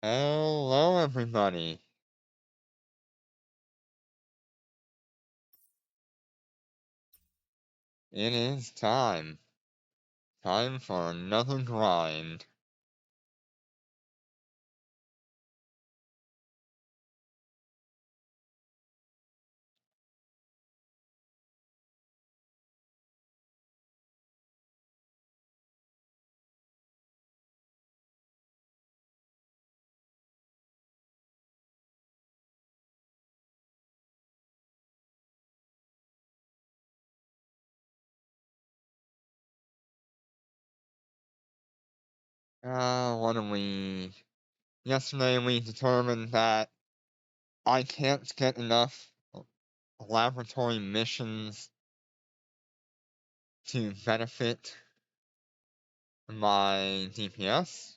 Hello, everybody. It is time. Time for another grind. What do we... Yesterday we determined that I can't get enough laboratory missions to benefit my DPS.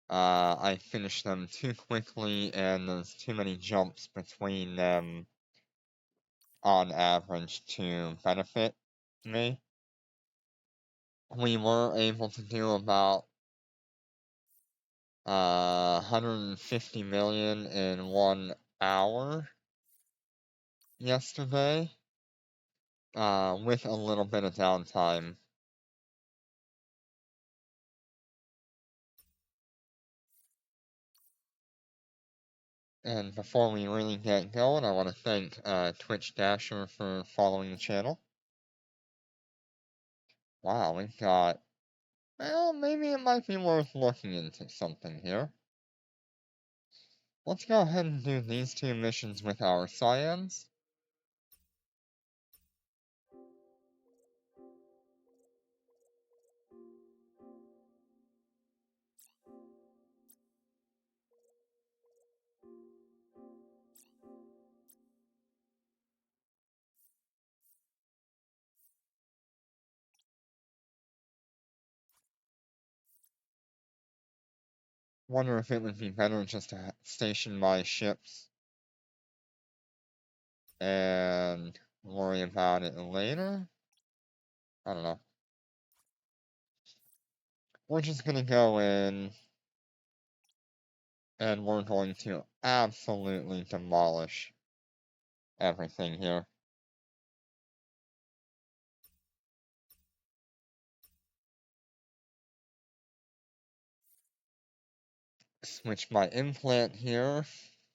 I finished them too quickly and there's too many jumps between them on average to benefit me. We were able to do about 150 million in 1 hour yesterday, with a little bit of downtime. And before we really get going, I want to thank Twitch Dasher for following the channel. Wow, we've got... Well, maybe it might be worth looking into something here. Let's go ahead and do these two missions with our Cyans. Wonder if it would be better just to station my ships and worry about it later? I don't know. We're just gonna go in and we're going to absolutely demolish everything here. Switch my implant here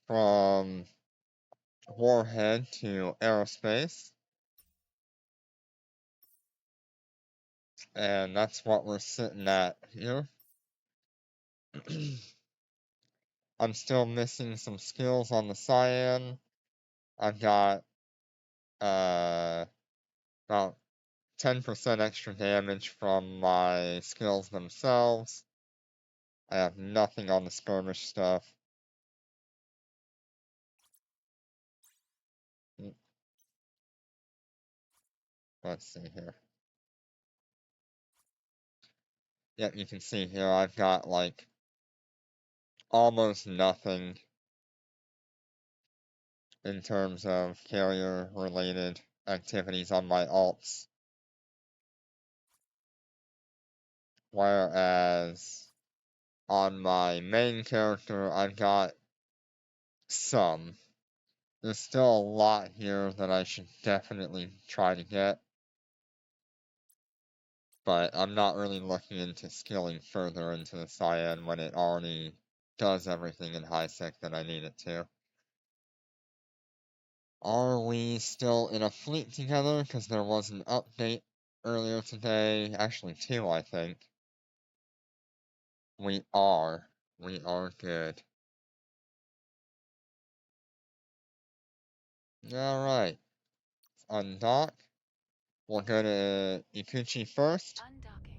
from warhead to aerospace. And that's what we're sitting at here. I'm still missing some skills on the cyan. I've got about 10% extra damage from my skills themselves. I have nothing on the skirmish stuff. Let's see here. Yep, you can see here I've got like almost nothing in terms of carrier related activities on my alts. Whereas on my main character I've got some. There's still a lot here that I should definitely try to get. But I'm not really looking into skilling further into the Cyan when it already does everything in high sec that I need it to. Are we still in a fleet together? Because there was an update earlier today. Actually, two, I think. We are. We are good. Alright. Undock. We'll go to Ikuchi first. Undocking.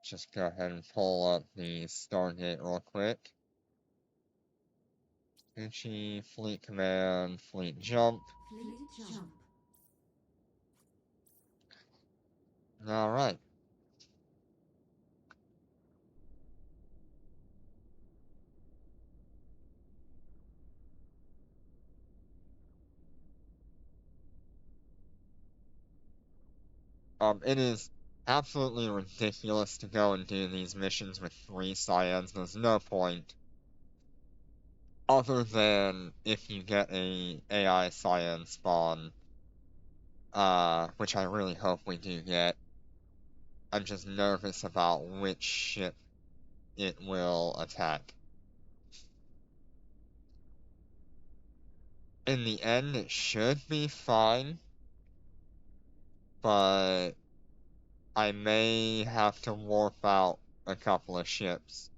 Just go ahead and pull up the Stargate real quick. Ikuchi, Fleet Command, Fleet Jump. Alright. It is absolutely ridiculous to go and do these missions with 3 Cyans. There's no point. Other than if you get a AI Cyan spawn, which I really hope we do get. I'm just nervous about which ship it will attack. In the end, it should be fine, but I may have to warp out a couple of ships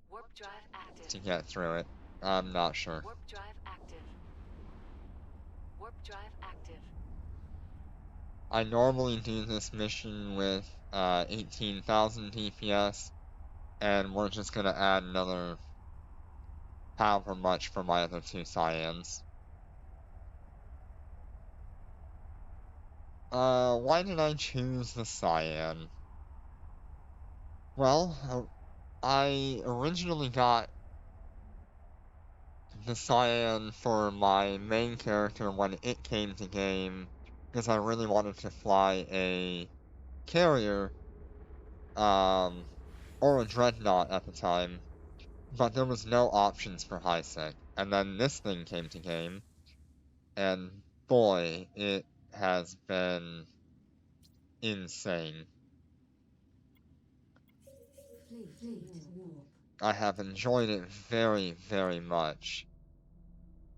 Warp drive active. to get through it. I'm not sure. Warp drive active. Warp drive active. I normally do this mission with 18,000 DPS, and we're just gonna add another however much for my other 2 Cyans. Why did I choose the Cyan? Well, I originally got the Cyan for my main character when it came to game, because I really wanted to fly a carrier, or a dreadnought at the time, but there was no options for HiSec. And then this thing came to game, and boy, it has been insane. I have enjoyed it very, very much.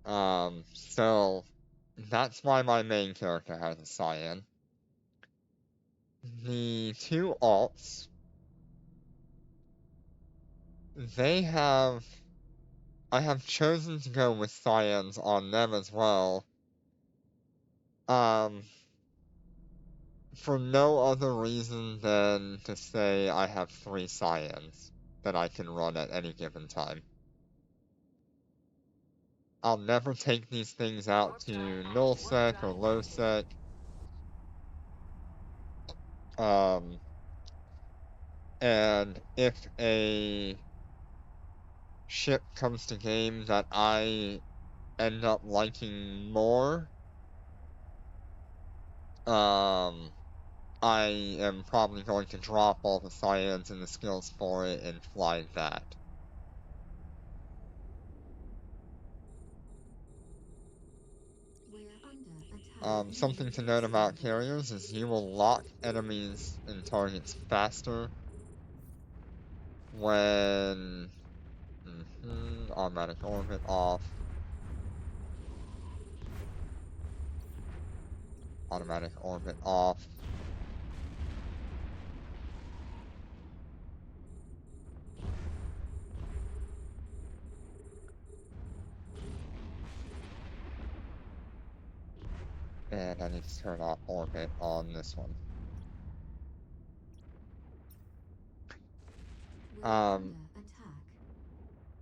So that's why my main character has a Cyan. The 2 alts, I have chosen to go with Cyans on them as well. For no other reason than to say I have 3 Cyans that I can run at any given time. I'll never take these things out to nullsec or lowsec. And if a ship comes to game that I end up liking more, I am probably going to drop all the Cyans and the skills for it and fly that. Something to note about carriers is you will lock enemies and targets faster when automatic orbit off. Automatic orbit off. And I need to turn off orbit on this one.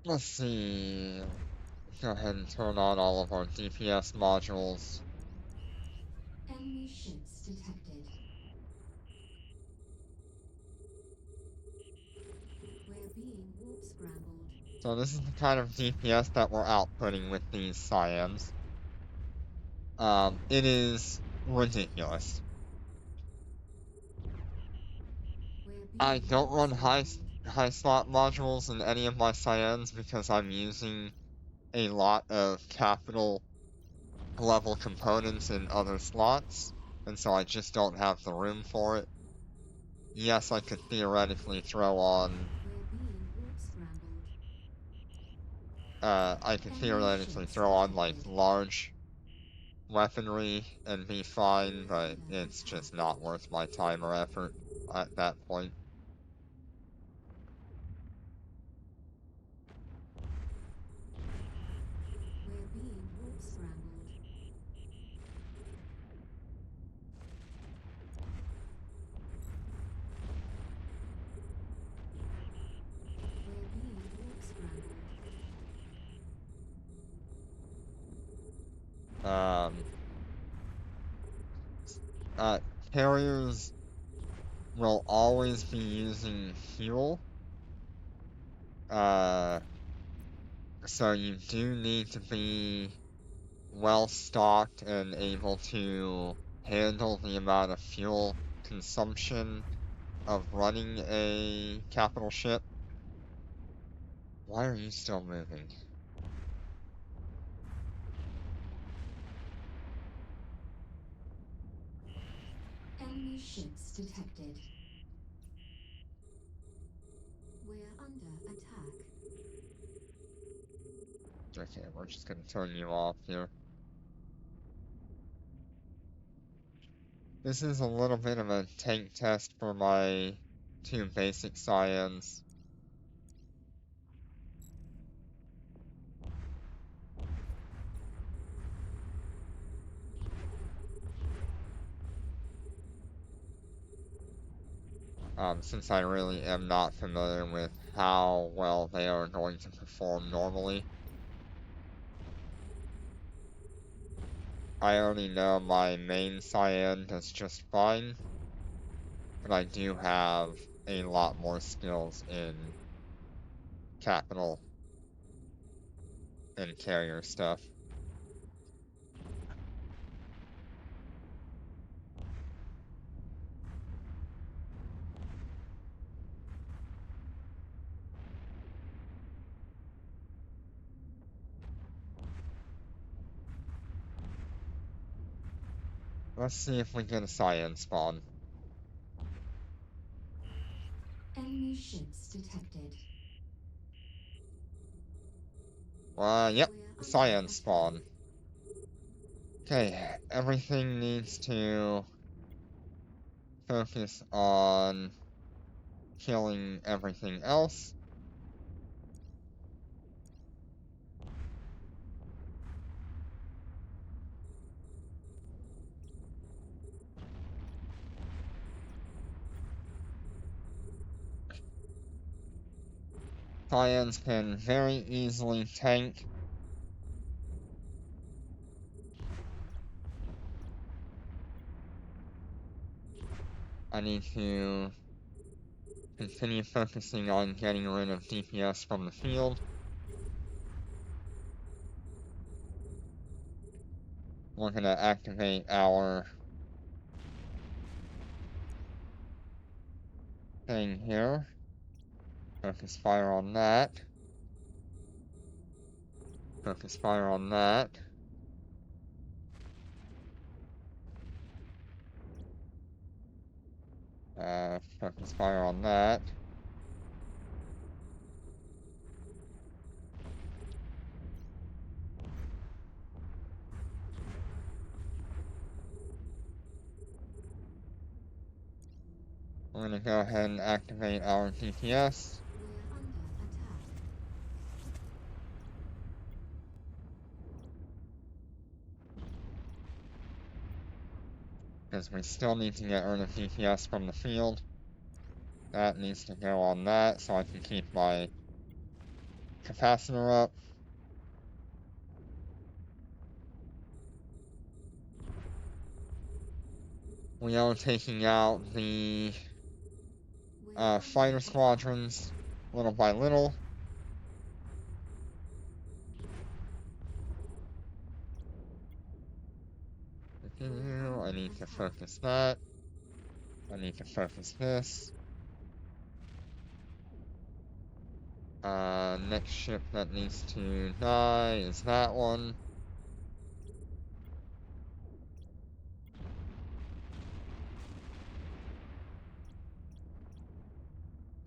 Let's see. Go ahead and turn on all of our DPS modules. Enemy ships detected. We're being warp scrambled. So this is the kind of DPS that we're outputting with these Cyans. It is ridiculous. I don't run high slot modules in any of my Cyans because I'm using a lot of capital level components in other slots, and so I just don't have the room for it. Yes, I could theoretically throw on like large weaponry and be fine, but it's just not worth my time or effort at that point. Carriers will always be using fuel. So you do need to be well stocked and able to handle the amount of fuel consumption of running a capital ship. Why are you still moving? Enemy ships detected. We're under attack. Okay, we're just gonna turn you off here. This is a little bit of a tank test for my 2 basic scions. Since I really am not familiar with how well they are going to perform normally. I already know my main Cyan does just fine, but I do have a lot more skills in capital and carrier stuff. Let's see if we get a Cyan spawn. Enemy ships detected. Yep, We're under Cyan attack. spawn. Okay, everything needs to focus on killing everything else. Cyans can very easily tank. I need to continue focusing on getting rid of DPS from the field. We're gonna activate our thing here. Focus fire on that. Focus fire on that. Focus fire on that. We're gonna go ahead and activate our DPS. We're under attack. Because we still need to get rid of DPS from the field. That needs to go on that so I can keep my capacitor up. We are taking out the We're under fighter attack. squadrons little by little. Continue. I need to focus that. I need to focus this. Next ship that needs to die is that one.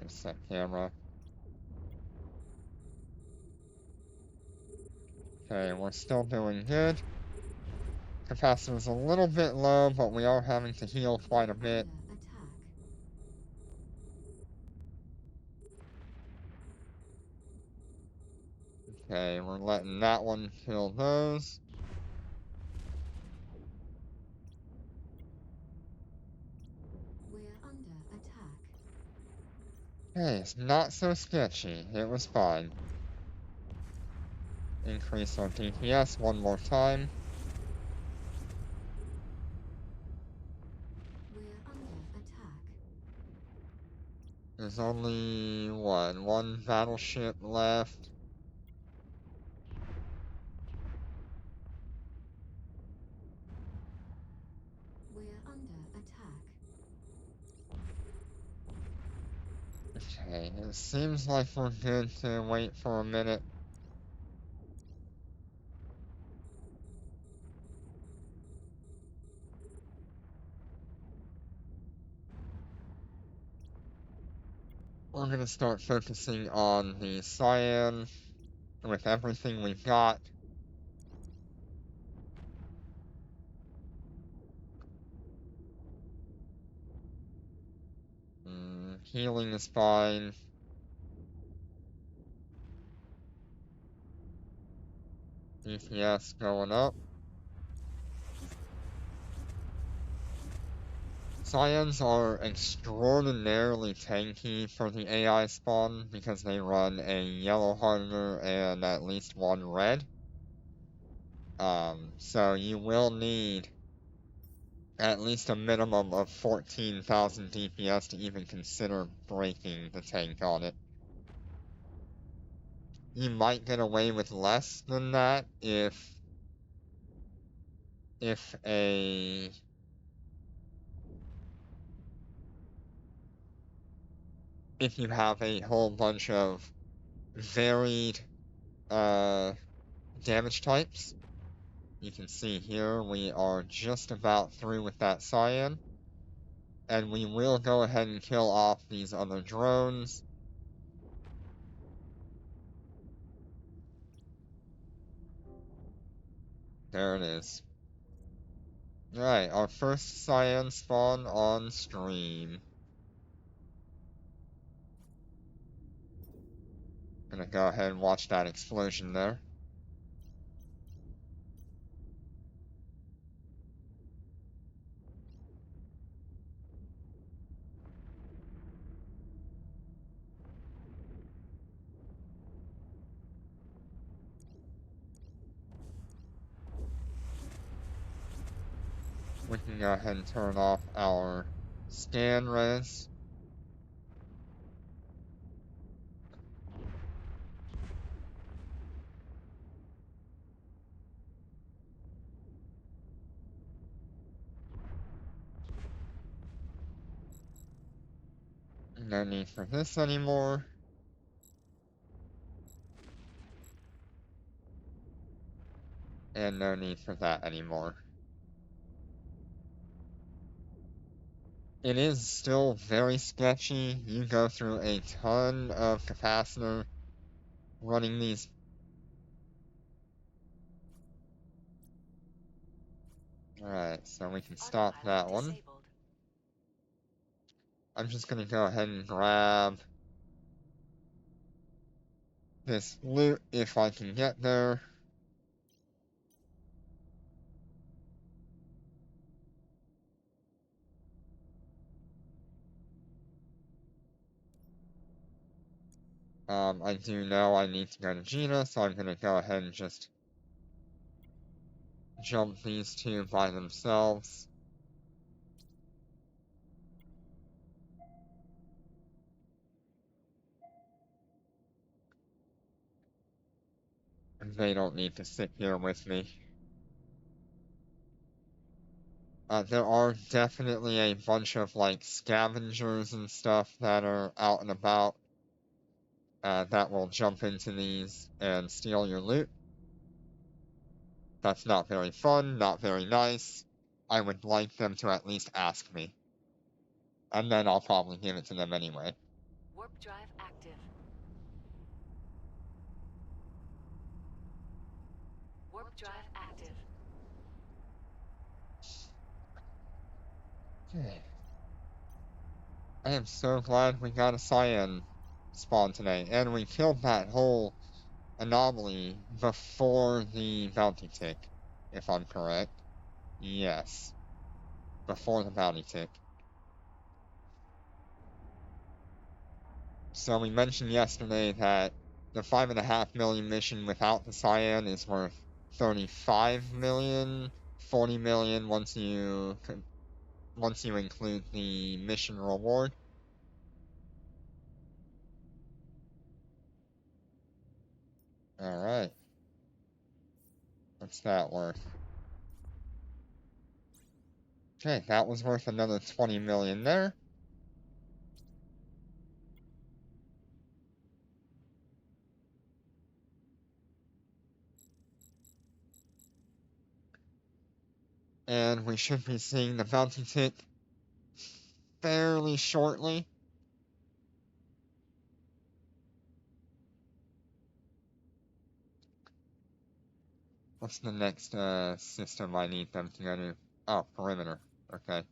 Fix that camera. Okay, we're still doing good. Capacitor's a little bit low, but we are having to heal quite a bit. Under attack. Okay, we're letting that one kill those. We're under attack. Okay, it's not so sketchy. It was fine. Increase our DPS one more time. We're under attack. There's only, what, one battleship left. Okay, it seems like we're good to wait for a minute. We're gonna start focusing on the cyan with everything we've got. Healing is fine. DPS going up. Cyans are extraordinarily tanky for the AI spawn because they run a yellow hardener and at least one red. So you will need at least a minimum of 14,000 DPS to even consider breaking the tank on it. You might get away with less than that if a if you have a whole bunch of varied damage types. You can see here we are just about through with that cyan. And we will go ahead and kill off these other drones. There it is. Alright, our first cyan spawn on stream. Gonna go ahead and watch that explosion there. We can go ahead and turn off our scan res. No need for this anymore. And no need for that anymore. It is still very sketchy. You go through a ton of capacitor running these. Alright, so we can stop that one. Disabled. I'm just gonna go ahead and grab this loot if I can get there. I do know I need to go to Gina, so I'm gonna go ahead and just jump these two by themselves. They don't need to sit here with me. There are definitely a bunch of, like, scavengers and stuff that are out and about that will jump into these and steal your loot. That's not very fun, not very nice. I would like them to at least ask me. And then I'll probably give it to them anyway. Warp drive active. Warp drive active. Okay. I am so glad we got a cyan spawn today, and we killed that whole anomaly before the bounty tick, if I'm correct. Yes. Before the bounty tick. So we mentioned yesterday that the 5.5 million mission without the cyan is worth 35 million, 40 million once you include the mission reward. Alright. What's that worth? Okay, that was worth another 20 million there. And we should be seeing the bounty tick fairly shortly. What's the next system I need them to go to? Oh, perimeter. Okay.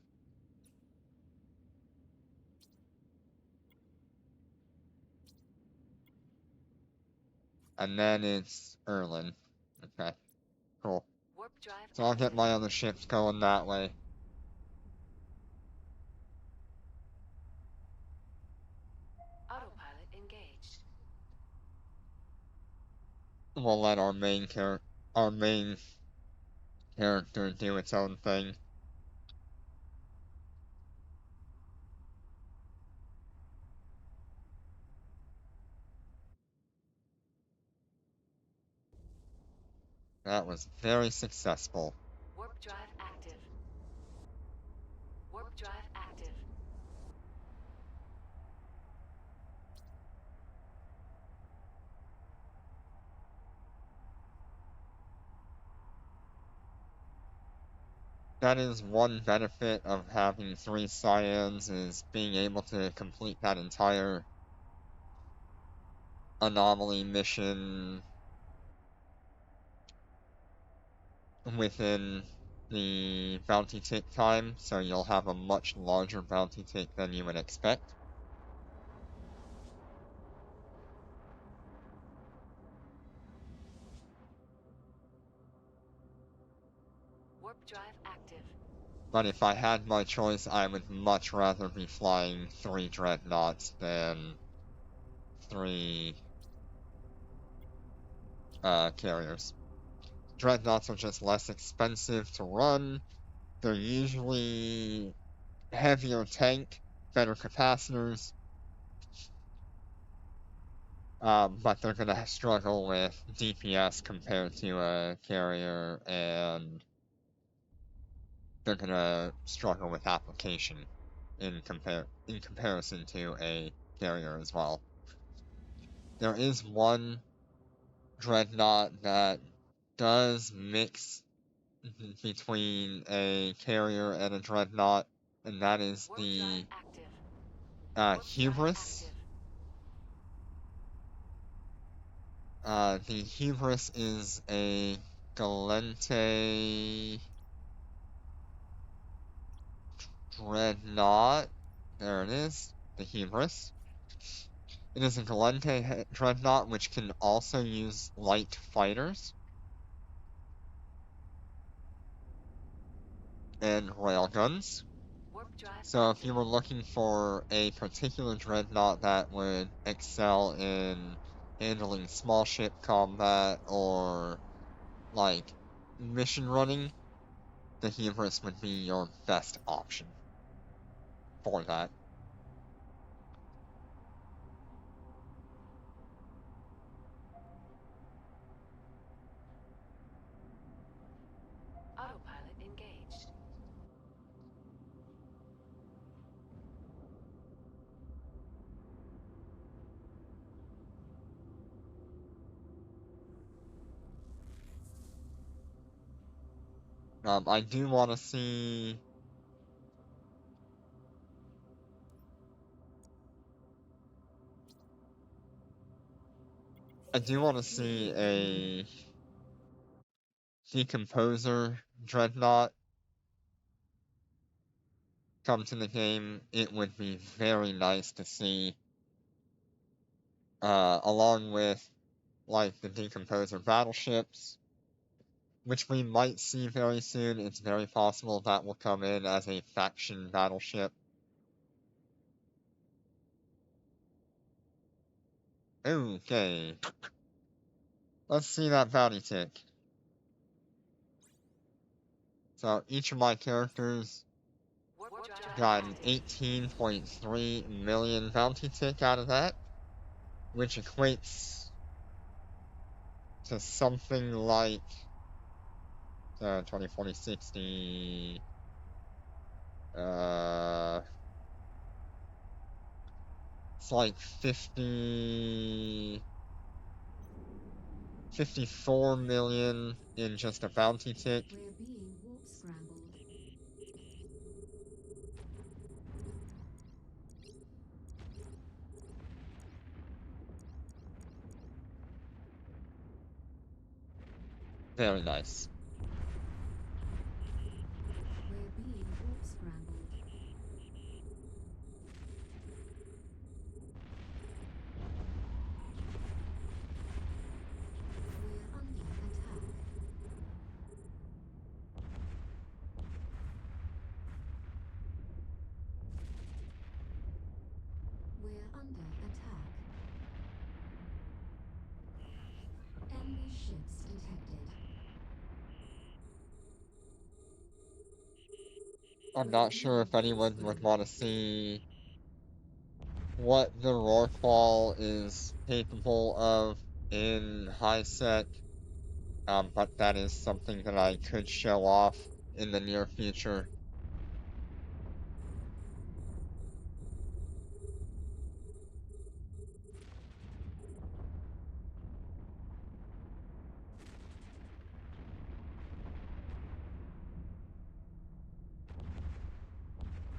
And then it's Erlin. Okay. Cool. Warp drive So I'll get active. my other ships going that way. Autopilot engaged. We'll let our main character do its own thing. That was very successful. Warp drive active. Warp drive active. That is one benefit of having 3 Cyans, is being able to complete that entire anomaly mission within the bounty tick time, so you'll have a much larger bounty tick than you would expect. Warp drive active. But if I had my choice, I would much rather be flying 3 dreadnoughts than 3 carriers. Dreadnoughts are just less expensive to run. They're usually heavier tank, better capacitors, but they're gonna struggle with DPS compared to a carrier, and they're gonna struggle with application in comparison to a carrier as well. There is one dreadnought that does mix between a carrier and a dreadnought, and that is Warp the drive active. Warp drive Hubris. active. The Hubris is a Gallente dreadnought. There it is, the Hubris. It is a Gallente dreadnought which can also use light fighters and railguns. Warp drive So if active. you were looking for a particular dreadnought that would excel in handling small ship combat or like mission running, the Hubris would be your best option for that. Autopilot engaged. I do want to see a Decomposer dreadnought come to the game. It would be very nice to see, along with like the Decomposer battleships, which we might see very soon. It's very possible that will come in as a faction battleship. Okay. Let's see that bounty tick. So each of my characters Warp drive got an active. 18.3 million bounty tick out of that, which equates to something like 20, 40, 60, it's like 54 million in just a bounty tick. We're being warp scrambled. Very nice. We're being warp scrambled. We're under attack. We're under attack. Enemy ships detected. I'm not sure if anyone would want to see what the Rorqual is capable of in high sec, but that is something that I could show off in the near future.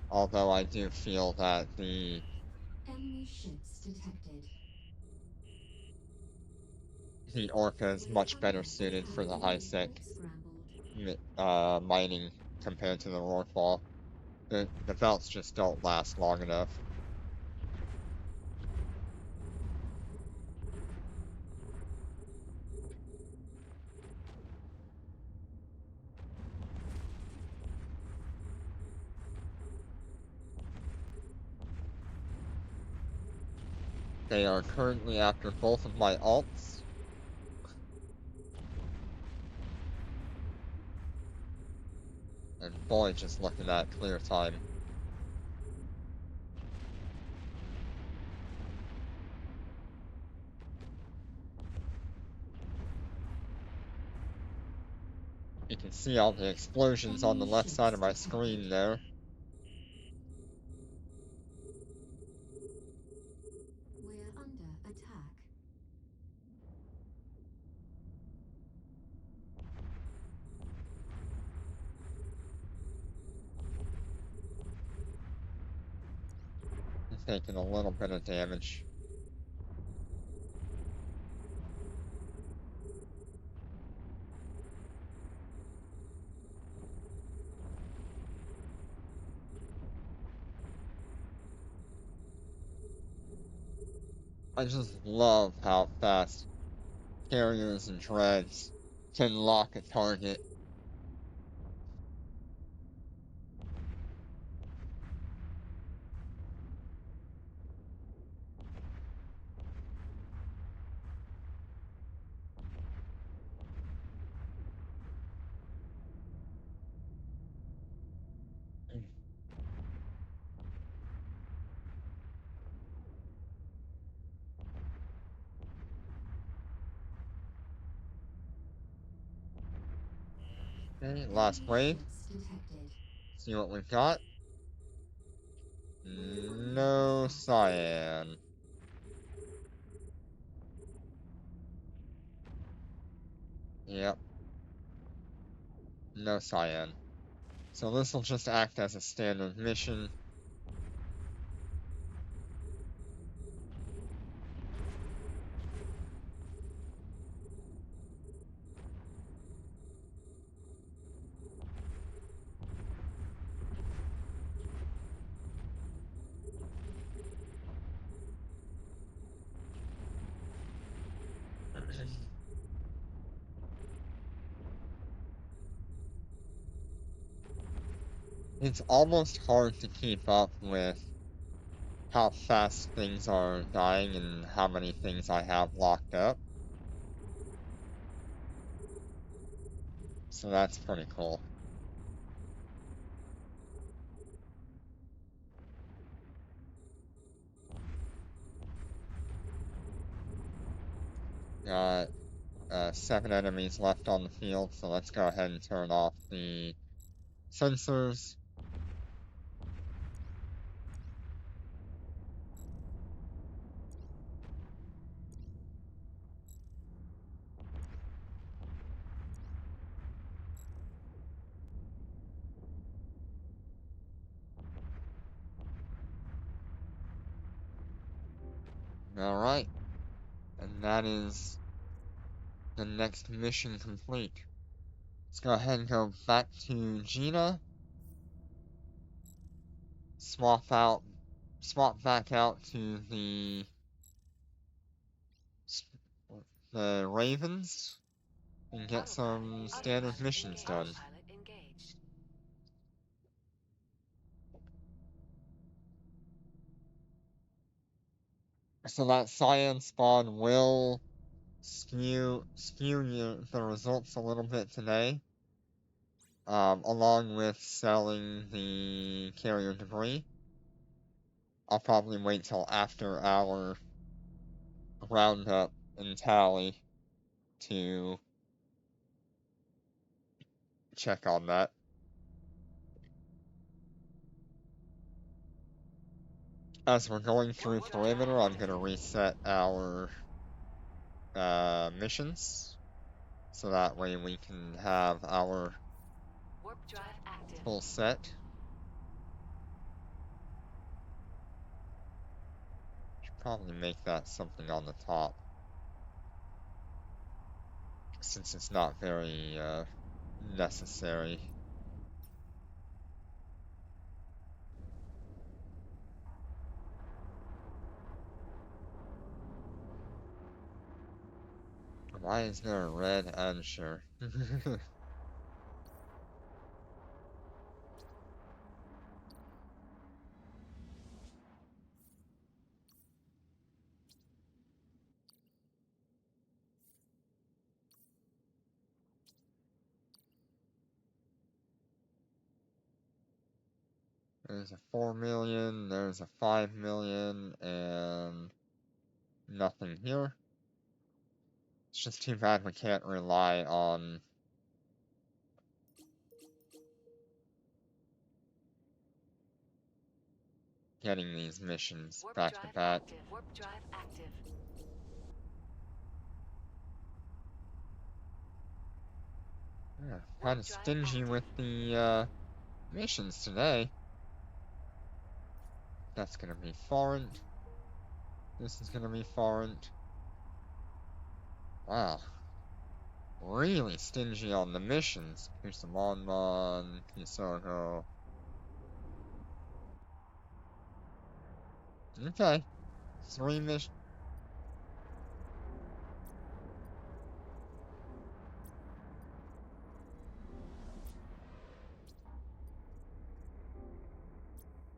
Although I do feel that the Enemy ships detected. Orca is We're much better under suited attack. for the high sec Warp scrambled. mining compared to the Rorqual. The belts just don't last long enough. They are currently after both of my alts. And boy, just look at that clear time. You can see all the explosions on the left side of my screen there. We're under attack. I'm taking a little bit of damage. I just love how fast carriers and dreads can lock a target. Okay, last Enemy wave. ships detected. See what we've got. No cyan. Yep. No cyan. So this will just act as a standard mission. It's almost hard to keep up with how fast things are dying and how many things I have locked up. So that's pretty cool. Got 7 enemies left on the field, so let's go ahead and turn off the sensors. Alright. And that is the next mission complete. Let's go ahead and go back to Gina. Swap back out to the Ravens and get some standard missions done. Autopilot engaged. So that cyan spawn will skew the results a little bit today, along with selling the carrier debris. I'll probably wait till after our roundup and tally to check on that. As we're going through perimeter, I'm going to reset our missions, so that way we can have our Warp drive active. full set. Should probably make that something on the top, since it's not very necessary. Why is there a red unsure? There's a 4 million, there's a 5 million, and nothing here. It's just too bad we can't rely on getting these missions Warp back to drive back. active. Warp drive active. Yeah, kind of stingy with the missions today. That's gonna be foreign. This is gonna be foreign. Wow. Really stingy on the missions. Kusamonmon, Kisogo. Okay. 3 missions.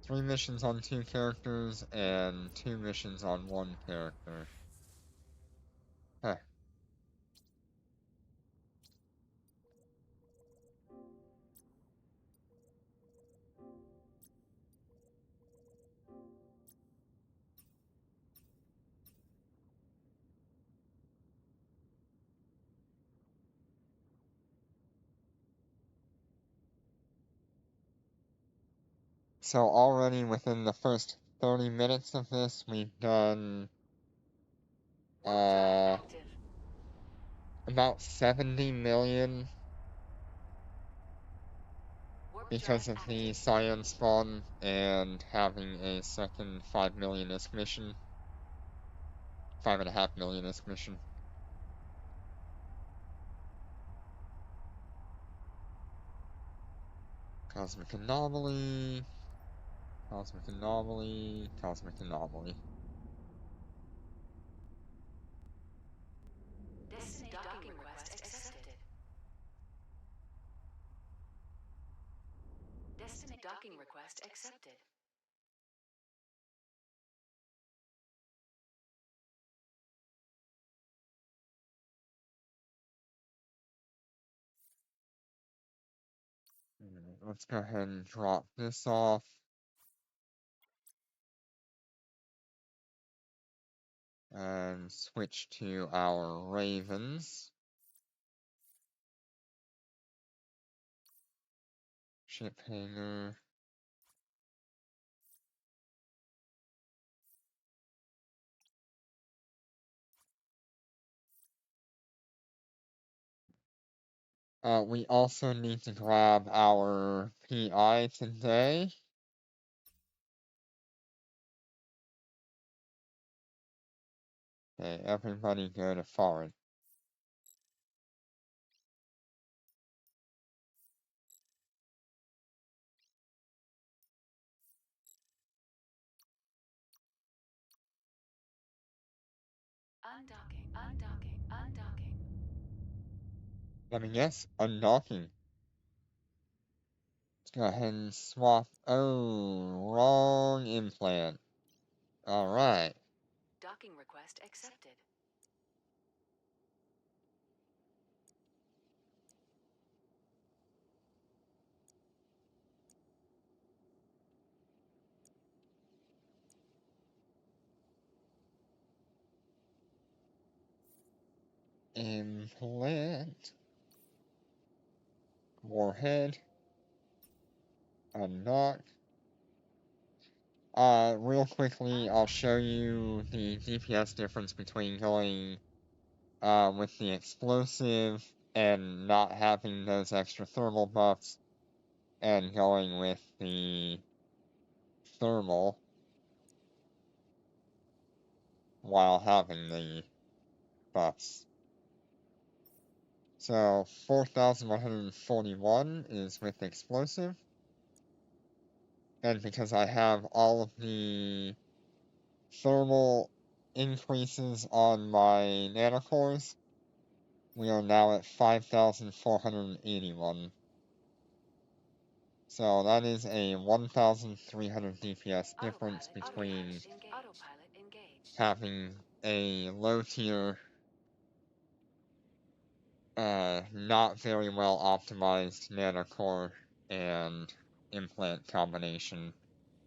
Three missions on 2 characters, and 2 missions on 1 character. Huh. So already within the first 30 minutes of this, we've done Warp drive active. about 70 million Warp because drive of the active. Cyan spawn and having a second 5 million-isk mission. 5.5 million-isk mission. Cosmic Anomaly. Cosmic Anomaly. Cosmic Anomaly. Destiny docking request accepted. Destiny docking request accepted. Let's go ahead and drop this off. And switch to our Ravens. Ship hangar. We also need to grab our PI today. Okay, everybody go to foreign. Undocking. Let me guess, undocking. Let's go ahead and swap. Oh, wrong implant. Alright. Docking request accepted. Implant. Warhead. Undock. Real quickly, I'll show you the DPS difference between going with the explosive and not having those extra thermal buffs, and going with the thermal while having the buffs. So 4,141 is with explosive, and because I have all of the thermal increases on my nanocores, we are now at 5,481. So that is a 1,300 DPS difference between Autopilot engaged. having a low tier, not very well optimized nanocore and implant combination,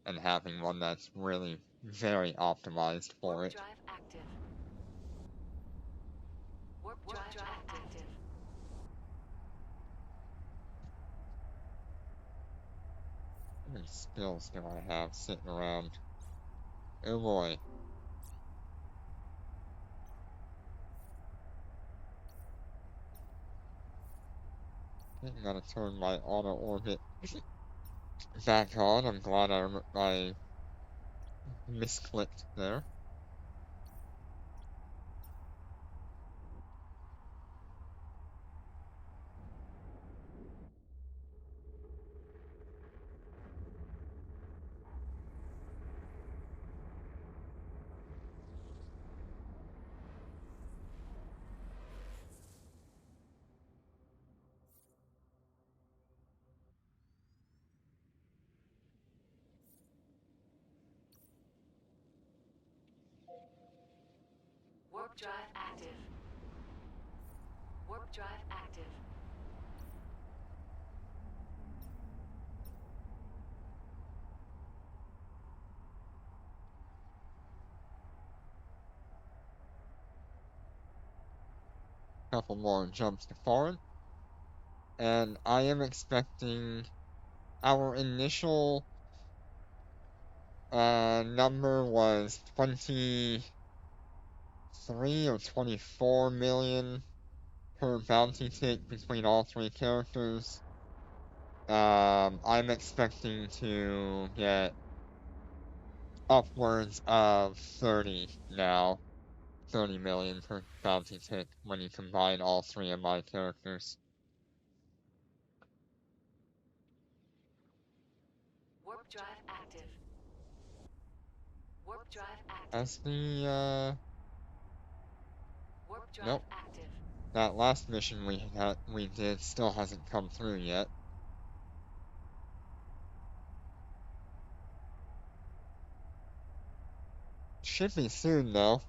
and having one that's really very optimized for Warp it. drive active. Warp drive active. How many skills do I have sitting around? Oh boy. I think I gotta turn my auto orbit back on. I'm glad I misclicked there. Warp drive active. Warp drive active. Couple more jumps to foreign. And I am expecting our initial number was 23 or 24 million per bounty tick between all three characters. I'm expecting to get upwards of 30 now. 30 million per bounty tick when you combine all three of my characters. Warp drive active. Warp drive active. As the Warp drive nope. active. That last mission we did still hasn't come through yet. Should be soon though.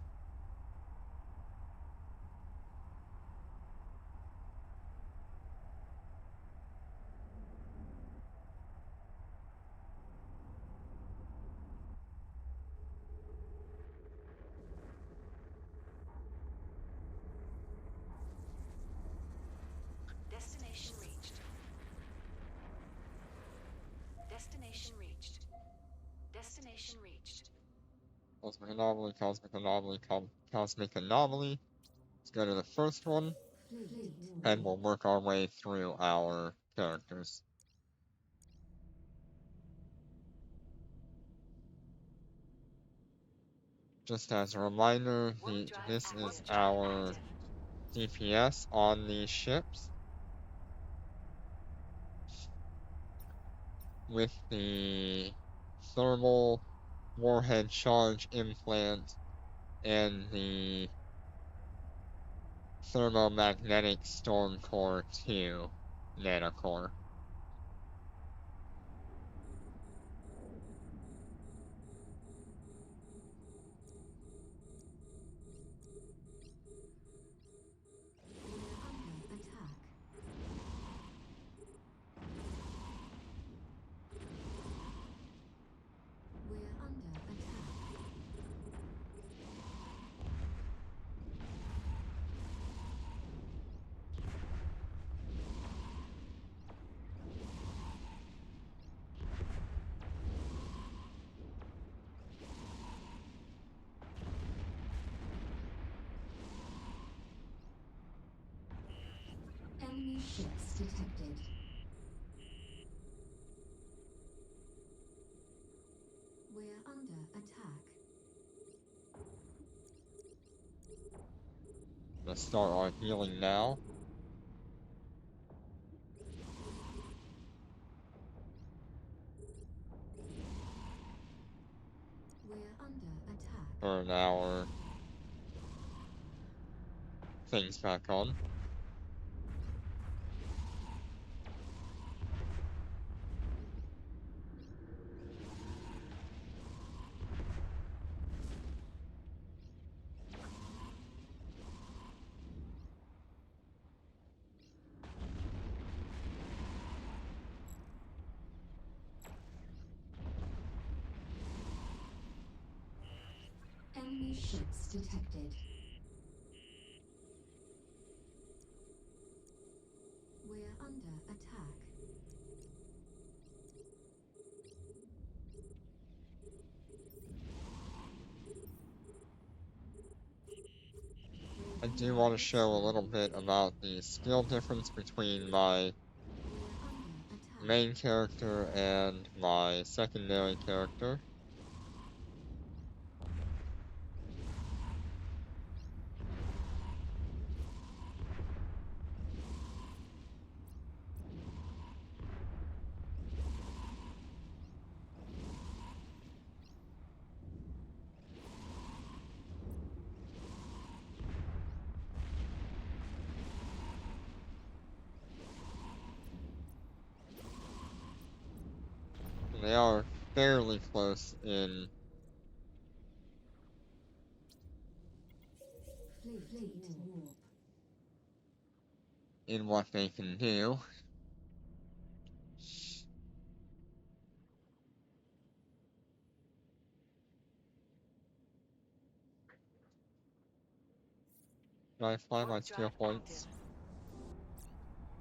Destination reached. Destination reached. Destination reached. Cosmic anomaly, cosmic anomaly, cosmic anomaly. Let's go to the first one, Fleet. and we'll work our way through our characters. Just as a reminder, this is our DPS on these ships. With the thermal warhead charge implant and the Thermomagnetic Storm Core 2 nanocore. We're under attack. We're under attack. Enemy ships detected. We're under attack. Let's start our healing now. We're under attack. Turn our things back on. Enemy ships detected. We're under attack. I do want to show a little bit about the skill difference between my We're under attack. main character and my secondary character. They are fairly close in Fleet warp. what they can do. Can I find my Warp skill drive points? active.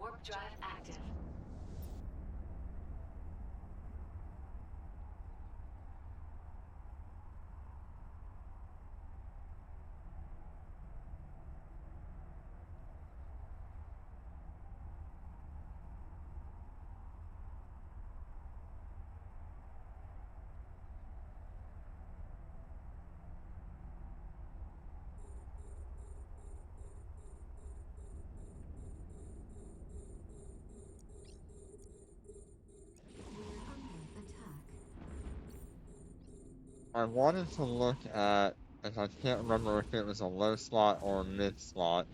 Warp drive active. We're under attack. I wanted to look at, and I can't remember if it was a low slot or a mid slot.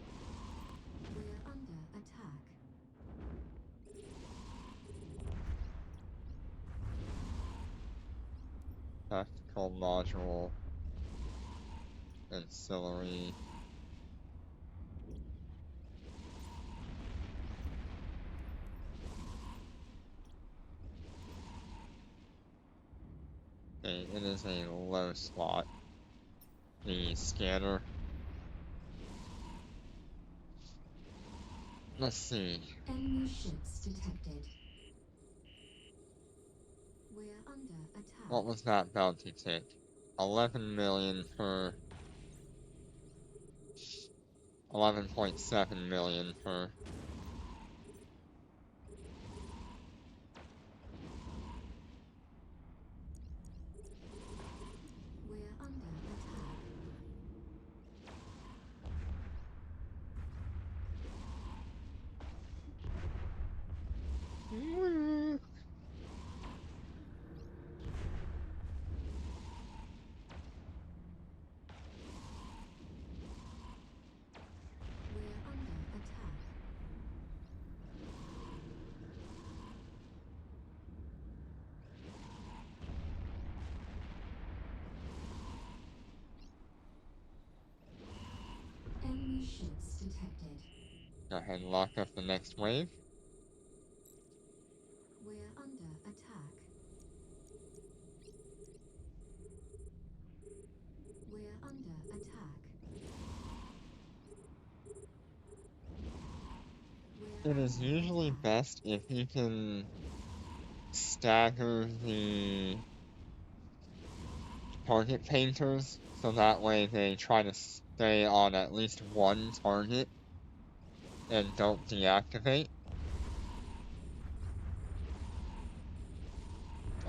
We're under attack. Tactical module, ancillary. Okay, it is a low slot. The scanner. Let's see. Enemy ships detected. We're under attack. What was that bounty tick? 11 million per 11.7 million per. We're under attack. We're ships detected. Go ahead and lock up the next wave. We're under attack. We're under attack. We're It is under usually attack. best if you can stagger the target painters, so that way they try to stay on at least one target and don't deactivate.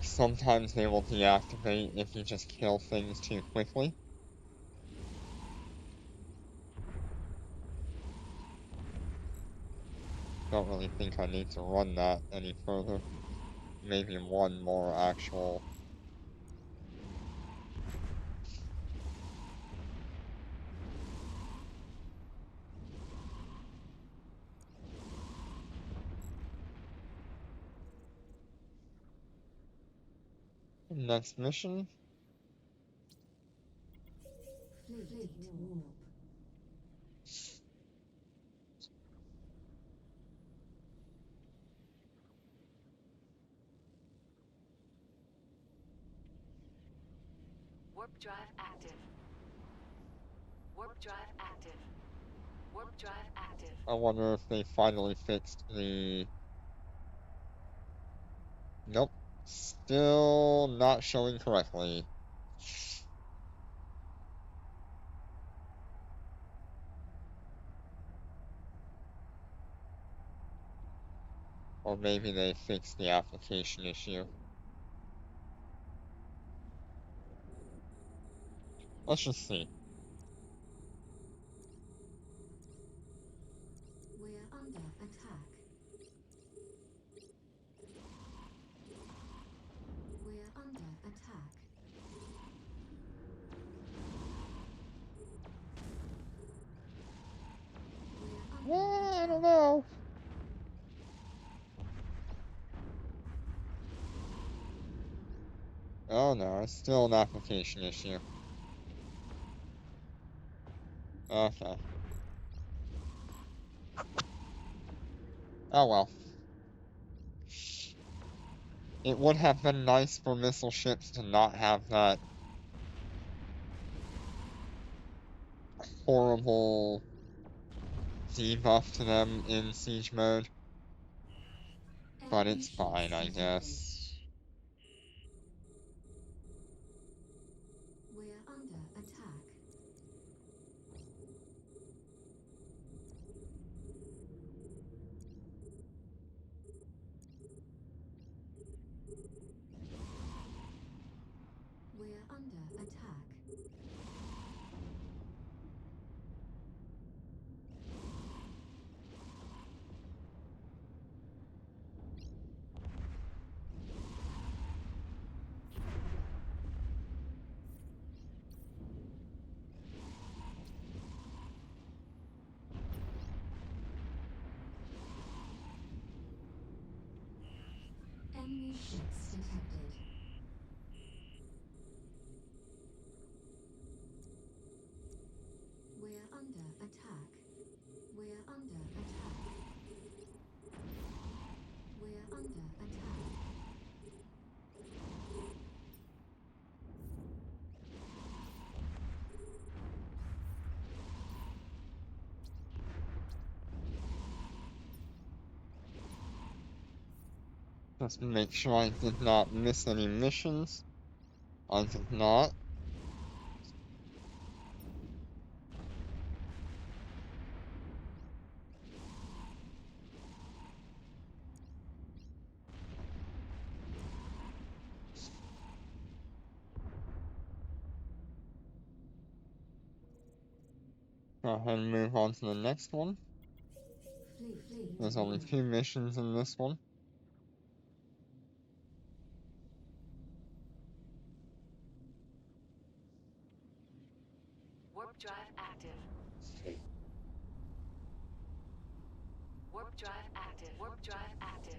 Sometimes they will deactivate if you just kill things too quickly. Don't really think I need to run that any further. Maybe one more actual. Next mission. Fleet warp. Warp drive active. Warp drive active. Warp drive active. I wonder if they finally fixed the... Nope. Still not showing correctly. Or maybe they fixed the application issue. Let's just see. We're under attack. We're under attack. We're under I don't attack. know. Oh no, it's still an application issue. Okay. Oh well. It would have been nice for missile ships to not have that horrible debuff to them in siege mode, but Enemy it's ships fine, I detected. guess. We're under attack. We're under attack. Enemy ships detected. We're under attack. We're under attack. We're under attack. Just make sure I did not miss any missions. I did not. Go ahead and move on to the next one. Fleet There's only warp. 2 missions in this one. Warp drive active. Warp drive active. Warp drive active.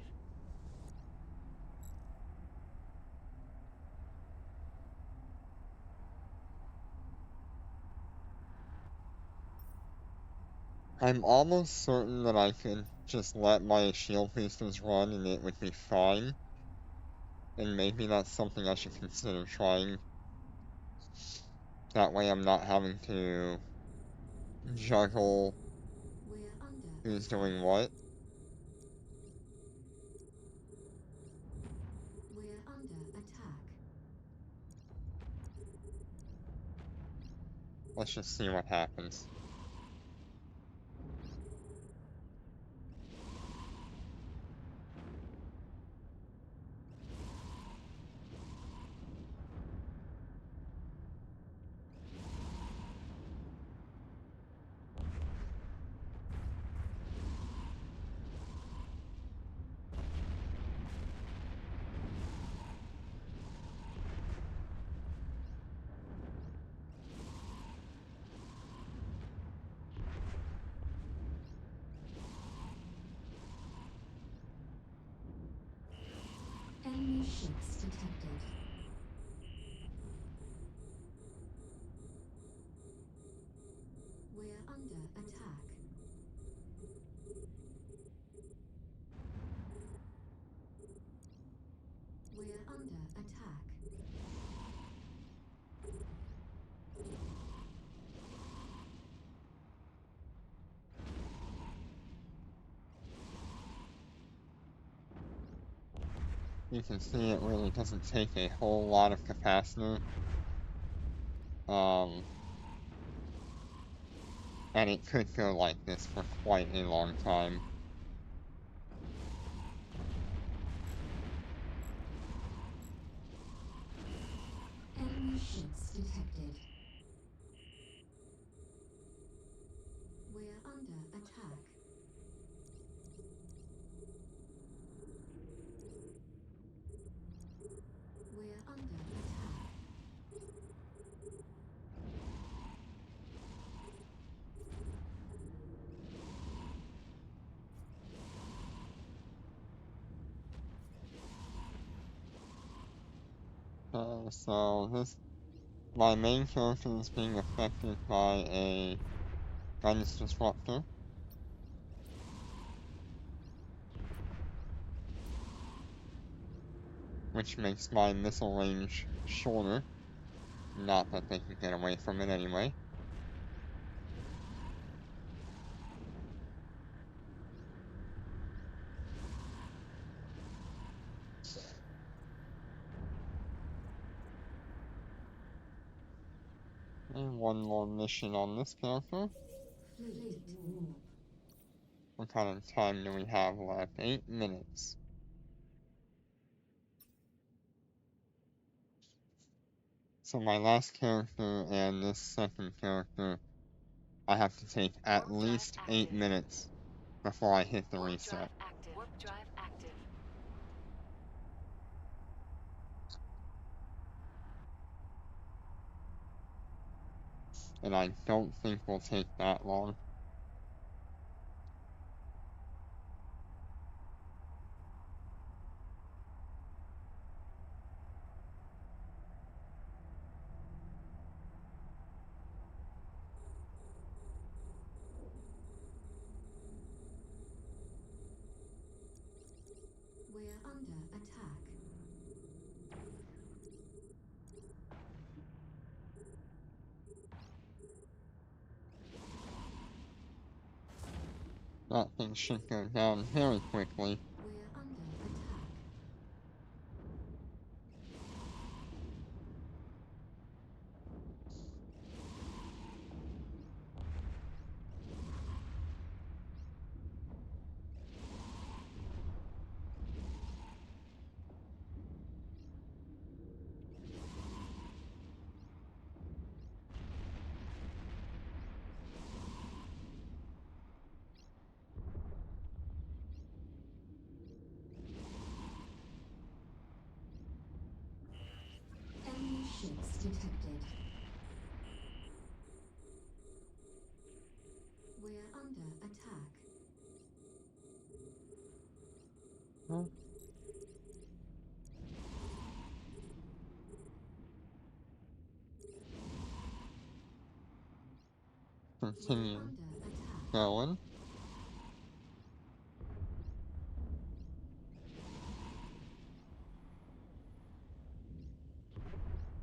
I'm almost certain that I could just let my shield boosters run and it would be fine. And maybe that's something I should consider trying. That way I'm not having to juggle We're under who's attack. doing what. We're under attack. Let's just see what happens. Enemy ships detected. We're under attack. We're under attack. You can see it really doesn't take a whole lot of capacitor. And it could go like this for quite a long time. Enemy ships detected. We're under attack. We're under attack. My main character is being affected by a guidance disruptor. Which makes my missile range shorter. Not that they can get away from it anyway. And one more mission on this character. Fleet warp. What kind of time do we have left? 8 minutes. So my last character and this second character, I have to take at Warp drive least 8 active. minutes before I hit the Warp reset. drive active. Warp drive active. And I don't think we'll take that long. We're under attack. That thing should go down very quickly. We're under attack. Enemy ships detected. We're under attack. Huh? We're Continue. under attack. going.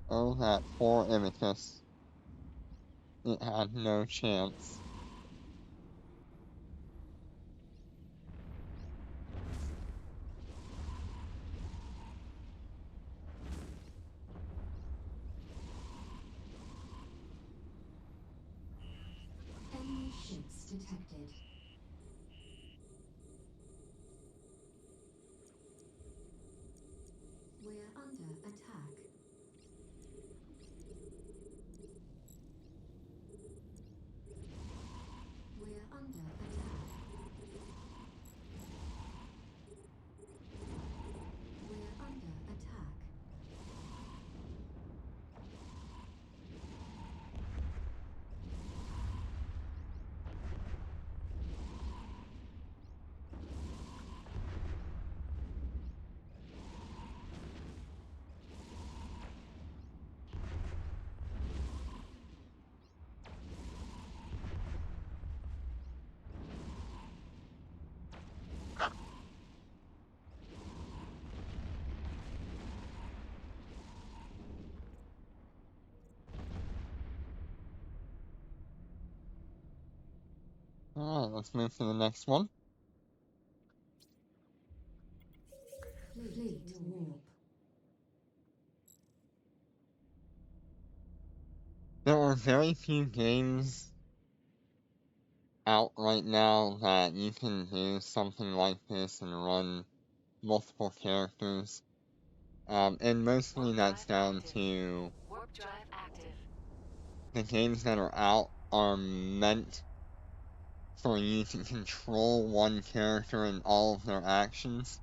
Oh, that poor Imicus. It had no chance. Enemy ships detected. We're under attack. We're under attack. We're under attack. Alright, let's move to the next one. Fleet warp. There are very few games out right now that you can do something like this and run multiple characters. And mostly that's down to Warp drive active. the games that are out are meant for you to control one character and all of their actions.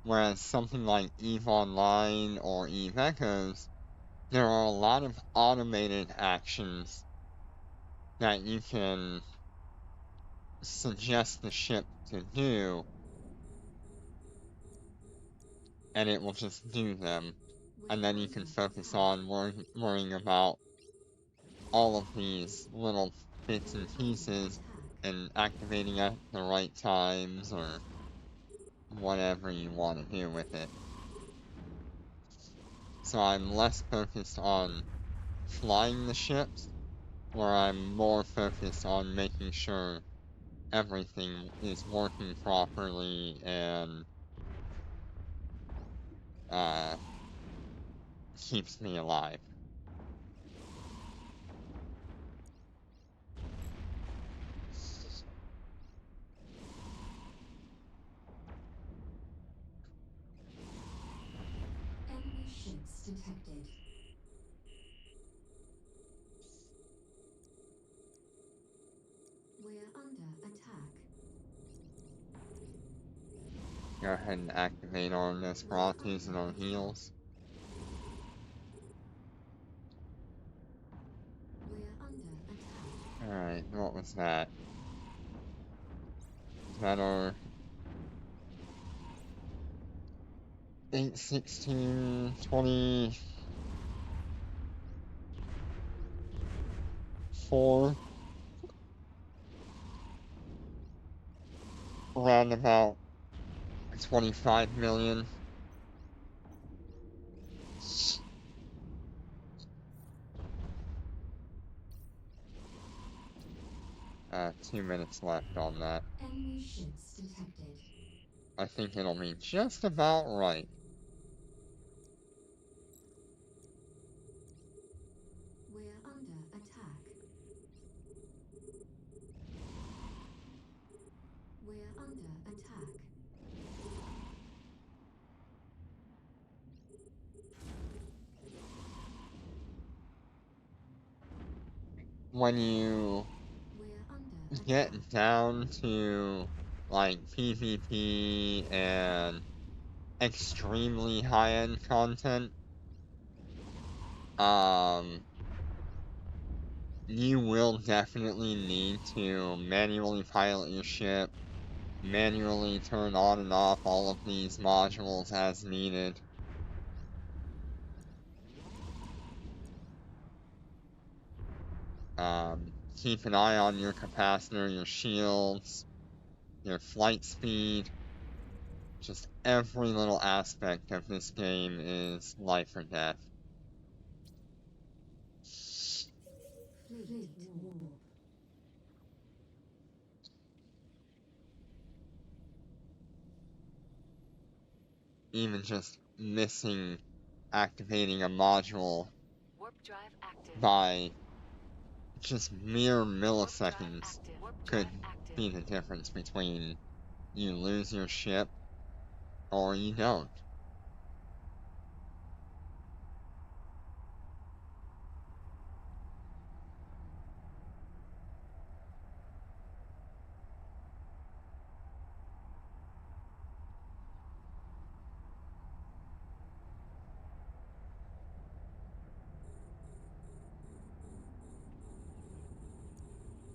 Whereas something like EVE Online or EVE Echoes, there are a lot of automated actions that you can suggest the ship to do, and it will just do them. And then you can focus on worrying about all of these little bits and pieces and activating at the right times or whatever you want to do with it. So I'm less focused on flying the ships, where I'm more focused on making sure everything is working properly and keeps me alive. Enemy ships detected. We're under attack. Go ahead and activate our Nosferatus and our heals. We're under attack. Alright, what was that? Is that our 8, 16, 24? Around about 25 million. Uh, 2 minutes left on that. Enemy ships detected. I think it'll be just about right. We're under attack. We're under attack. When you We're under get attack. down to like PvP and extremely high-end content, you will definitely need to manually pilot your ship, manually turn on and off all of these modules as needed. keep an eye on your capacitor, your shields, your flight speed. Just every little aspect of this game is life or death. Fleet warp. Even just missing activating a module Warp drive active. by just mere Warp drive milliseconds active. Warp could drive active. be the difference between you lose your ship or you don't.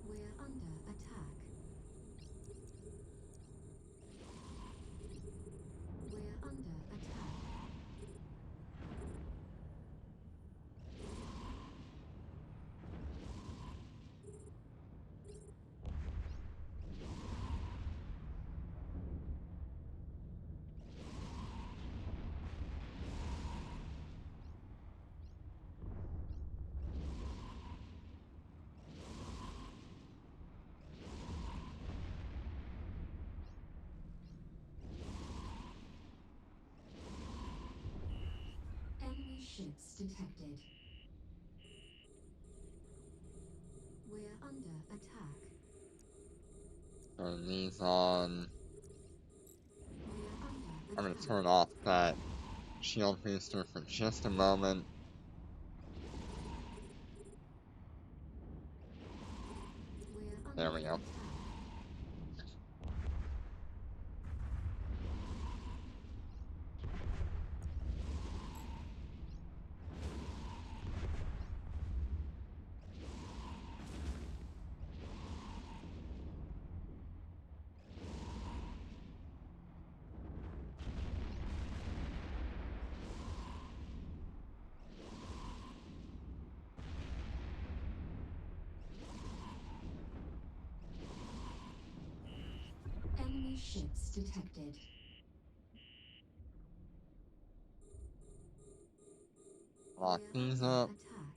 We're under attack. We're under attack. Enemy ships detected. We're under attack. Turn these on. We're under I'm gonna attack. turn off that shield booster for just a moment. We're There under we go. attack. Enemy ships detected. Lock We're these under up. attack.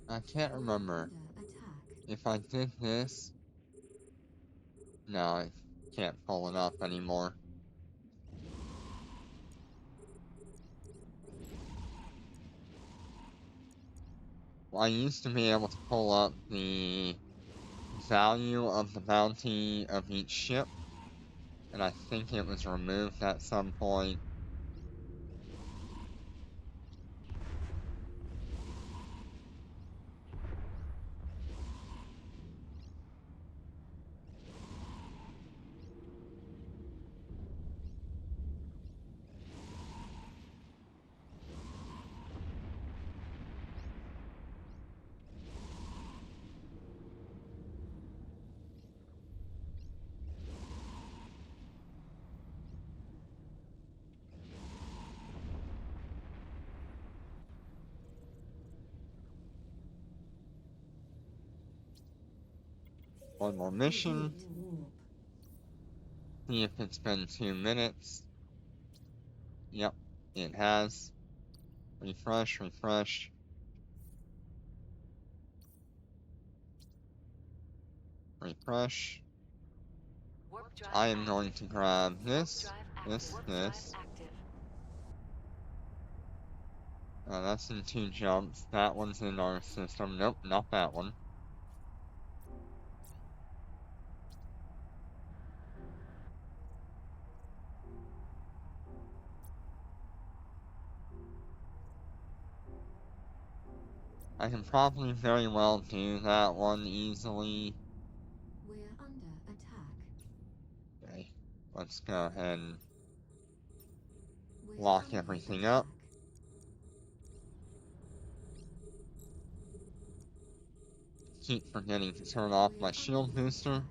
I can't We're remember under attack. if I did this. No, I can't pull it up anymore. Well, I used to be able to pull up the value of the bounty of each ship, and I think it was removed at some point. One more mission. Fleet warp. See if it's been 2 minutes. Yep, it has. Refresh, refresh. Refresh. Warp drive I am active. going to grab Warp this, drive active. this, Warp this. drive active. That's in 2 jumps. That one's in our system. Nope, not that one. I can probably very well do that one easily. We're under attack. Okay, let's go ahead and We're lock under everything attack. up. Keep forgetting to turn off We're my shield under booster. attack.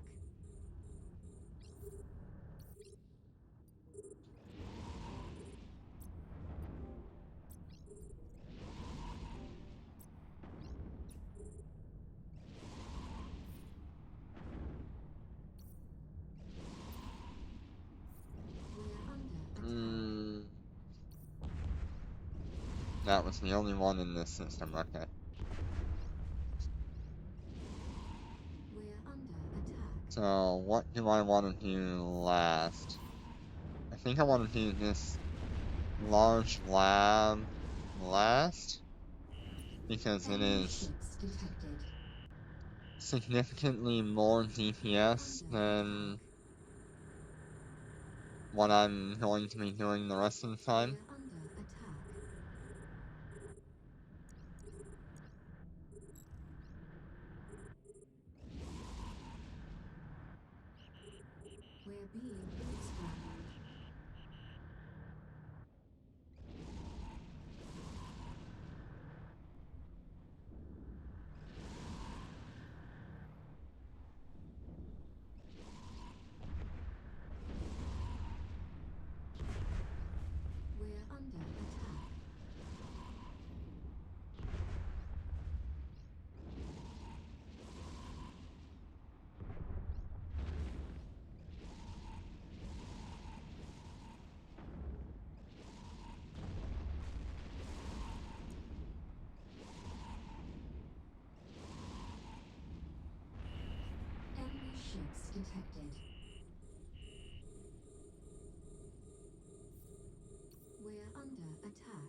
That was the only one in this system, okay. We're under attack. So, what do I want to do last? I think I want to do this large lab last, because it Enemy is ships detected. significantly more DPS Under than attack. what I'm going to be doing the rest of the time. We're under attack. We're being bootstrapped. We're under attack. Enemy ships detected. We're under attack.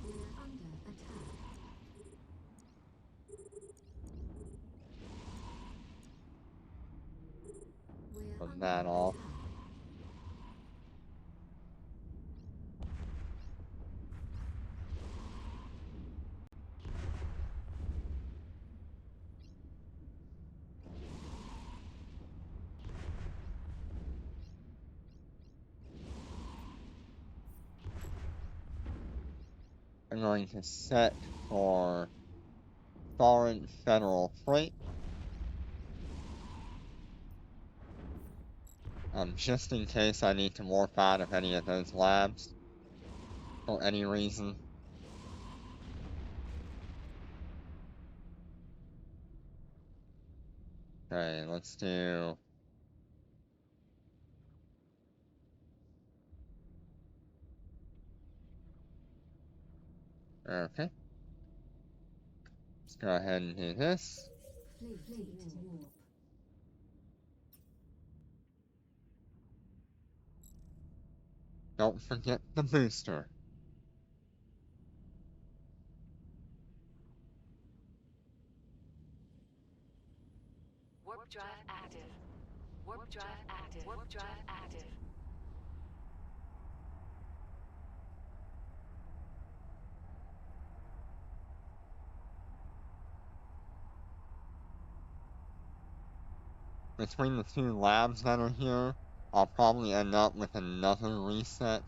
We're under attack. We're From under that off. attack. I'm going to set for foreign federal freight. Just in case I need to warp out of any of those labs for any reason. Okay, let's do... Okay. Let's go ahead and do this. Fleet warp. Don't forget the booster. Warp drive active. Warp drive active. Warp drive active. Between the two labs that are here, I'll probably end up with another reset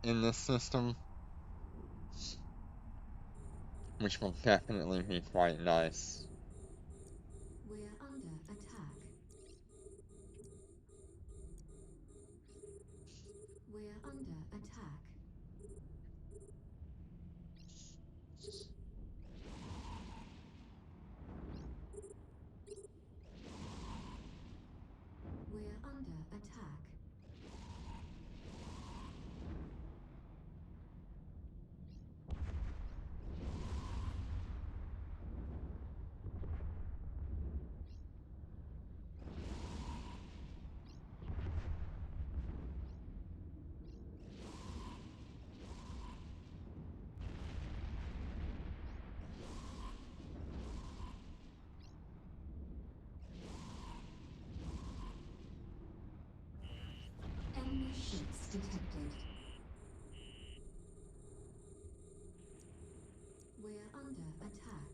in this system, which will definitely be quite nice. We're under attack. We're under attack. We're under attack. Enemy ships detected. We're under attack.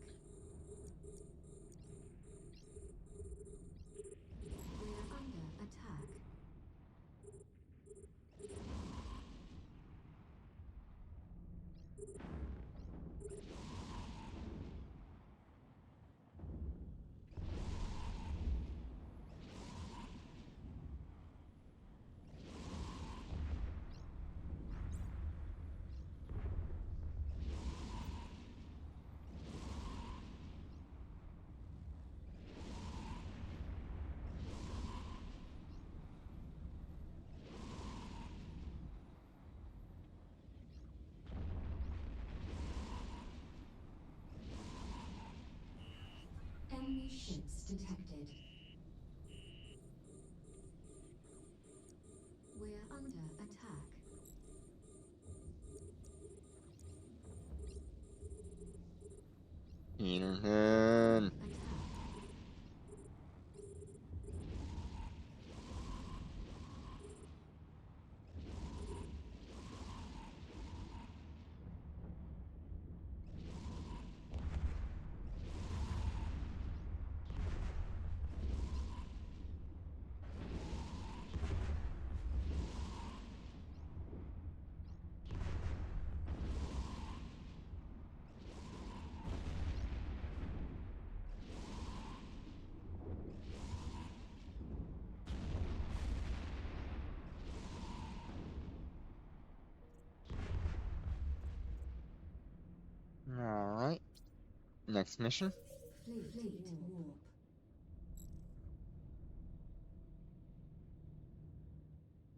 We're under attack. Enemy ships detected. We're under attack. Peterson. Attack. Alright. Next mission. Fleet warp.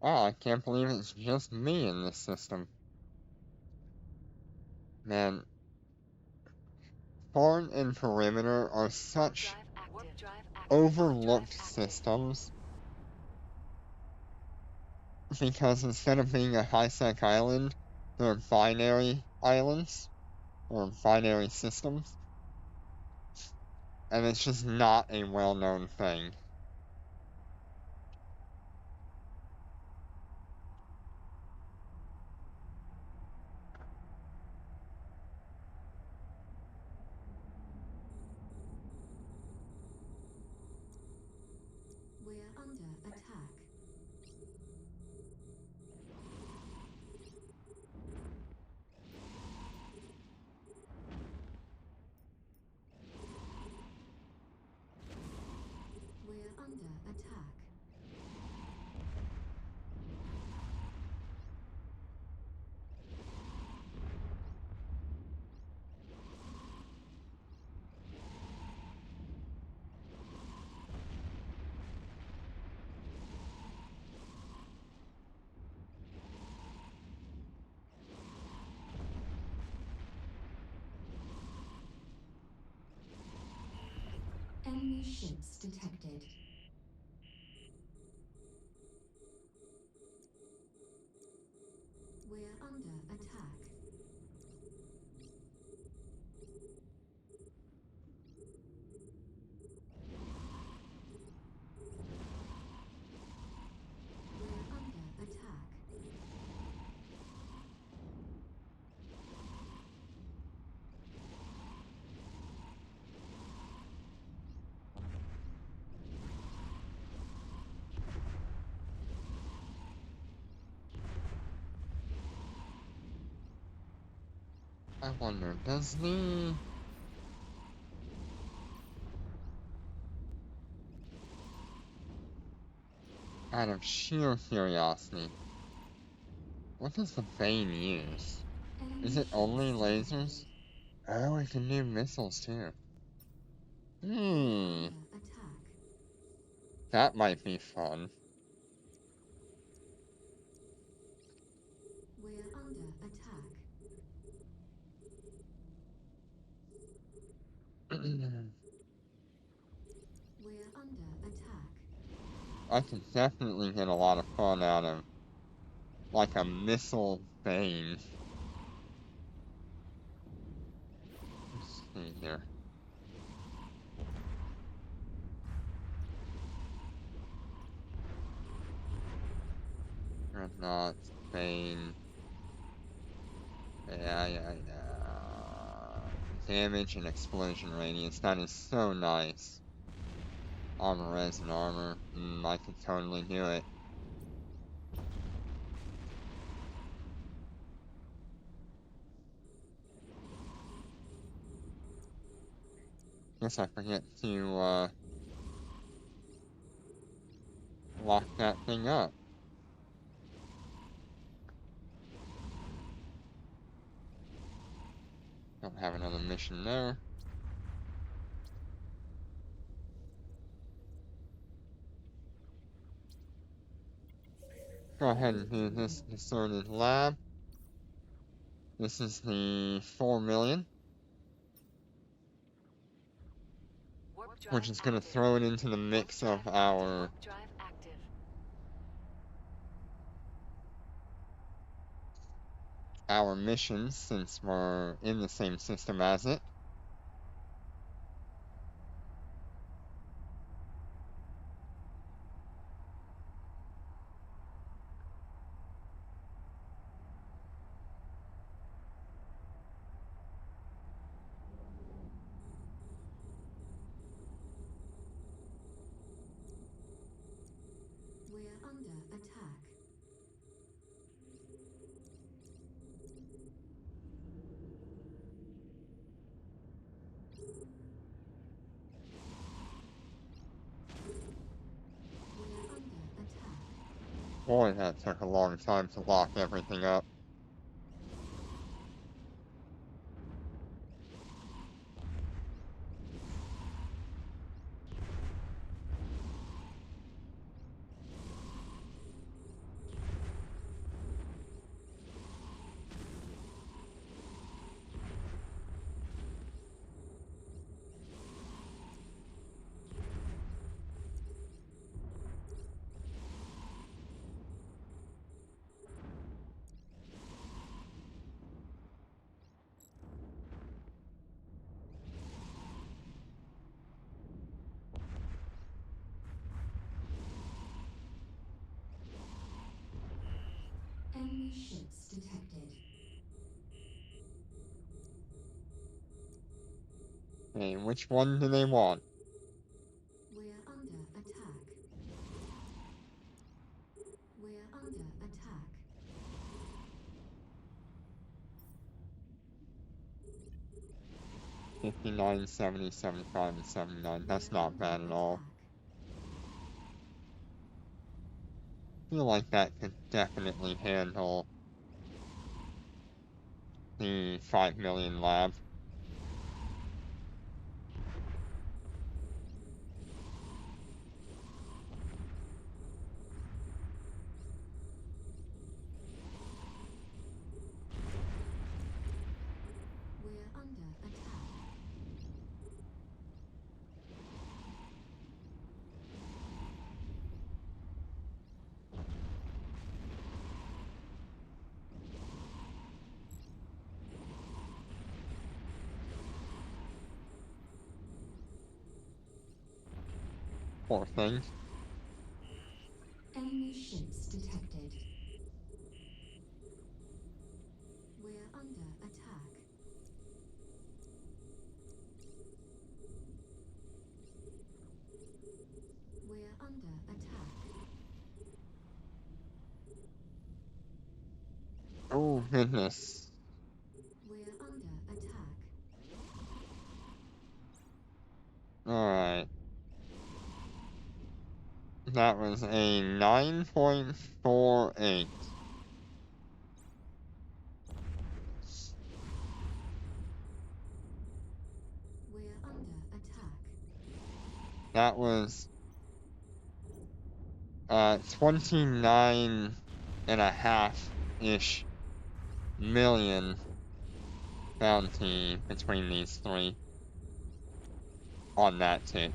Wow, I can't believe it's just me in this system. Man, Foreign and Perimeter are such Warp drive active. overlooked Drive active. systems because instead of being a high-sec island, they're binary islands or binary systems, and it's just not a well-known thing. We're under attack. We're under attack. Enemy ships detected. We're under attack. We're under attack. I wonder, does the... Out of sheer curiosity, what does the Bane use? Enemy Is it ships only detected. lasers? Oh, it can do missiles too. We're Hmm, under attack. that might be fun. We're under attack. We're under attack. I can definitely get a lot of fun out of, like, a missile Bane. Let's see here. Dreadnought, Bane. Yeah. Damage and explosion radius. That is so nice. Armor res and armor. I could totally do it. Guess I forget to, lock that thing up. Don't have another mission there. Go ahead and do this deserted lab. This is the 4 million. Warp drive We're just gonna active. throw it into the mix Warp of drive- our warp drive active. missions since we're in the same system as it. We're under attack. We're under attack. Boy, that took a long time to lock everything up. Enemy ships detected. Okay, which one do they want? We're under attack. We're under attack. $59, $70, $75, and $79. That's We're not under bad at all. attack. I feel like that could definitely handle the 5 million lab. We're under attack. Poor thing. Enemy ships detected. We're under attack. We're under attack. Oh, goodness. We're under attack. Alright. That was a 9.48. We're under attack. That was 29.5-ish million bounty between these three on that too.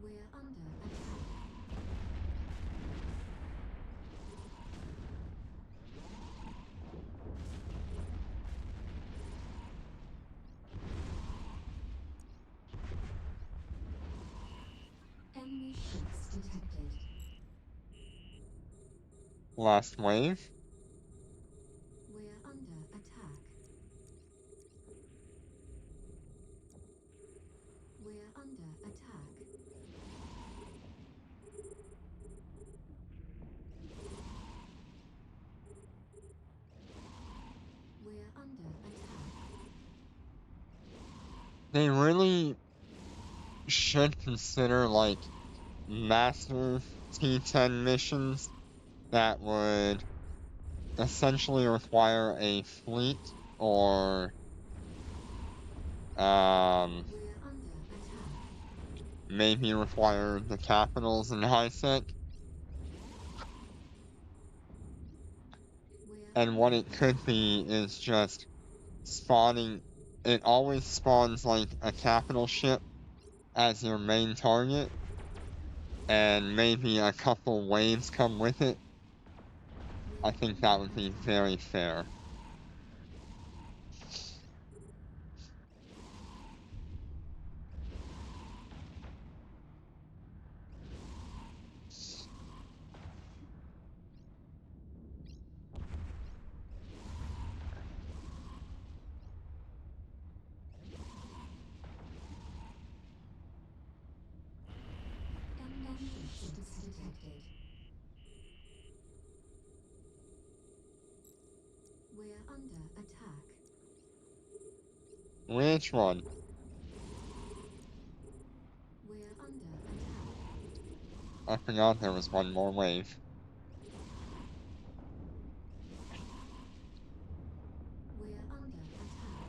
We're under attack. Enemy ships detected. Last wave. We're under attack. We're under attack. We're under attack. They really should consider like massive T10 missions that would essentially require a fleet or We're under attack. maybe require the capitals in high sec. And what it could be is just spawning. It always spawns like a capital ship as your main target, and maybe a couple waves come with it. I think that would be very fair. Entrance detected. We're under attack. Which one? We're under attack. I forgot there was one more wave. We're under attack.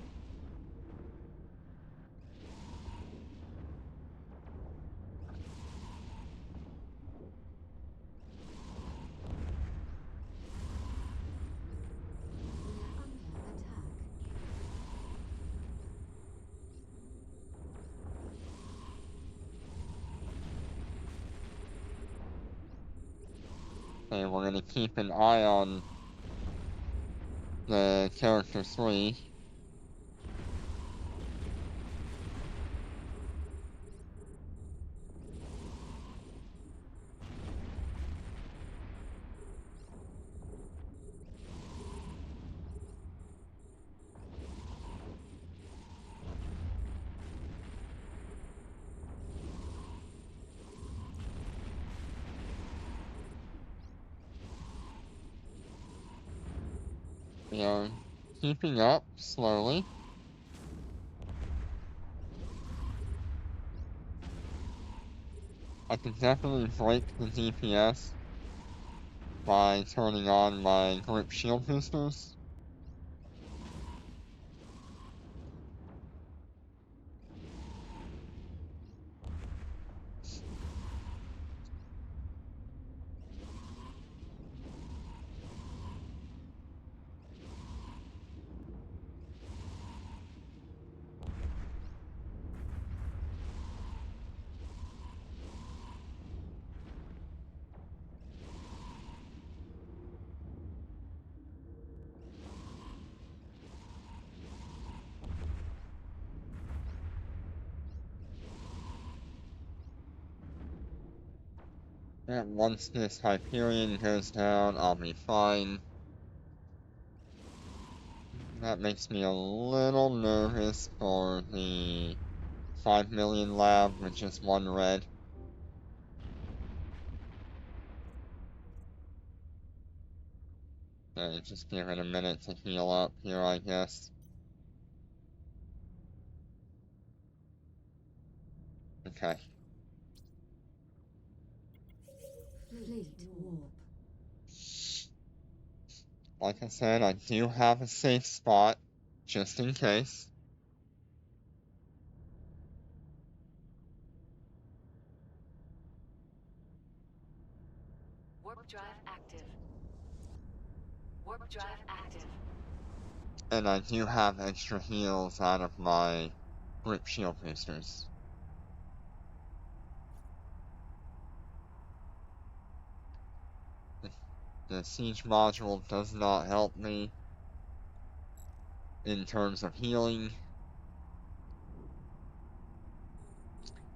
We're under attack. Okay, we're gonna keep an eye on the character 3. We are keeping up slowly. I can definitely break the DPS by turning on my group shield boosters. And once this Hyperion goes down, I'll be fine. That makes me a little nervous for the 5 million lab with just one red. Okay, just give it a minute to heal up here, I guess. Okay. Fleet warp. Like I said, I do have a safe spot, just in case. Warp drive active. Warp drive active. And I do have extra heals out of my group shield boosters. The siege module does not help me in terms of healing,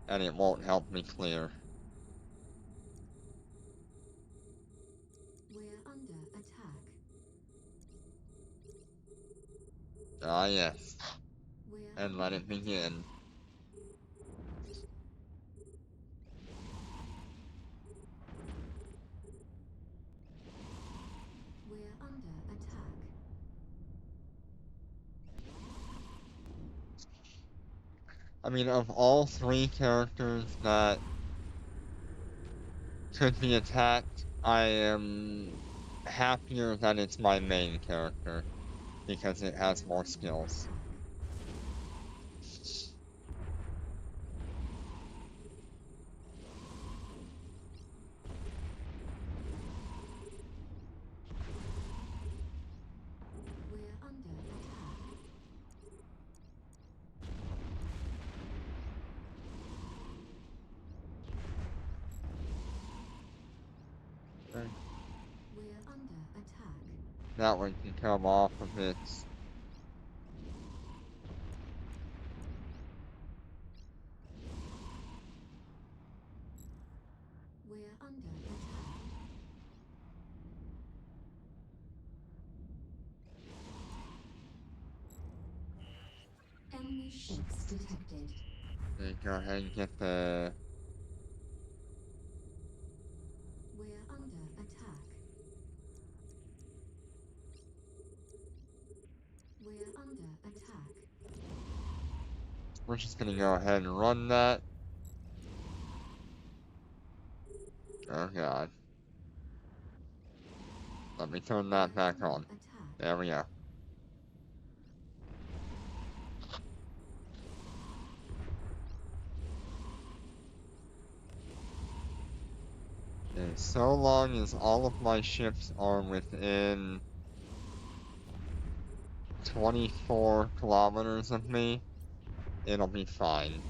and it won't help me clear. We're under attack. Ah yes, We're and let it under begin. We're under attack. I mean, of all 3 characters that could be attacked, I am happier that it's my main character, because it has more skills. attack. That one can come off of its. We're under attack. Enemy ships detected. Go ahead and get the. We're under attack. We're under attack. We're just gonna go ahead and run that. Oh god. Let me turn that back on. Attack. There we go. Okay, so long as all of my ships are within 24 kilometers of me, it'll be fine.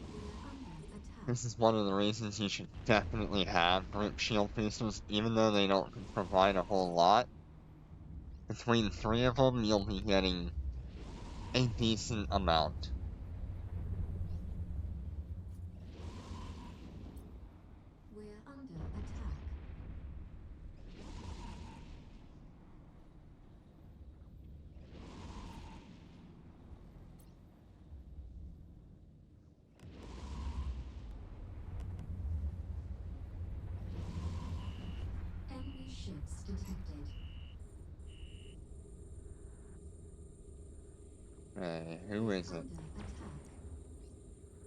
We're under attack. This is one of the reasons you should definitely have group shield boosters, even though they don't provide a whole lot. Between 3 of them, you'll be getting a decent amount. We're under attack. Enemy ships detected. Hey, who is it? Under attack.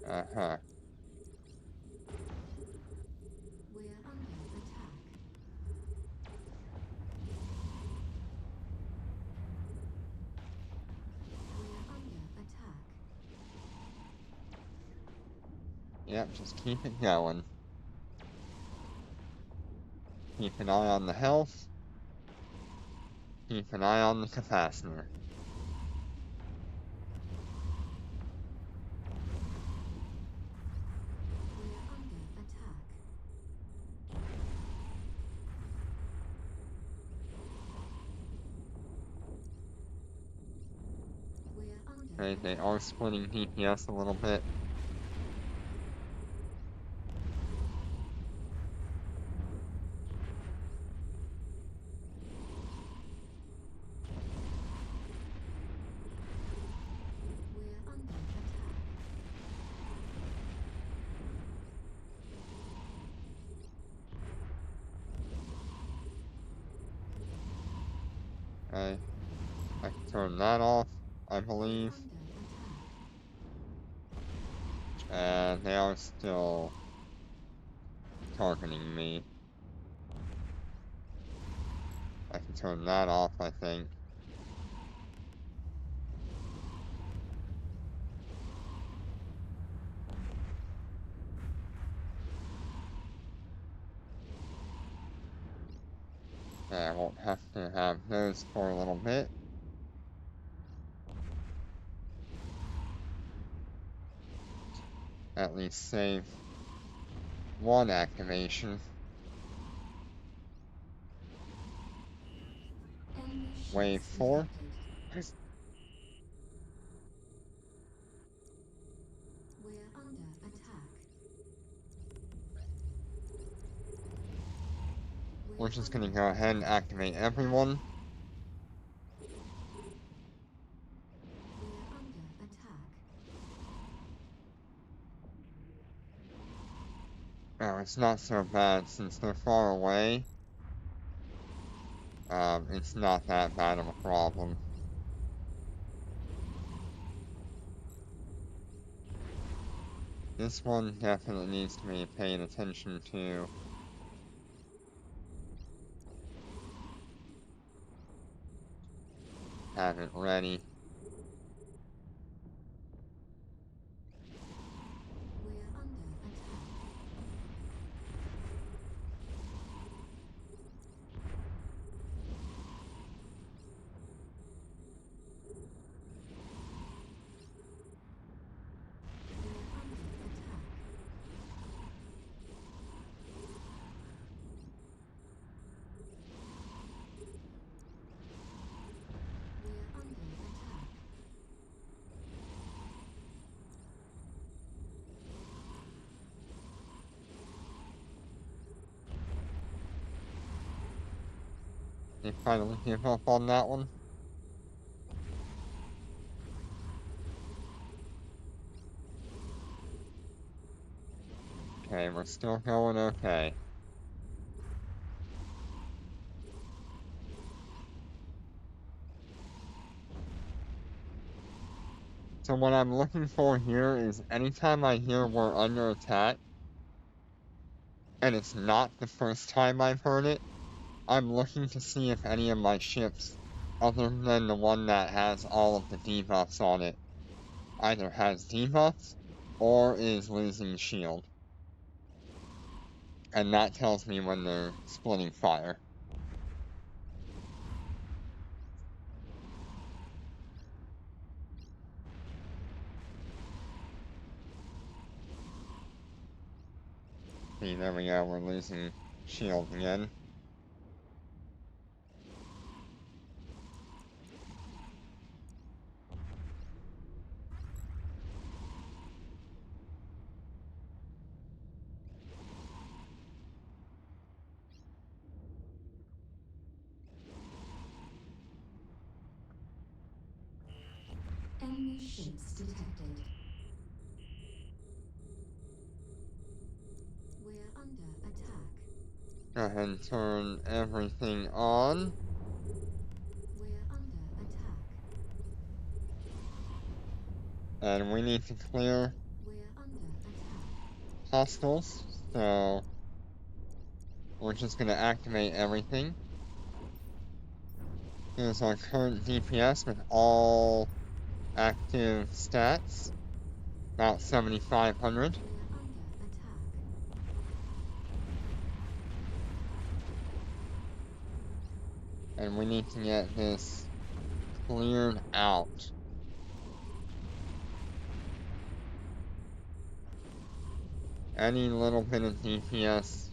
Uh-huh. We're under attack. We're under attack. Yep, just keep it going. Keep an eye on the health. Keep an eye on the capacitor. We're under attack. We're under Okay, they are splitting DPS a little bit. We're under attack. Okay, I can turn that off, I We're believe. under attack. And they are still targeting me. I can turn that off, I think. I won't have to have those for a little bit. At least save one activation. Enemy ships Wave 4. detected. We're under attack. We're just gonna under go ahead and attack. activate everyone. We're under attack. Oh, it's not so bad since they're far away. It's not that bad of a problem. This one definitely needs to be paying attention to. Have it ready. We're under attack. They finally give up on that one. Okay, we're still going okay. So what I'm looking for here is anytime I hear we're under attack, and it's not the first time I've heard it, I'm looking to see if any of my ships, other than the one that has all of the debuffs on it, either has debuffs or is losing shield. And that tells me when they're splitting fire. See, there we go, we're losing shield again. Enemy ships detected. We're under attack. Go ahead and turn everything on. We're under attack. And we need to clear We're under attack. hostiles, so we're just gonna activate everything. Here's our current DPS with all active stats, about 7,500. We're under attack. And we need to get this cleared out. Any little bit of DPS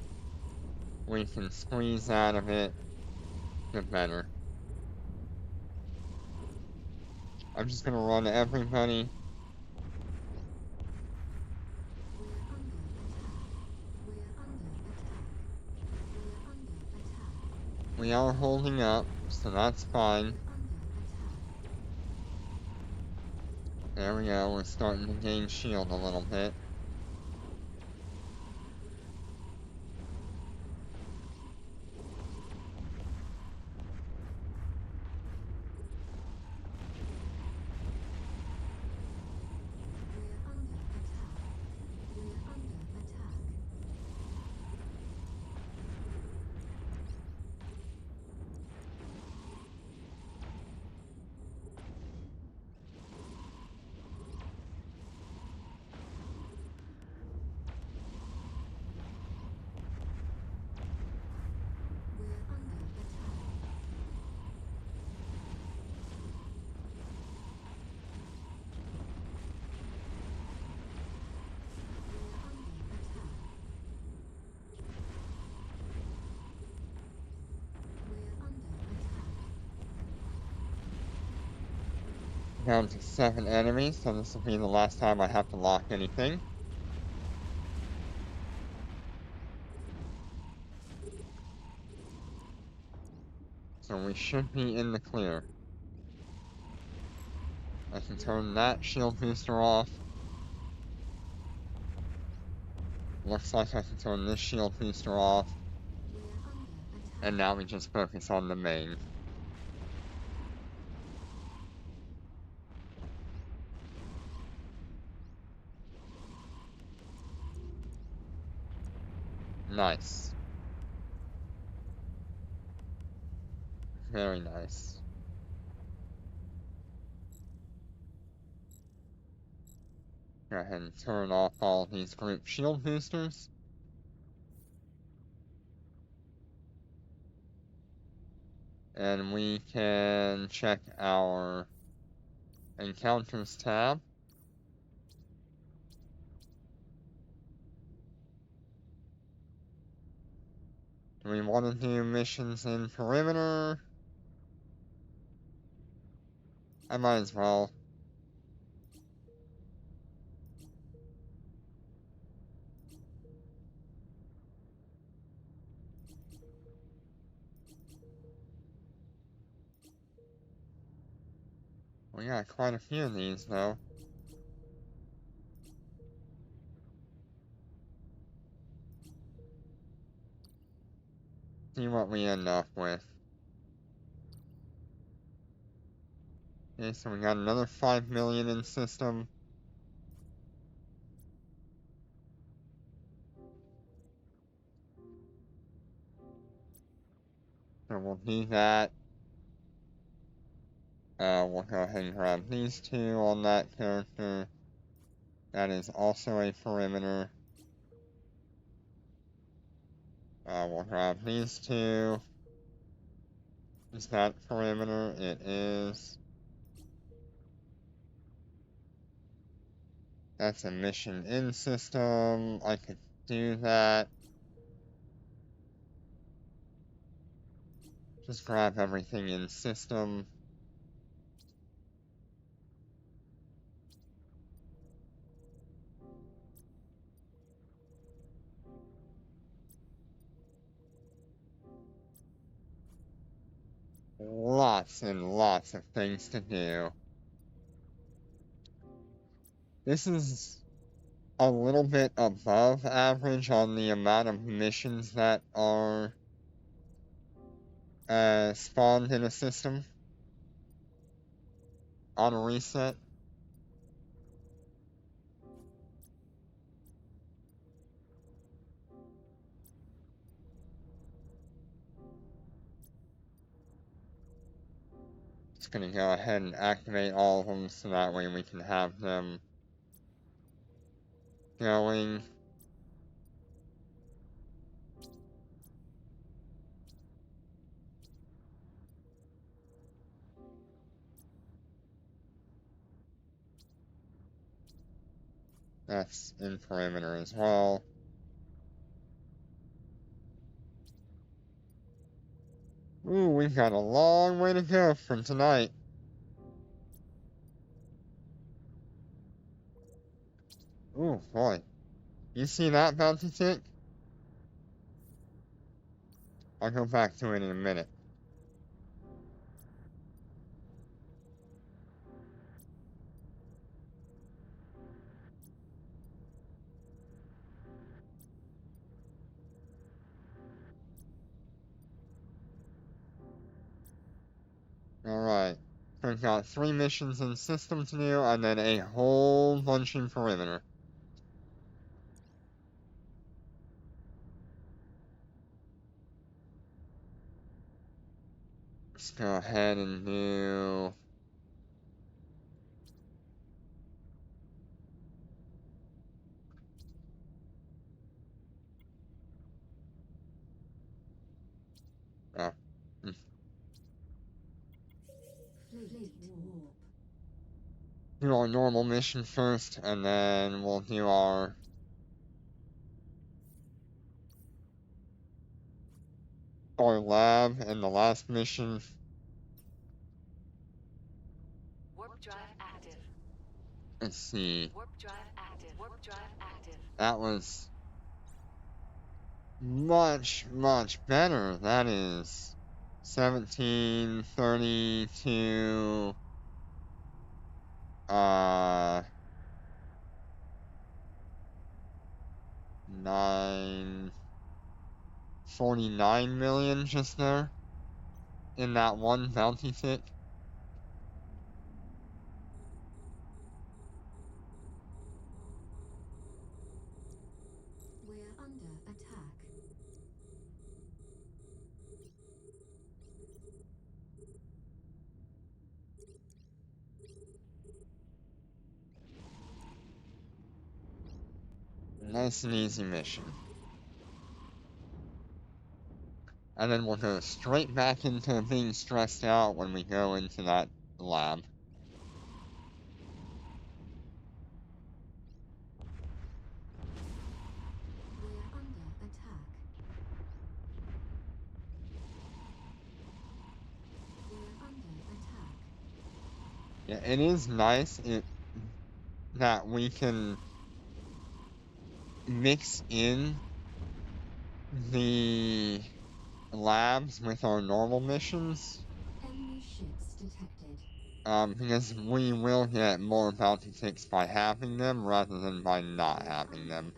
we can squeeze out of it, the better. I'm just gonna run everybody. We're under attack. We're under attack. We're under attack. We are holding up, so that's fine. We're under attack. There we go, we're starting to gain shield a little bit. We're under attack. We're under attack. We're under attack. We're under attack. We're under attack. Down to 7 enemies, so this will be the last time I have to lock anything. So we should be in the clear. I can turn that shield booster off. Looks like I can turn this shield booster off. We're under attack. And now we just focus on the main. Nice. Very nice. Go ahead and turn off all these group shield boosters. And we can check our encounters tab. Do we want to do missions in perimeter? I might as well. We got quite a few of these, though. See what we end up with. Okay, so we got another 5 million in system. So we'll do that. We'll go ahead and grab these two on that character. That is also a perimeter. We'll grab these two. Is that perimeter? It is. That's a mission in system. I could do that. Just grab everything in system. Lots and lots of things to do. This is a little bit above average on the amount of missions that are spawned in a system on a reset. Just gonna go ahead and activate all of them so that way we can have them going. That's in perimeter as well. Ooh, we've got a long way to go from tonight. Ooh, boy. You see that bounty tick? I'll go back to it in a minute. Alright. We've got 3 missions in system to do, and then a whole bunch in perimeter. Let's go ahead and do... Oh. Fleet warp. Do our normal mission first, and then we'll do our lab and the last mission. Warp drive active. Let's see. Warp drive active. Warp drive active. That was much, much better. That is 1732. 949 million just there in that one bounty tick. We're under attack. Nice and easy mission. And then we'll go straight back into being stressed out when we go into that lab. We're under attack. We're under attack. Yeah, it is nice that we can mix in the labs with our normal missions. Enemy ships detected. Because we will get more bounty ticks by having them rather than by not having them.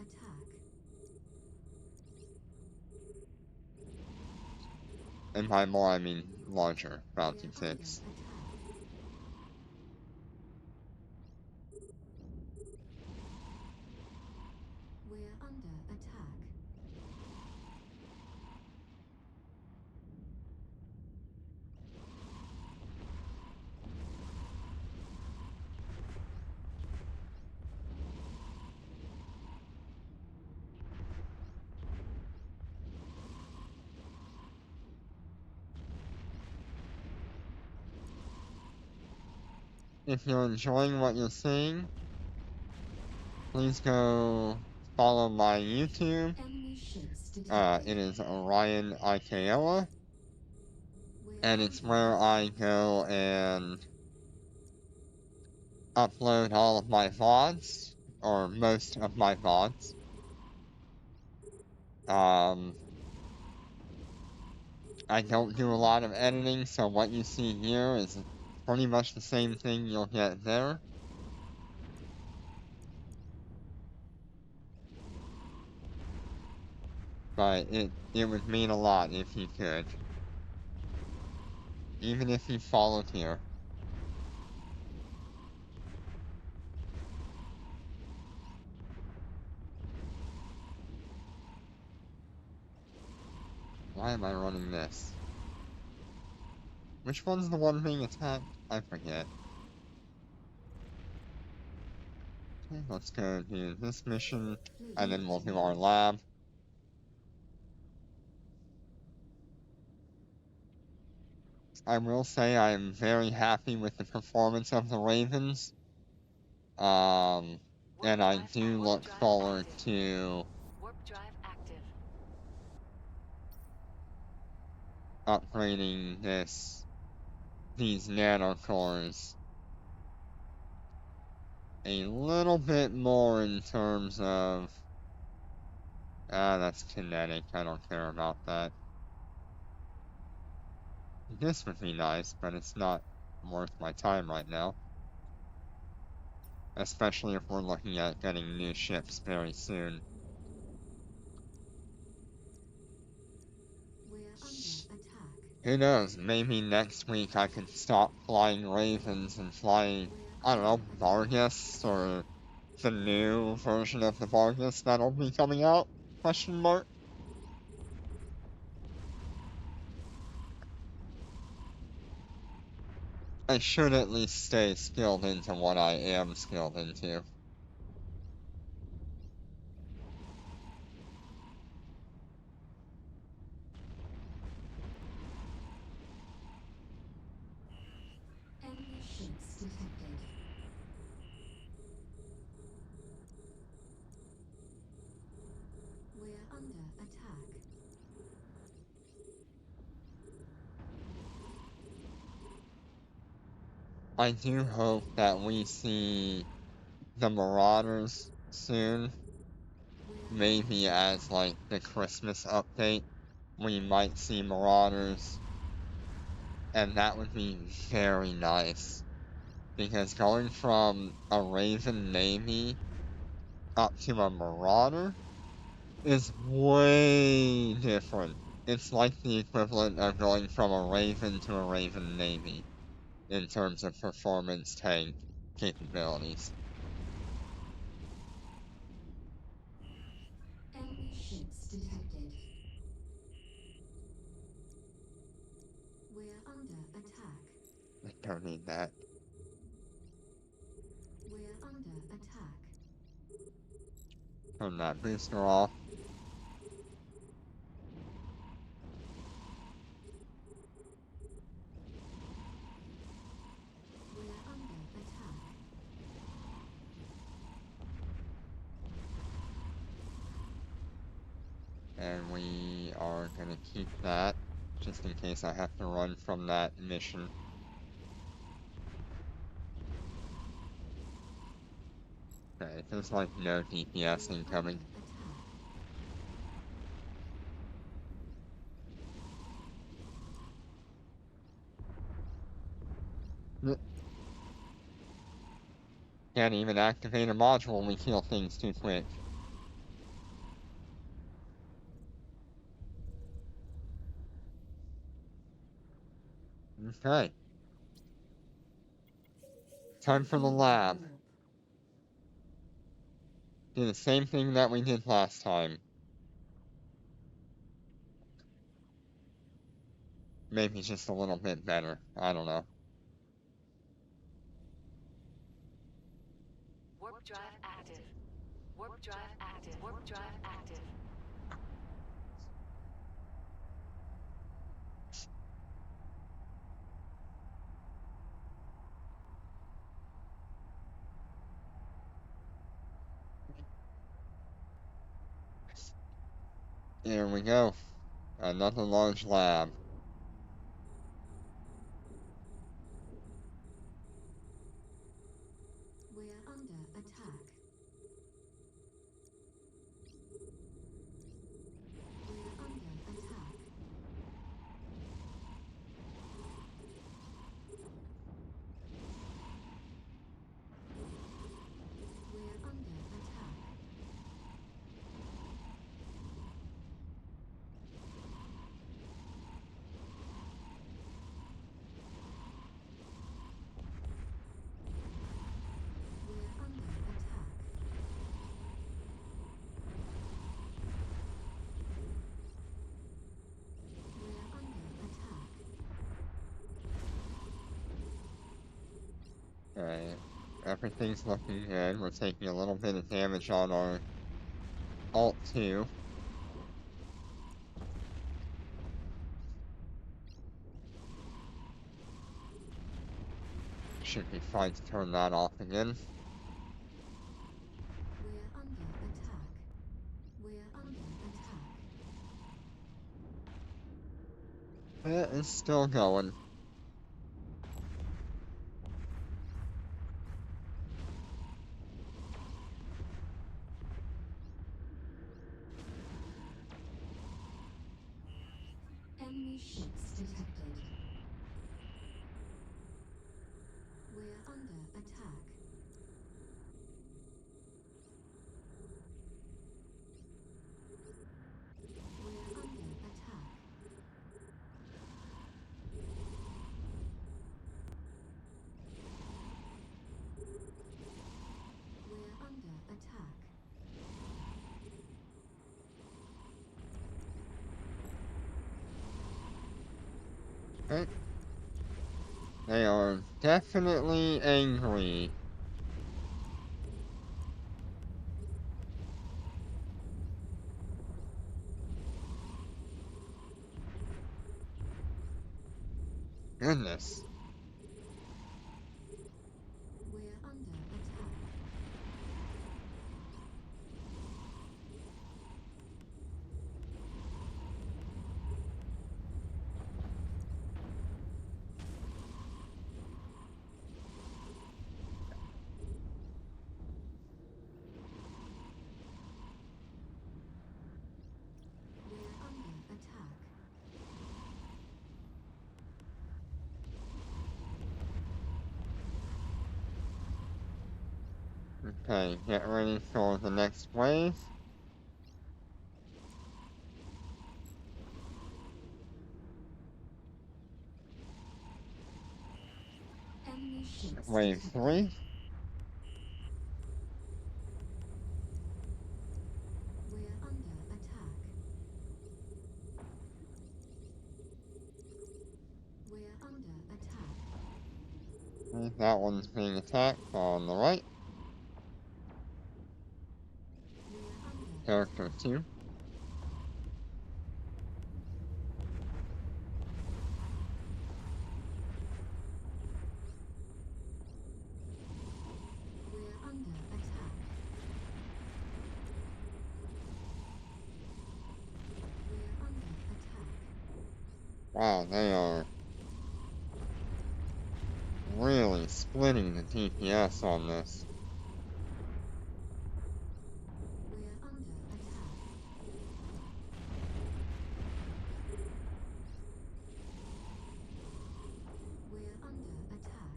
And by more, I mean larger bounty ticks. We're under attack. If you're enjoying what you're seeing, please go follow my YouTube. Enemy ships detected. It is Orion Ikeoa, We're and it's under where I attack. go and upload all of my VODs, or most of my VODs. I don't do a lot of editing, so what you see here is pretty much the same thing you'll get there. But it would mean a lot if you could. Even if you followed here. Why am I running this? Which one's the one being attacked? I forget. Okay, let's go do this mission, and then we'll do our lab. I will say I'm very happy with the performance of the Ravens. And I do look forward to Warp drive active. upgrading these nanocores a little bit more in terms of that's kinetic, I don't care about that. This would be nice, but it's not worth my time right now. Especially if we're looking at getting new ships very soon. We're under attack. Who knows, maybe next week I could stop flying Ravens and fly, I don't know, Vargas, or the new version of the Vargas that'll be coming out? Question mark? I should at least stay skilled into what I am skilled into. Enemy ships detected. We're under attack. I do hope that we see the Marauders soon. Maybe as like the Christmas update, we might see Marauders. And that would be very nice. Because going from a Raven Navy up to a Marauder is way different. It's like the equivalent of going from a Raven to a Raven Navy in terms of performance tank capabilities. Enemy ships detected. We're under attack. I don't need that. We're under attack. Turn that booster off. We're under attack. And we are gonna keep that, just in case I have to run from that mission. Okay, there's like no DPS incoming. Can't even activate a module when we kill things too quick. Okay. Time for the lab. Do the same thing that we did last time. Maybe just a little bit better. I don't know. Warp drive active. Warp drive active. Warp drive active. Here we go. Another large lab. We're under attack. We're under attack. We're under attack. We're under attack. We're under attack. Okay. Everything's looking good. We're taking a little bit of damage on our Alt 2. Should be fine to turn that off again. We're under attack. We're under attack. It is still going. Enemy ships detected. We're under attack. We're under attack. We're under attack. Okay. They are definitely angry. Goodness. We're under attack. We're under attack. Okay, get ready for the next wave. Enemy ships Wave detected. 3. We're under attack. We're under attack. Okay, that one's being attacked on the right. We're under Character attack. 2. We're under attack. We're under attack. Wow, they are really splitting the DPS on this. We're under attack. We're under attack.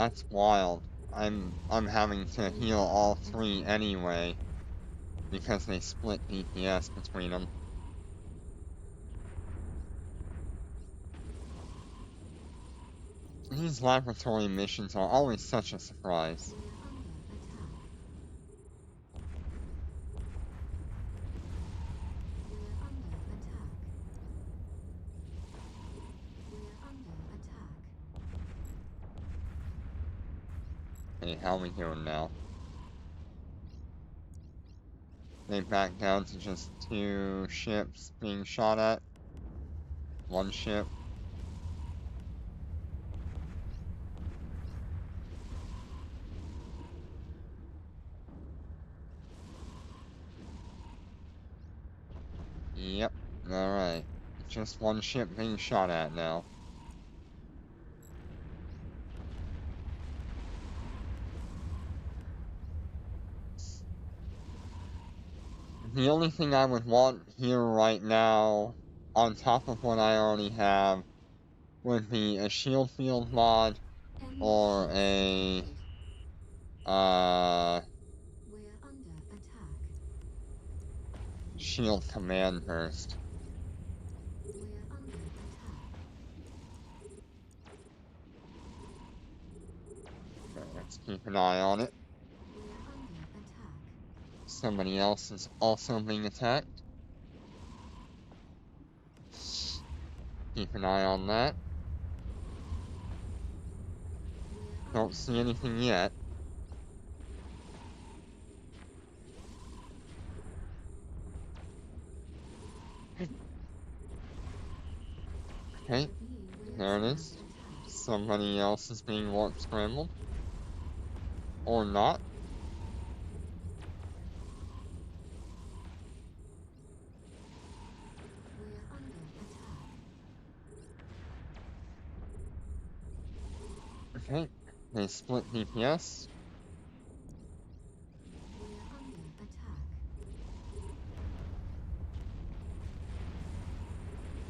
That's wild. I'm having to heal all three anyway, because they split DPS between them. These laboratory missions are always such a surprise. Hey, how we doing now? They back down to just 2 ships being shot at. 1 ship. Yep, alright. Just 1 ship being shot at now. The only thing I would want here right now, on top of what I already have, would be a shield field mod or a We're under attack. shield command burst. We're under attack. Let's keep an eye on it. We're under attack. Somebody else is also being attacked. Keep an eye on that. Don't see anything yet. Okay, there it is. Somebody else is being warp scrambled. Or not. We're under attack. Okay, they split DPS. We're under attack.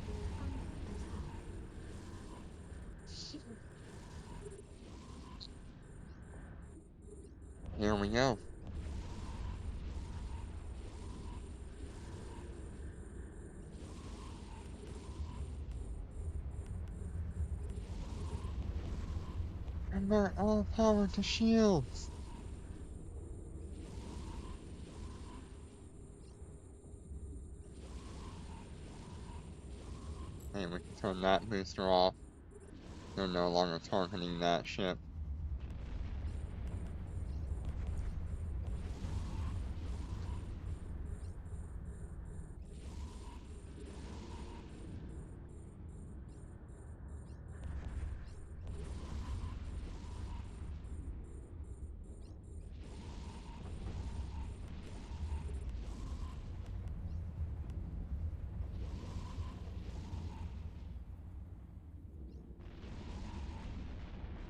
We're under attack. Here we go. Convert all power to shields. Hey, we can turn that booster off. They're no longer targeting that ship.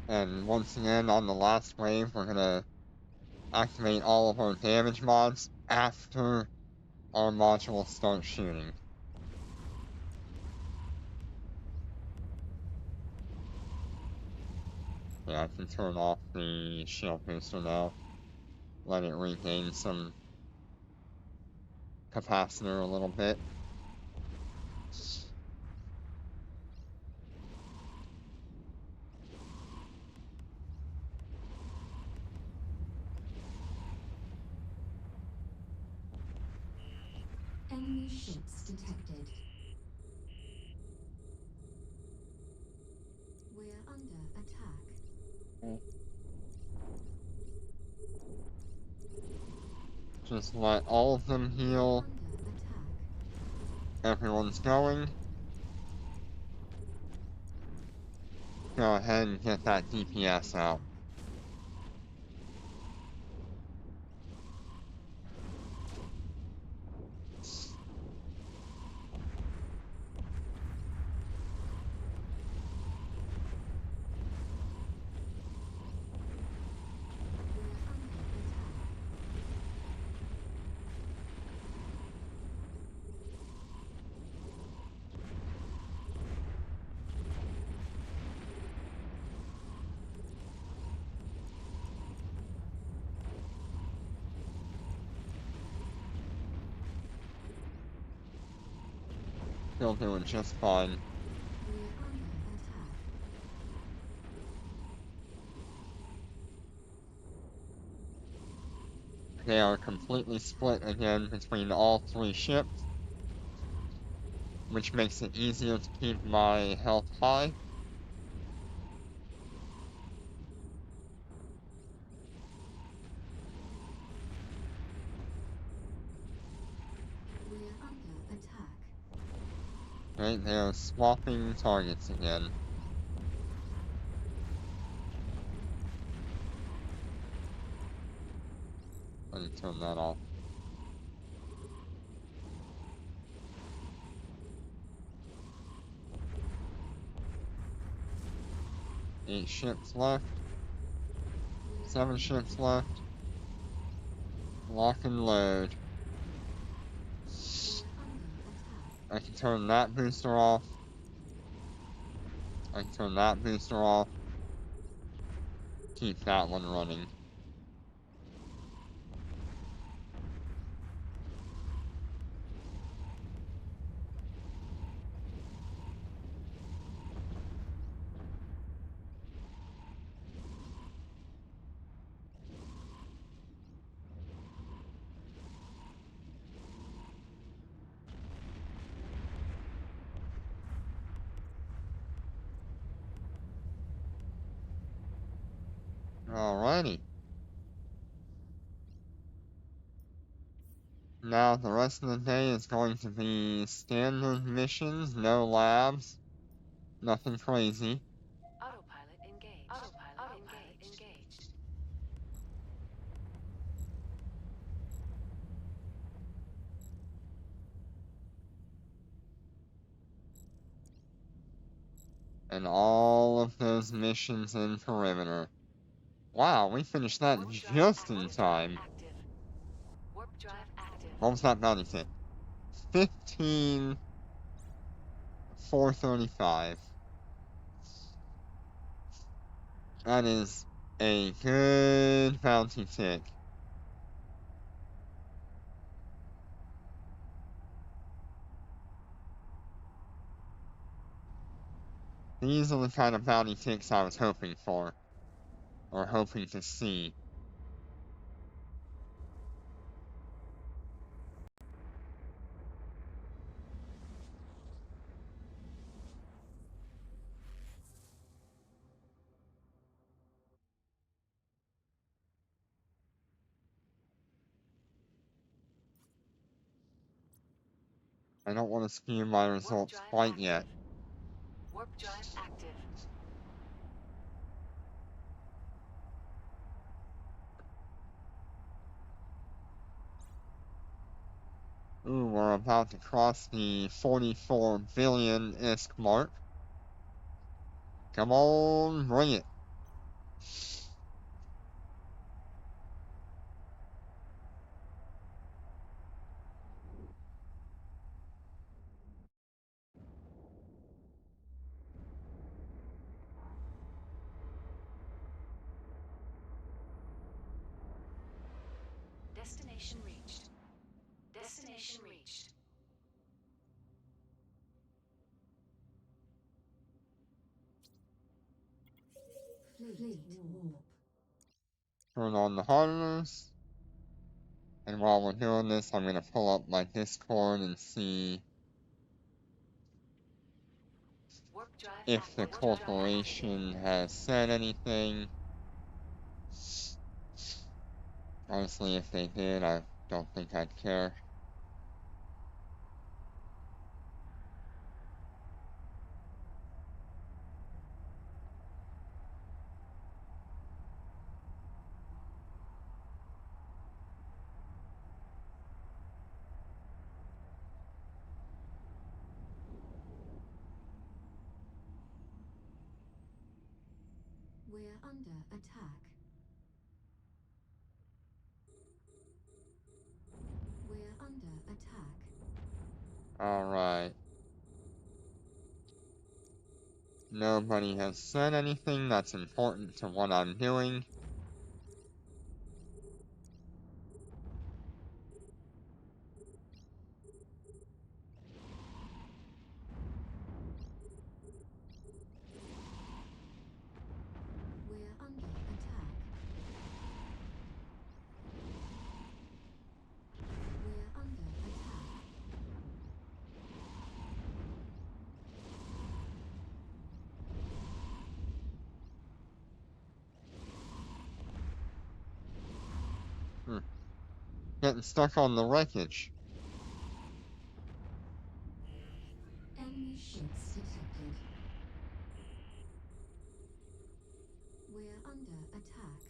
And once again, on the last wave, we're gonna activate all of our damage mods after our modules start shooting. Yeah, I can turn off the shield booster now. Let it regain some capacitor a little bit. Enemy ships detected. We're under attack. Just let all of them heal. Under attack. Everyone's going. Go ahead and get that DPS out. We're under attack. still doing just fine. We're under attack. They are completely split again between all 3 ships, which makes it easier to keep my health high. We're under attack. Right, they are swapping targets again. Let me turn that off. Eight ships left. 7 ships left. Lock and load. We're under attack. I can turn that booster off. I can turn that booster off. Keep that one running. Alrighty. Now the rest of the day is going to be standard missions, no labs, nothing crazy. Autopilot engaged. Autopilot engaged. And all of those missions in perimeter. Wow, we finished that Warp drive just in active. time. Active. Warp drive active. What was that bounty hit? 15,435. That is a good bounty tick. These are the kind of bounty ticks I was hoping for. Or hoping to see. I don't want to skew my results drive quite active. yet. Warp drive active. Ooh, we're about to cross the 44 billion ISK mark. Come on, bring it. Destination reached. Destination reached. Fleet warp. Turn on the harness. And while we're doing this, I'm gonna pull up my Discord and see Warp drive if active. the Warp drive active. corporation has said anything. Honestly, if they did, I don't think I'd care. We're under attack. We're under attack. Alright. Nobody has said anything that's important to what I'm doing. Getting stuck on the wreckage. Enemy ships detected. We're under attack.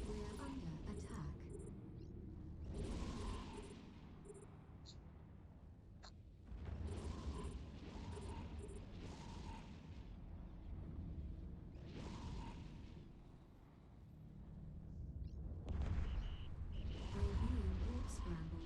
We're under attack. We're being warp scrambled.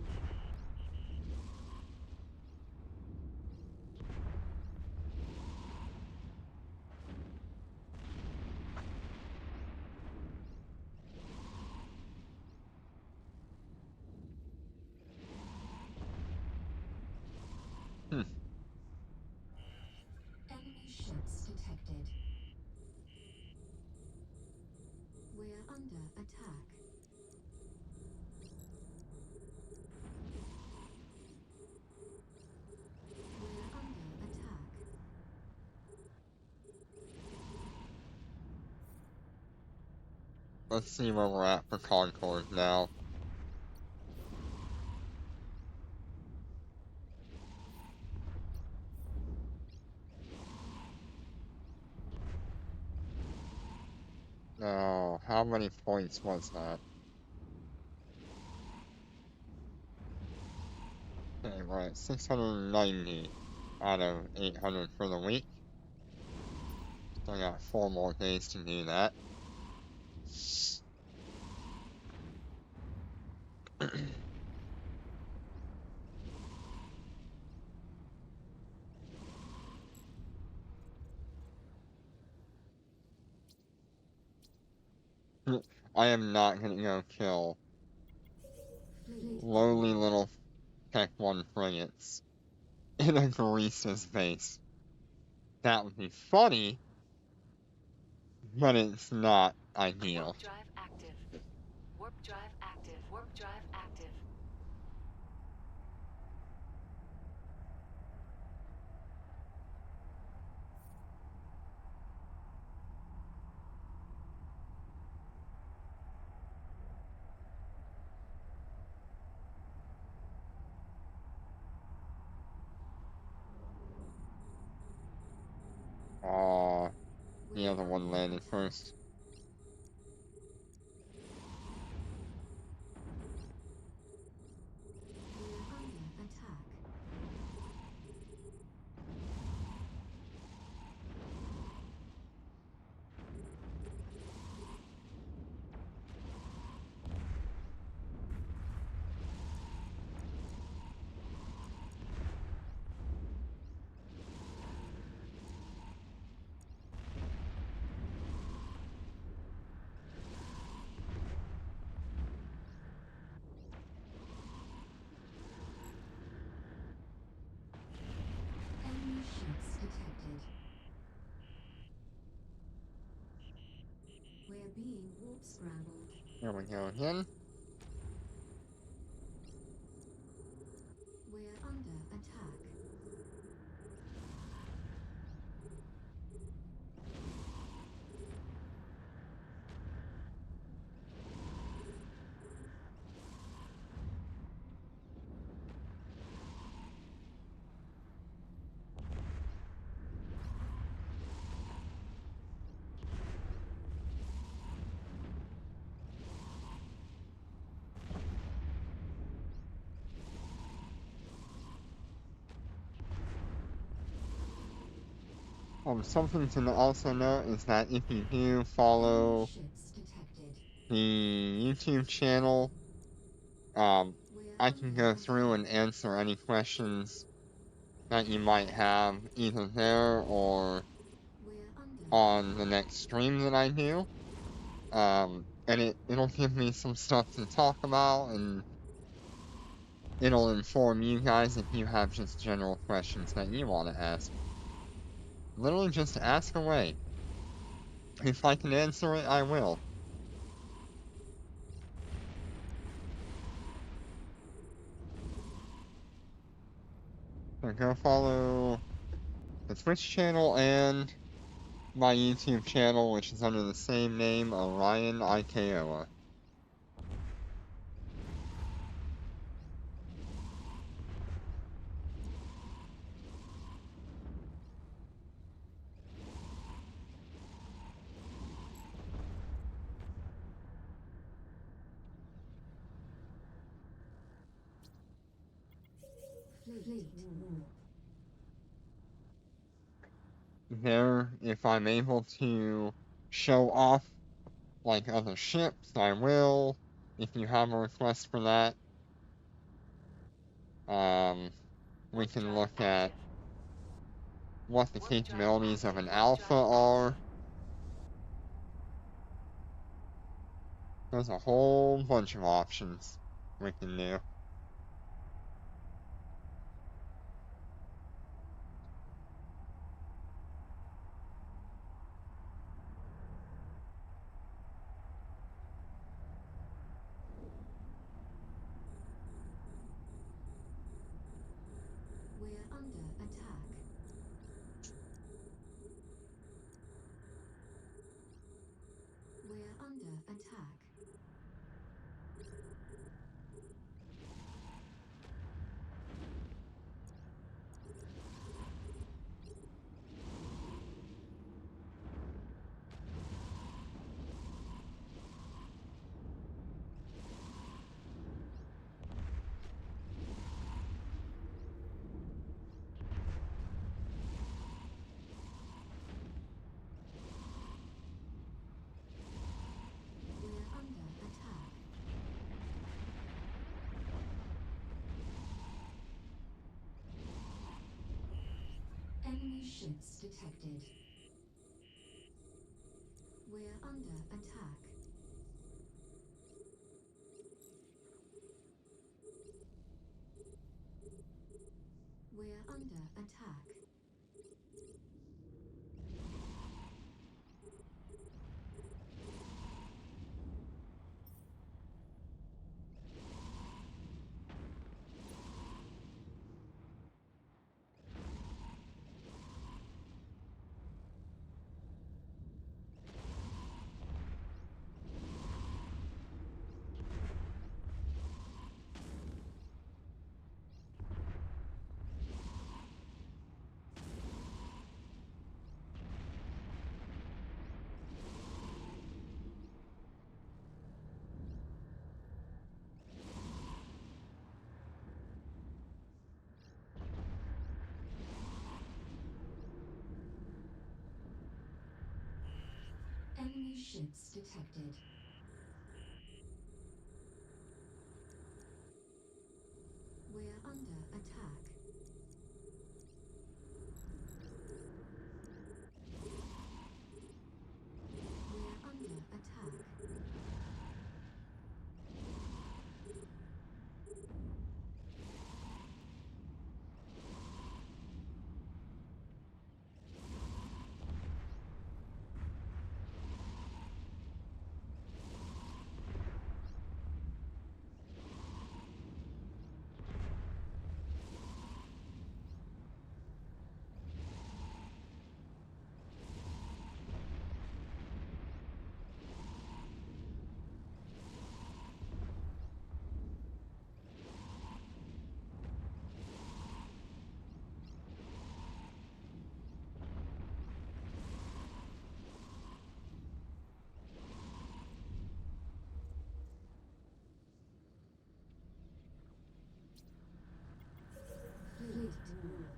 Hmm. Enemy ships detected. We're under attack. We're under attack. Let's see where we're at for Concord now. Now, how many points was that? Okay, we're at 690 out of 800 for the week. Still got 4 more days to do that. I am not gonna go kill Fleet lowly little Tech 1 frigates in a Grease's base. That would be funny, but it's not ideal. Warp drive active. Warp drive active. Warp drive active. Aw, the We're other one under landed attack. first. We're under attack. Enemy ships detected. We're being warp scrambled. Here we go again. We're under attack. Something to also note is that if you do follow Enemy ships detected. the YouTube channel, We're I can under go through and attack. answer any questions that you might have either there or We're under on the next stream that I do. And it'll give me some stuff to talk about, and it'll inform you guys if you have just general questions that you want to ask. Literally just ask away. If I can answer it, I will. So go follow the Twitch channel and my YouTube channel, which is under the same name, Orion Ikaoa. Fleet warp. There, if I'm able to show off like other ships, I will. If you have a request for that, we Warp can drive look at active. what the Warp drive capabilities of active. an Warp alpha drive are. There's a whole bunch of options we can do. We're under attack. We're under attack. We're under attack. Enemy ships detected. We're under attack. We're under attack. Enemy ships detected. We're under attack. We're under attack. Fleet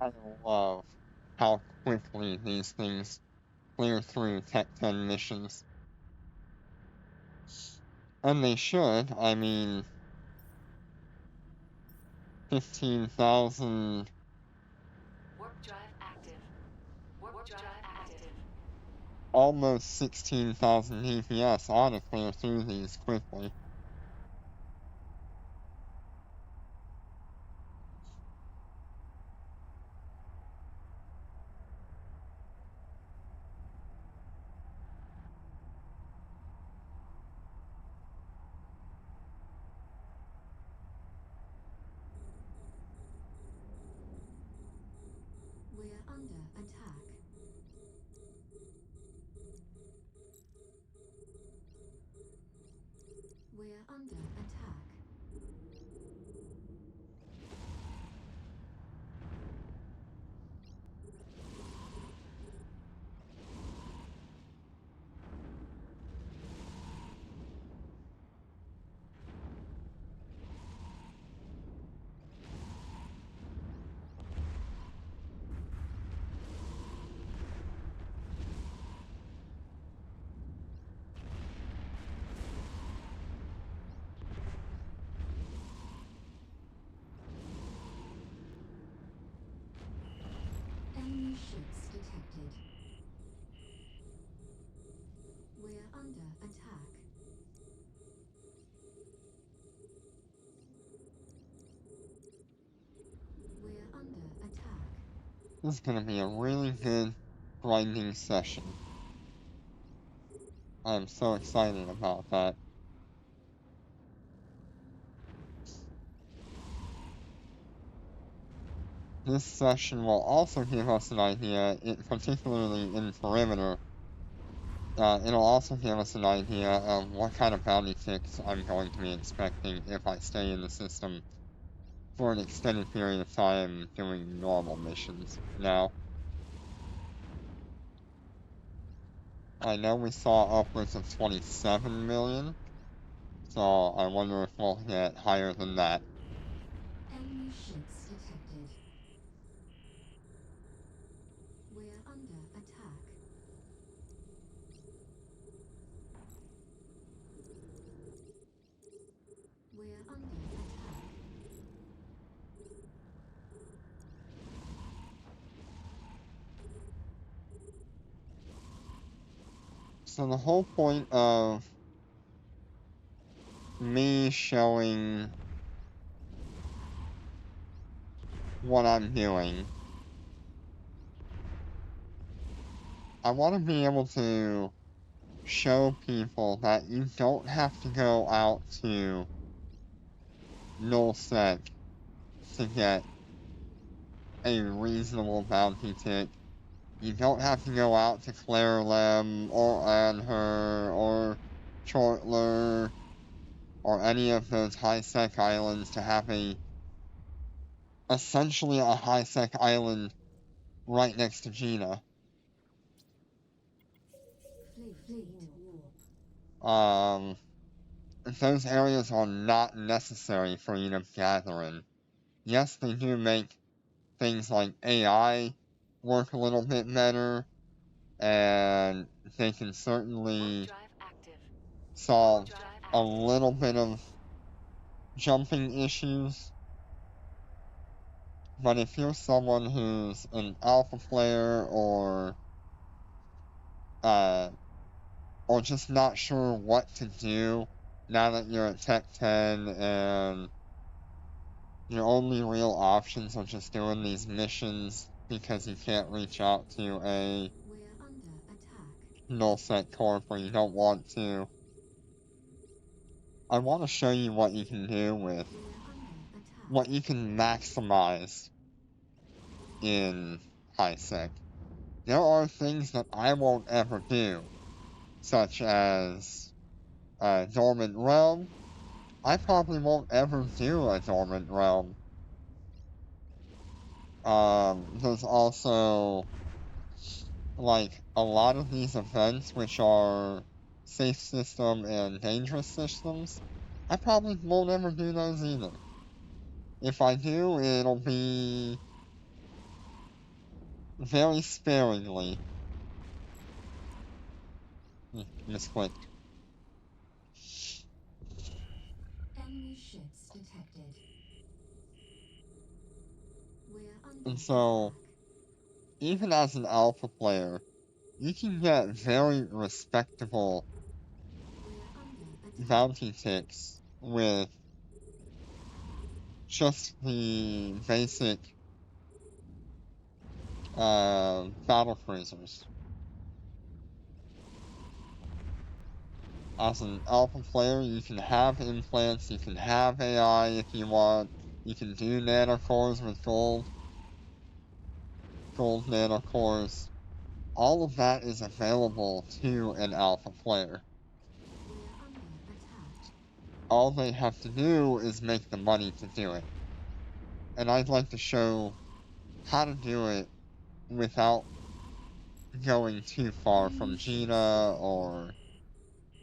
warp. I love how quickly these things clear through Tech 10 missions. And they should. I mean, 15,000, Warp drive active. Warp drive active. almost 16,000 DPS ought to clear through these quickly. We're under attack. We're under attack. Enemy ships detected. We're under attack. We're under attack. This is gonna be a really good grinding session. I'm so excited about that. This session will also give us an idea, particularly in perimeter. It'll also give us an idea of what kind of bounty ticks I'm going to be expecting if I stay in the system for an extended period of time doing normal missions. Now, I know we saw upwards of 27 million, so I wonder if we'll get higher than that. Enemy ships detected. We're under attack. We're under attack. So the whole point of me showing what I'm doing, I want to be able to show people that you don't have to go out to nullsec to get a reasonable bounty tick. You don't have to go out to Clarelem or Anher or Chortler or any of those high-sec islands to have essentially a high-sec island right next to Gina. Fleet warp. Those areas are not necessary for you to gather in. Yes, they do make things like AI work a little bit better, and they can certainly Warp drive active. solve Drive a active. little bit of jumping issues. But if you're someone who's an alpha player or just not sure what to do now that you're at Tech 10 and your only real options are just doing these missions because you can't reach out to a We're under attack. nullsec corp or you don't want to, I want to show you what you can do with We're under attack. what you can maximize in high-sec. There are things that I won't ever do, such as Dormant Realm. I probably won't ever do a Dormant Realm. There's also, like, a lot of these events which are safe system and dangerous systems. I probably won't ever do those either. If I do, it'll be very sparingly. Misclicked. Enemy ships detected. We're under And so, attack. even as an alpha player, you can get very respectable We're under attack. bounty ticks with just the basic battle cruisers. As an alpha player, you can have implants, you can have AI if you want, you can do nanocores with gold nanocores. All of that is available to an alpha player. We're under attack. all they have to do is make the money to do it. And I'd like to show how to do it without going too far from Gina, or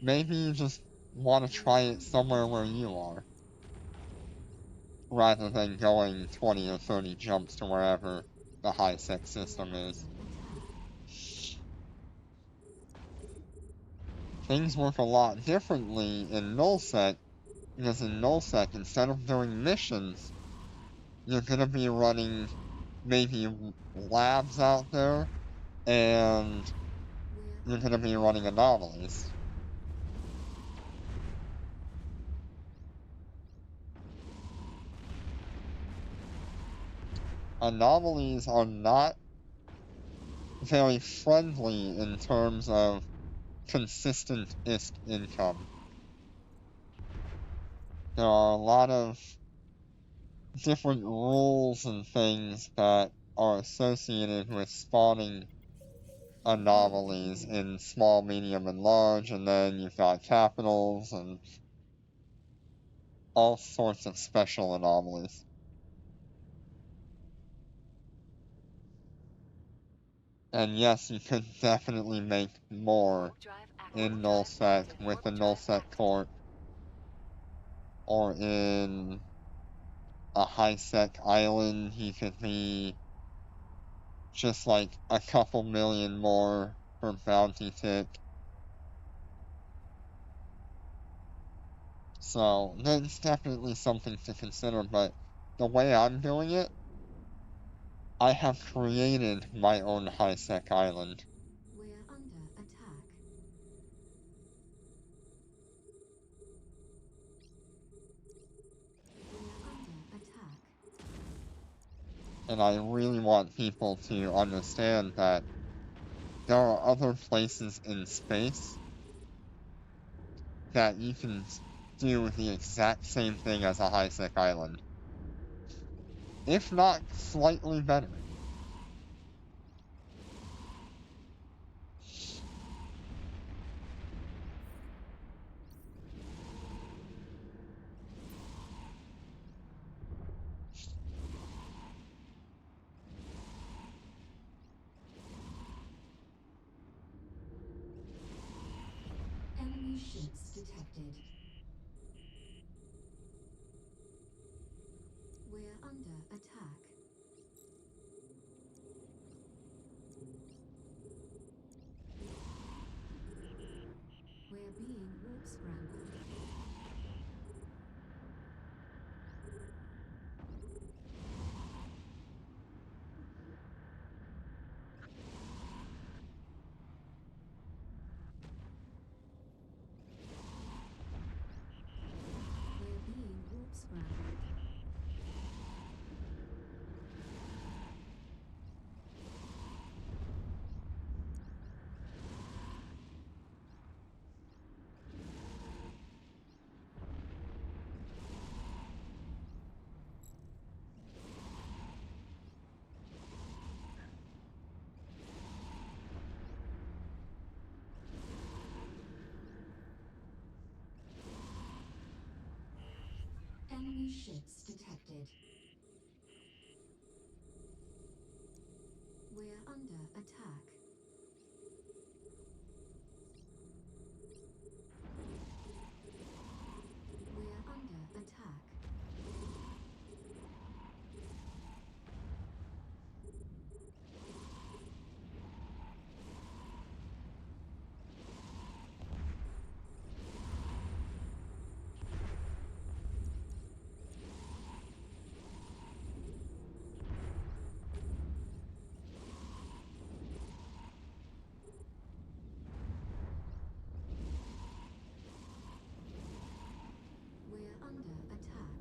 maybe you just want to try it somewhere where you are, rather than going 20 or 30 jumps to wherever the high-sec system is. Things work a lot differently in nullsec, because in nullsec, instead of doing missions, you're gonna be running maybe labs out there, and you're gonna be running anomalies. Anomalies are not very friendly in terms of consistent ISK income. There are a lot of different rules and things that are associated with spawning anomalies in small, medium, and large, and then you've got capitals and all sorts of special anomalies. And yes, you could definitely make more Warp drive active. in Warp drive nullsec active. with Warp the drive nullsec active. court, or in a high-sec island. He could be just like a couple million more for bounty tick. So that's definitely something to consider, but the way I'm doing it, I have created my own high-sec island. We're under attack. We're under attack. And I really want people to understand that there are other places in space that you can do the exact same thing as a high-sec island. If not slightly better. Enemy ships detected. We're under attack. We're being warp scrambled. We're being warp scrambled. Enemy ships detected. We're under attack. We're under attack. We're under attack.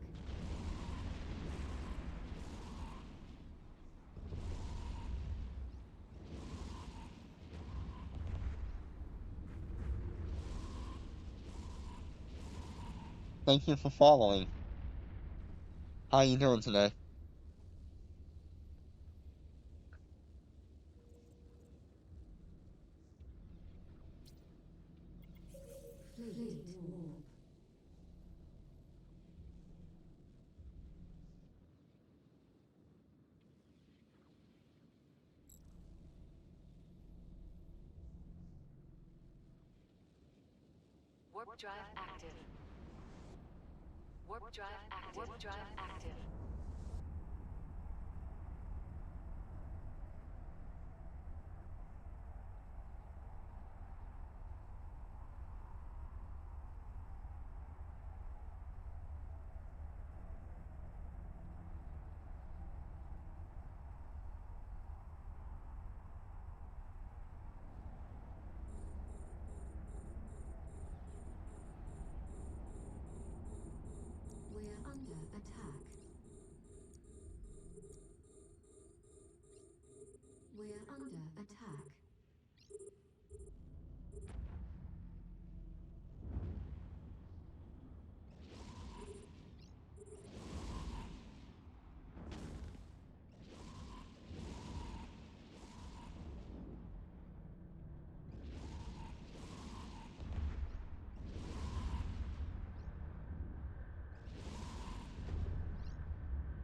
Thank you for following. How you doing today? Fleet warp. Warp drive active. Warp drive active. Warp drive active. We're under attack. We're under attack.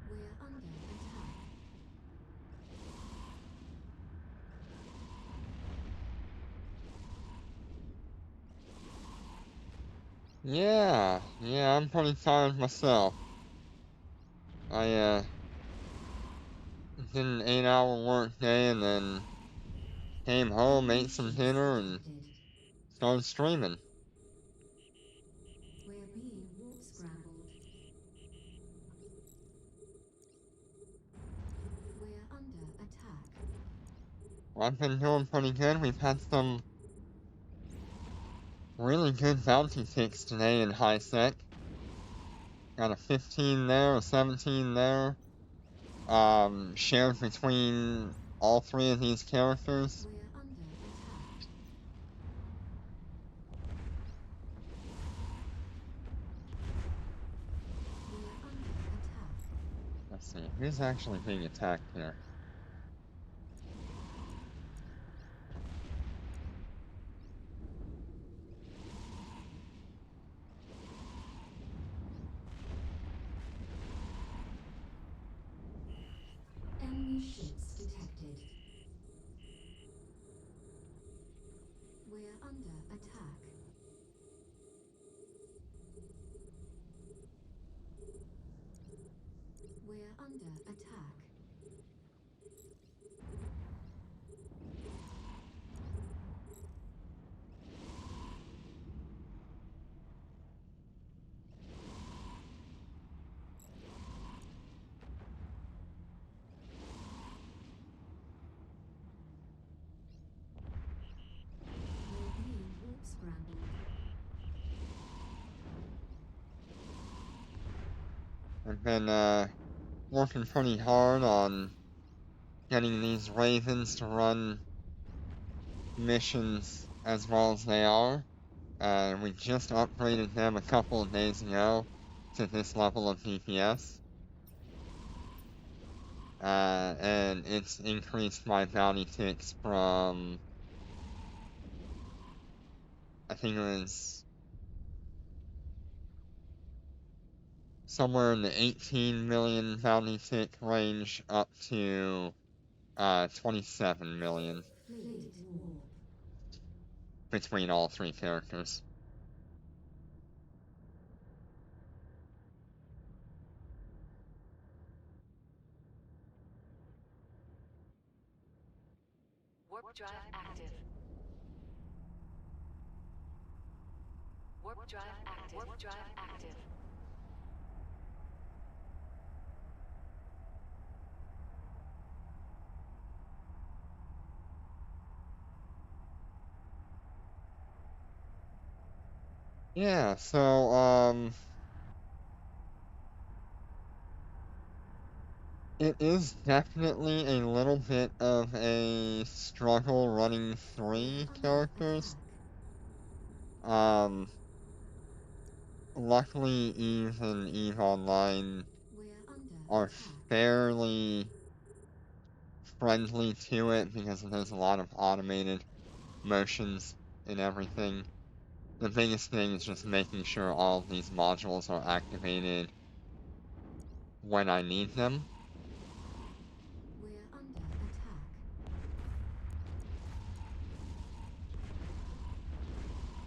We're under attack. Yeah, I'm pretty tired myself. I did an 8-hour work day and then came home, ate some dinner, and Detected. started streaming. We're being warp scrambled. We're under attack. Well, I've been doing pretty good. We've had some really good bounty ticks today in high sec. Got a 15 there, a 17 there. Shared between all three of these characters. We're under attack. We're under attack. Let's see, who's actually being attacked here? Enemy ships detected. We're under attack. We're under attack. We're being warp scrambled. I've been working pretty hard on getting these ravens to run missions as well as they are. We just upgraded them a couple of days ago to this level of DPS. And it's increased my bounty ticks from, I think it was somewhere in the 18 million bounty tick range up to 27 million Fleet warp. between all three characters. Warp drive active. Warp drive active. Warp drive active. Yeah, so it is definitely a little bit of a struggle running three Under characters. attack. Luckily Eve and Eve Online We're under are attack. fairly friendly to it because there's a lot of automated motions and everything. The biggest thing is just making sure all of these modules are activated when I need them. We're under attack.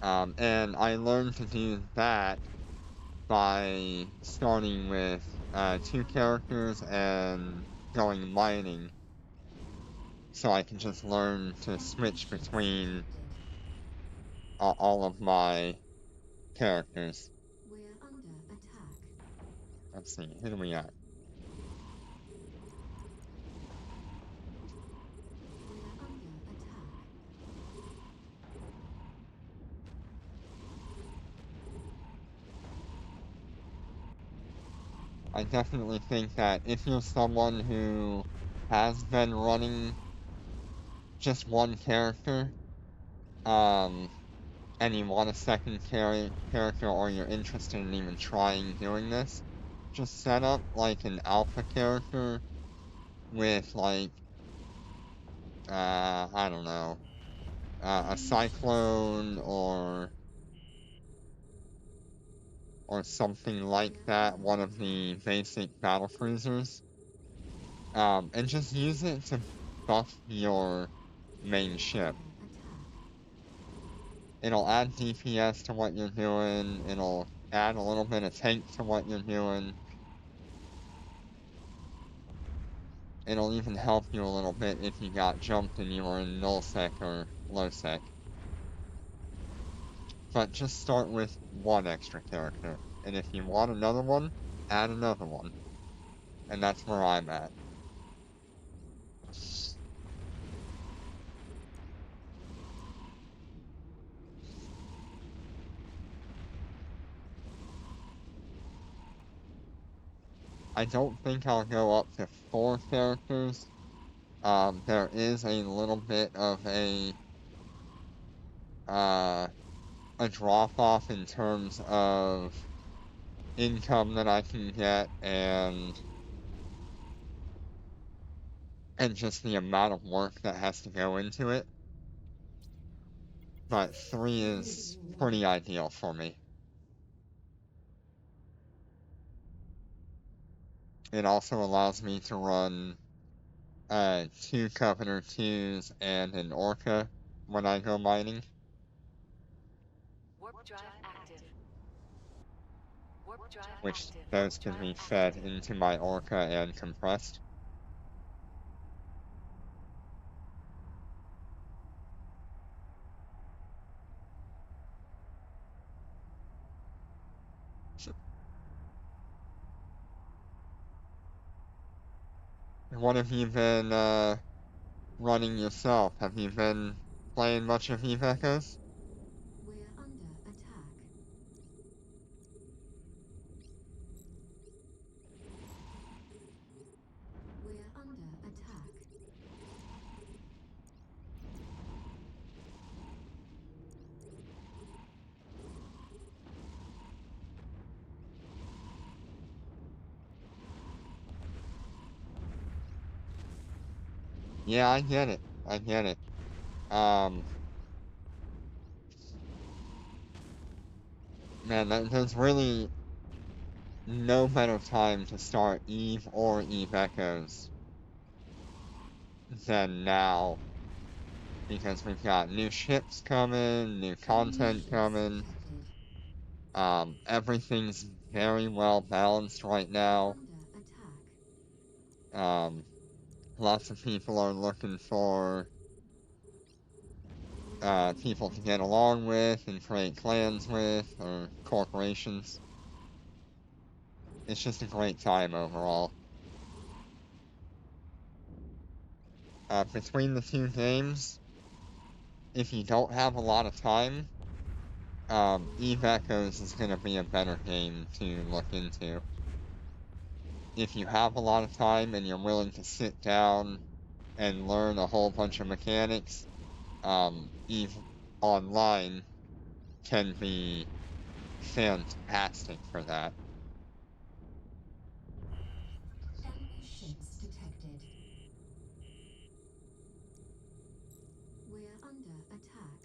And I learned to do that by starting with 2 characters and going mining, so I can just learn to switch between all of my characters. We're under attack. Let's see, who do we got? We're under attack. I definitely think that if you're someone who has been running just one character, and you want a second character, or you're interested in even trying doing this, just set up like an alpha character with like, I don't know, a cyclone or something like that, one of the basic battle cruisers, and just use it to buff your main ship. Under attack. It'll add DPS to what you're doing, it'll add a little bit of tank to what you're doing. It'll even help you a little bit if you got jumped and you were in nullsec or lowsec. But just start with one extra character, and if you want another one, add another one. And that's where I'm at. I don't think I'll go up to 4 characters. There is a little bit of a drop-off in terms of income that I can get and just the amount of work that has to go into it. But 3 is pretty ideal for me. It also allows me to run 2 Covenant 2s and an Orca when I go mining, Warp drive active. Warp drive which active. those can be fed into my Orca and compressed. What have you been running yourself? Have you been playing much of Eve Echoes? We're under attack. We're under attack. Yeah, I get it. I get it. Man, there's really no better time to start Eve or Eve Echoes than now, because we've got new ships coming, new content Ships coming. detected. Everything's very well balanced right now. Under attack. Lots of people are looking for people to get along with and create clans with, or corporations. It's just a great time overall. Between the 2 games, if you don't have a lot of time, Eve Echoes is going to be a better game to look into. If you have a lot of time and you're willing to sit down and learn a whole bunch of mechanics, Eve Online can be fantastic for that. Enemy ships detected. We're under attack.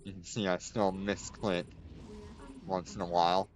You can see I still misclick We're under once in a attack. while.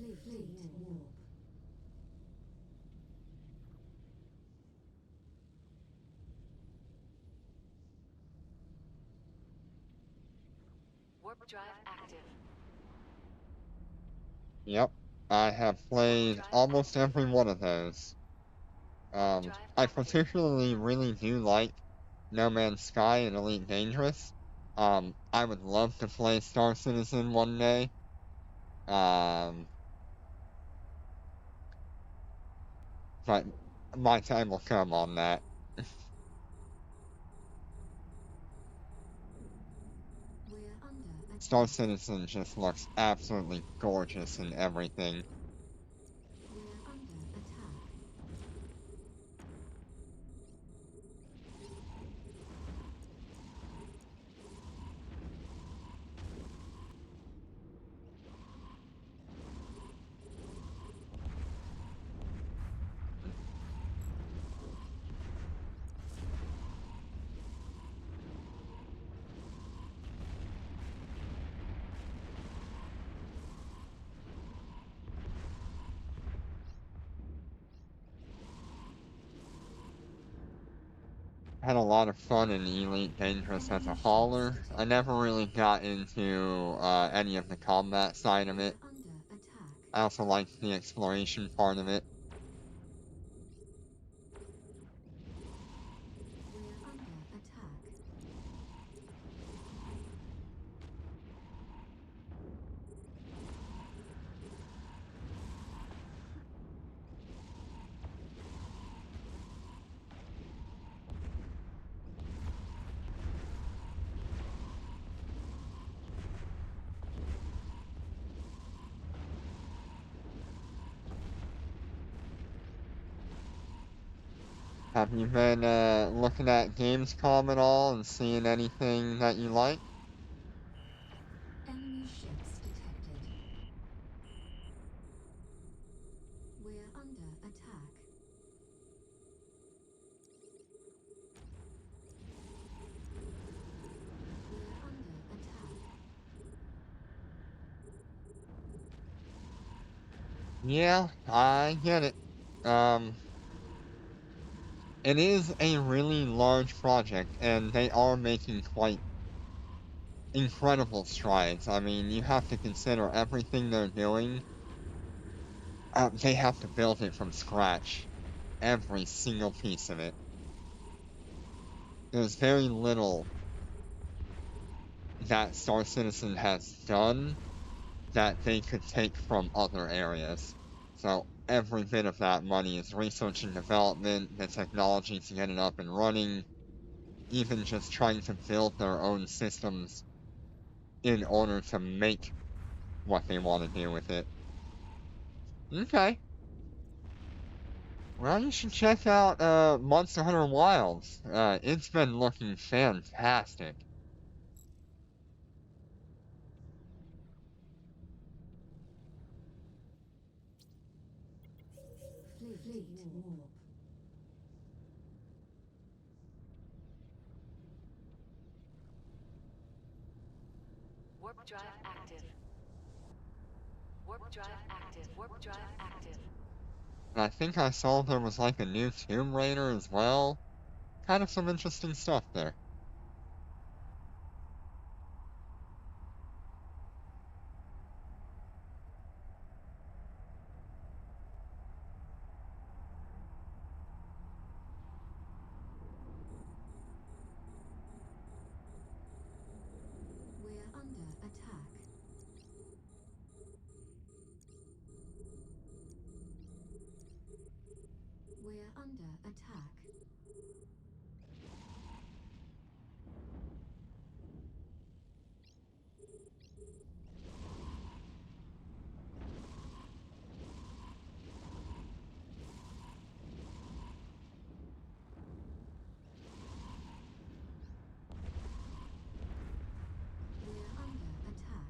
Fleet warp. Warp drive active. Yep, I have played almost every one of those. Drive I active. particularly really do like No Man's Sky and Elite Dangerous. I would love to play Star Citizen one day. But my time will come on that. We're under attack. Star Citizen just looks absolutely gorgeous and everything. We're under attack. Had a lot of fun in Elite Dangerous as a hauler. I never really got into any of the combat side of it. We're under attack. I also liked the exploration part of it. We're under attack. Have you been looking at Gamescom at all and seeing anything that you like? Enemy ships detected. We're under attack. We're under attack. Yeah, I get it. Um, it is a really large project, and they are making quite incredible strides. I mean, you have to consider everything they're doing. They have to build it from scratch, every single piece of it. There's very little that Star Citizen has done that they could take from other areas. So every bit of that money is research and development, the technology to get it up and running, even just trying to build their own systems in order to make what they want to do with it. Okay. Well, you should check out Monster Hunter Wilds. It's been looking fantastic. Fleet warp. Warp drive active. Warp drive active. Warp drive active. And I think I saw there was like a new Tomb Raider as well. Kind of some interesting stuff there. We're under attack. We're under attack. We're under attack.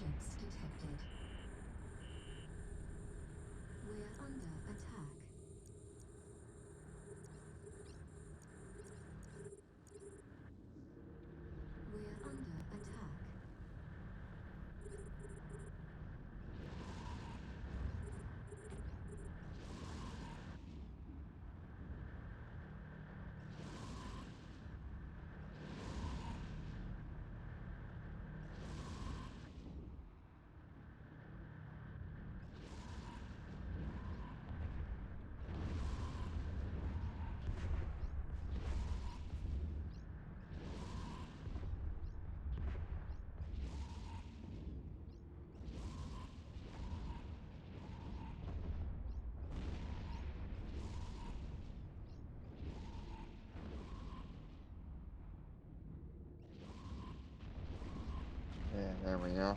ships detected. We're under attack. We're under attack. Yeah, there we go.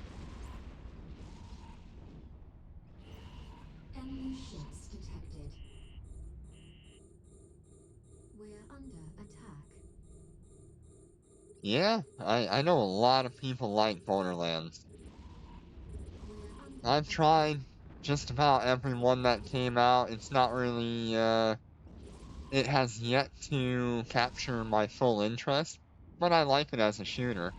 Enemy ships detected. We're under attack. Yeah, I know a lot of people like Borderlands. We're under I've attack. tried just about every one that came out. It's not really, it has yet to capture my full interest, but I like it as a shooter.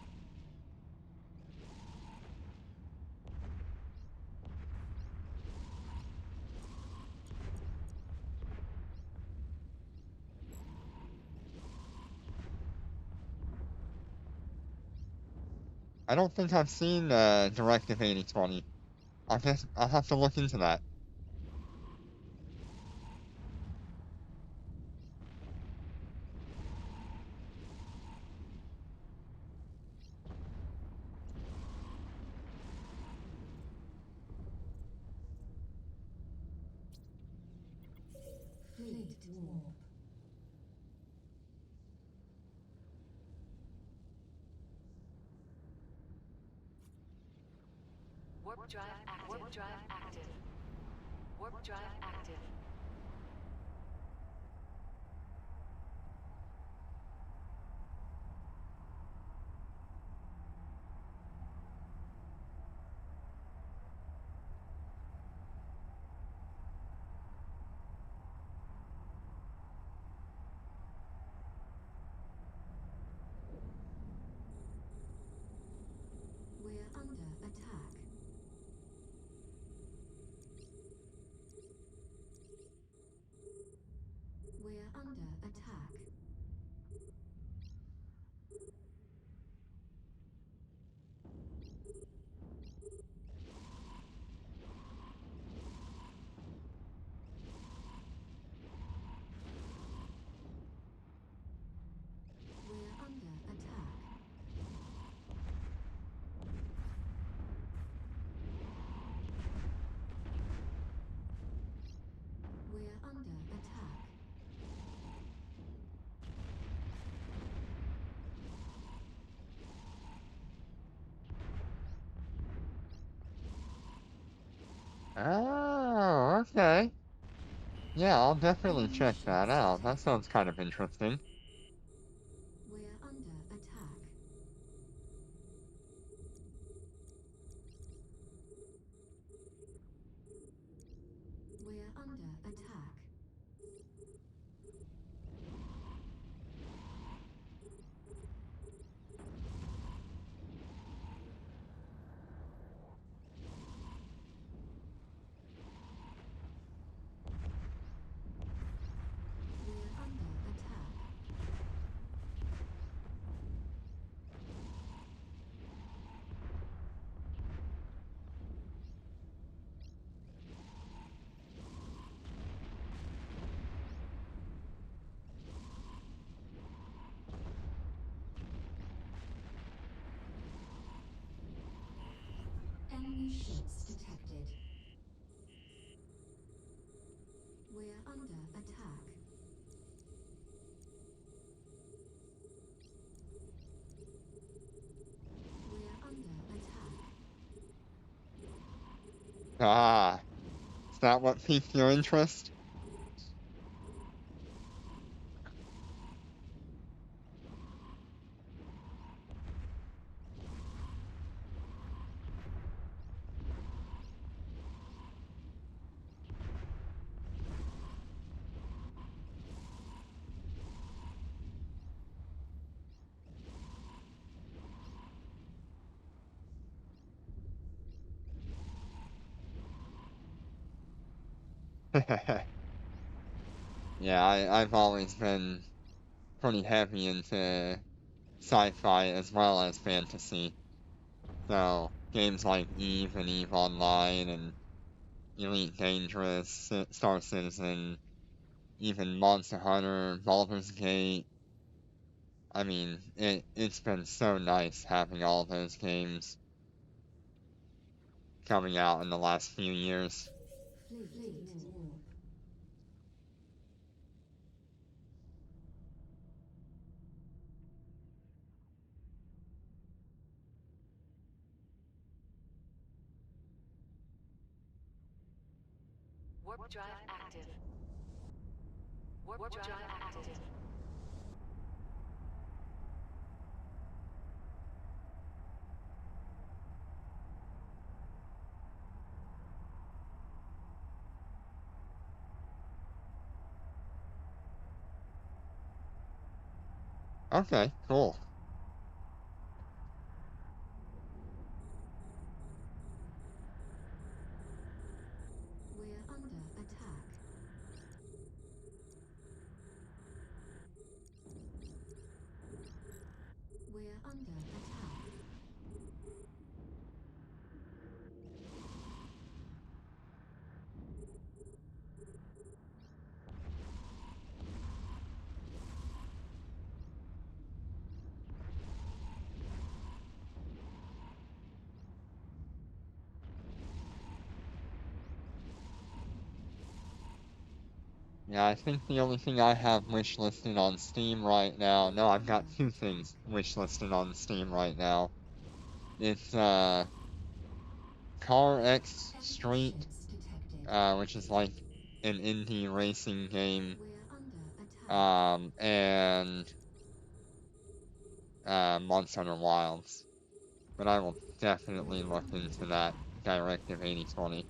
I don't think I've seen, Directive 8020. I'll have to look into that. Fleet warp. Warp drive active. Warp drive active. Warp drive active. We're under attack. We're under attack. We're under attack. We're under attack. Oh, okay. Yeah, I'll definitely Enemy check that ships out. That detected. sounds kind of interesting. We're under attack. We're under attack. We're under attack. Enemy ships detected. We're under attack. We're under attack. Ah, is that what piqued your interest? Yeah, I've always been pretty heavy into sci-fi as well as fantasy. So games like Eve and Eve Online and Elite Dangerous, Star Citizen, even Monster Hunter, Baldur's Gate. I mean, it's been so nice having all those games coming out in the last few years. Fleet warp. Warp drive active. Warp drive active. Okay, cool. We're under attack. We're under attack. Yeah, I think the only thing I have wishlisted on Steam right now, no, I've got two things wishlisted on Steam right now. It's, Car X Street, Ships detected. which is like an indie racing game, We're under attack. and, Monster Hunter Wilds. But I will definitely look into that Directive 8020.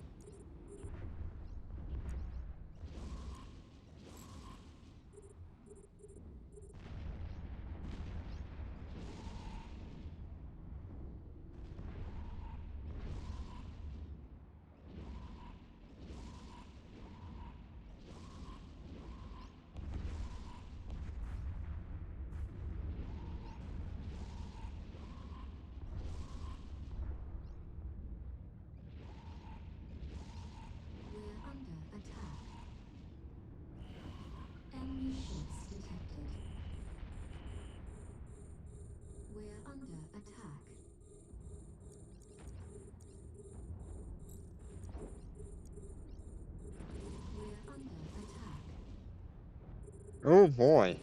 We're under attack. Enemy ships detected. We're under attack. We're under attack. Oh boy.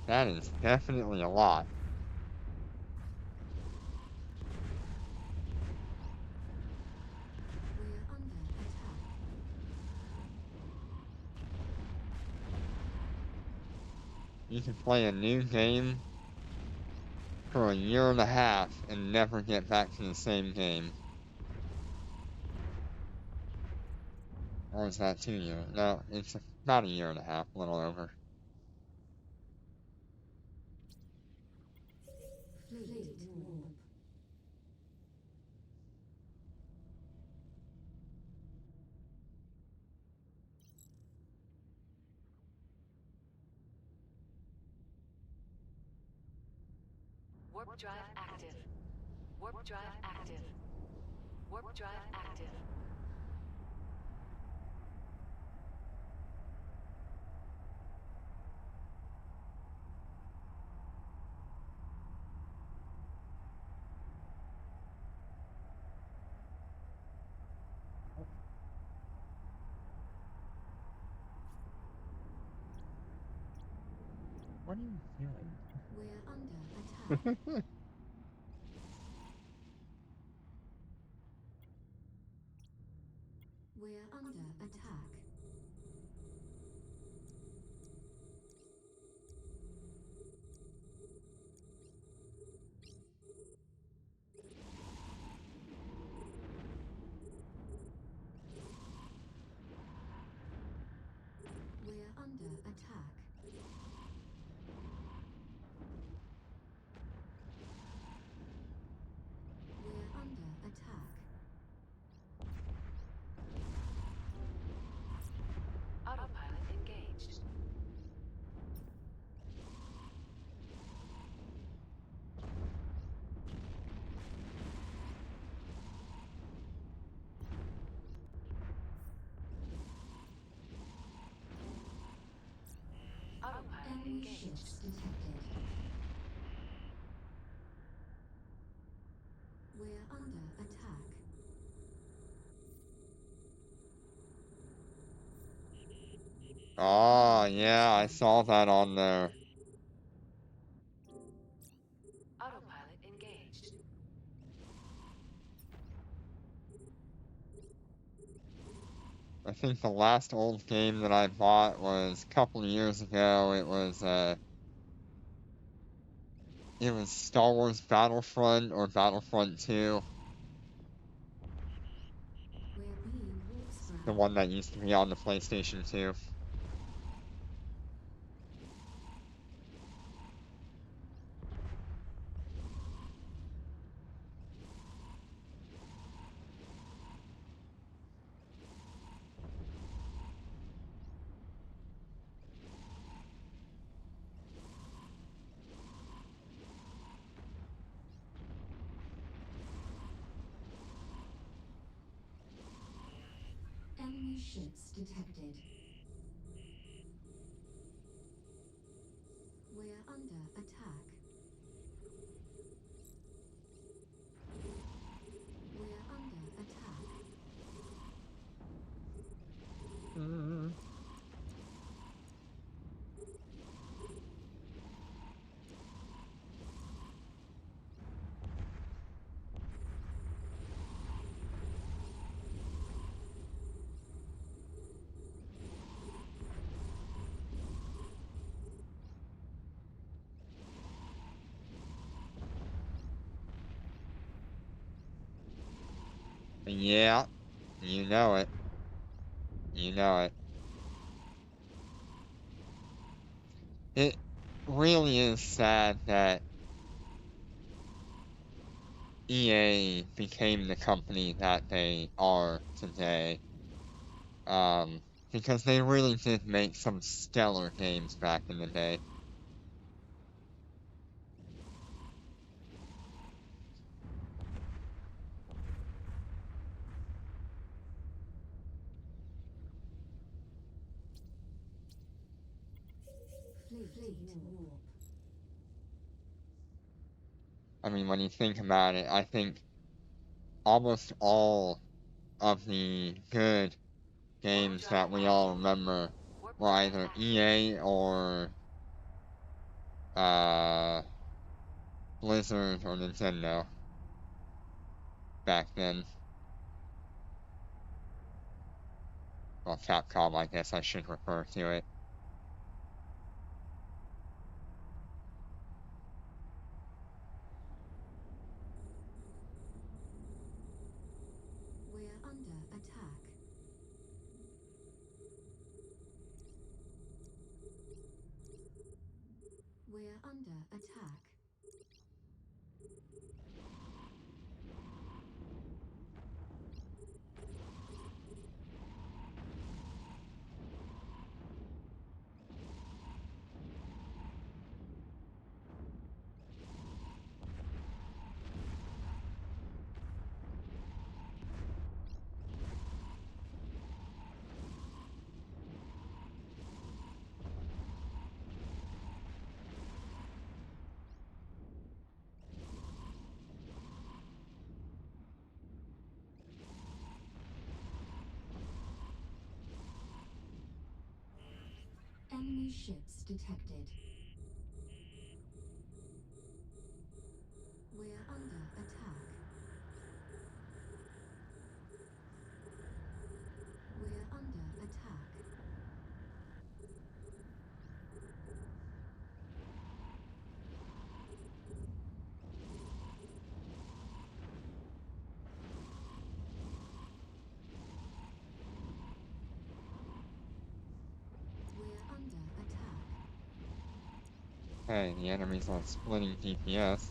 That is definitely a lot. We're under attack. You can play a new game for a year and a half and never get back to the same game. Or is that 2 years? No, it's about a year and a half, a little over. Fleet warp. Warp drive active. Warp drive active. Warp drive active. What are you doing? We're under attack. We're under attack. We're under attack. Enemy engaged. ships detected. We're under attack. Oh, yeah, I saw that on there. Autopilot engaged. I think the last old game that I bought was a couple of years ago. It was Star Wars Battlefront or Battlefront 2, We're being warp the sprung. one that used to be on the PlayStation 2. Enemy ships detected. We're under attack. We're under attack. Yeah, you know it. You know it. It really is sad that EA became the company that they are today. Because they really did make some stellar games back in the day. Fleet warp. I mean, when you think about it, I think almost all of the good games that we all remember Warp were drive either active. EA or Blizzard or Nintendo back then. Well, Capcom, I guess I should refer to it. We're under attack. We're under attack. Enemy ships detected. We're under attack. We're under attack. We're under attack. Hey, the enemies are splitting DPS.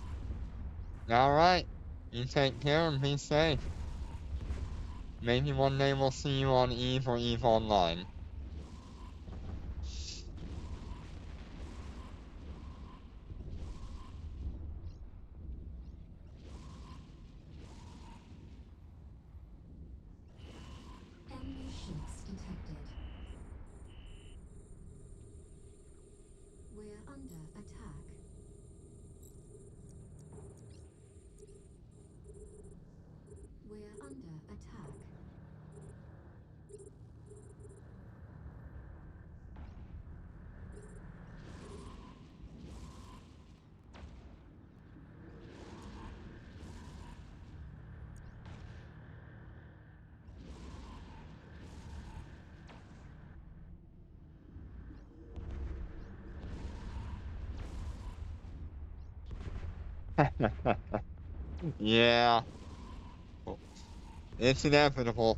Alright, you take care and be safe. Maybe one day we'll see you on EVE or EVE Online. Enemy ships detected. under attack. We're under attack. Yeah, it's inevitable.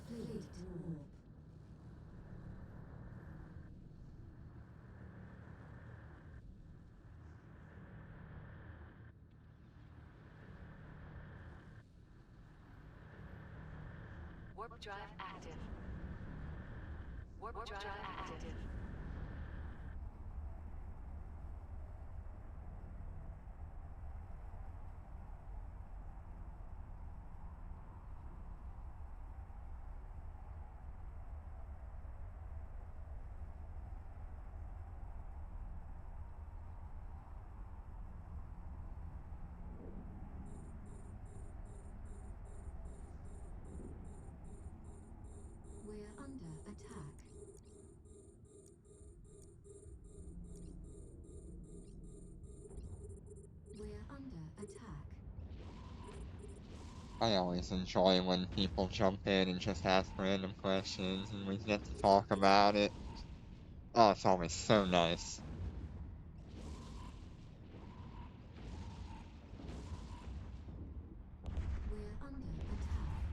Fleet warp. Warp drive active. Warp drive active. We're under attack. We're under attack. I always enjoy when people jump in and just ask random questions and we get to talk about it. Oh, it's always so nice. We're under attack.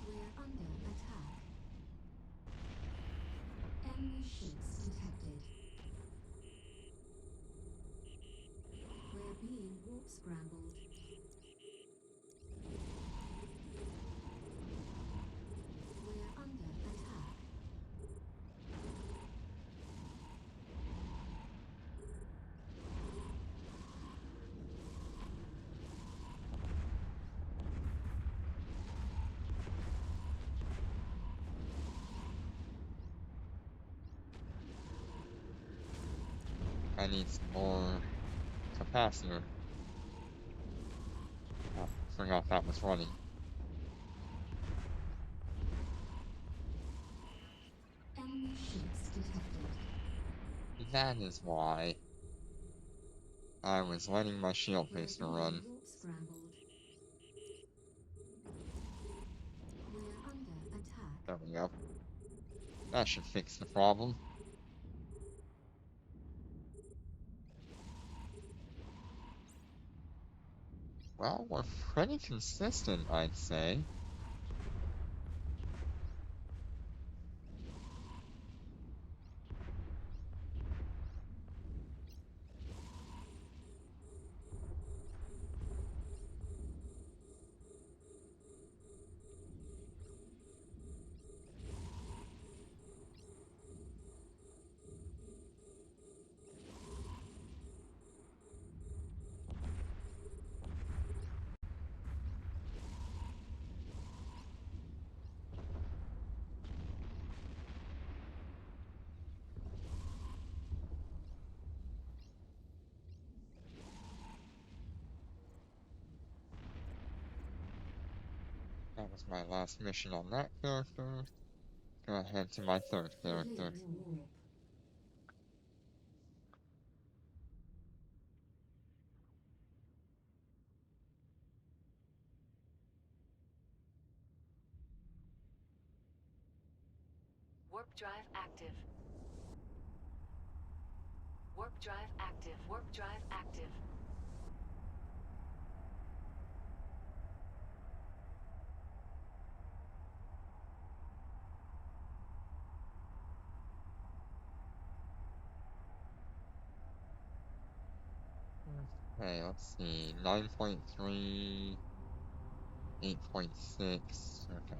We're under attack. Enemy ships detected. We're being warp scrambled. We're under attack. I need some more capacitor. Oh, forgot that was running. Enemy ships detected. That is why I was letting my shield We're booster being run. warp scrambled. We're under attack. There we go. That should fix the problem. Well, we're pretty consistent, I'd say. That was my last mission on that character. Go ahead to my third character. Fleet warp. Warp drive active. Warp drive active. Warp drive active. Okay, let's see. 9.3, 8.6. Okay.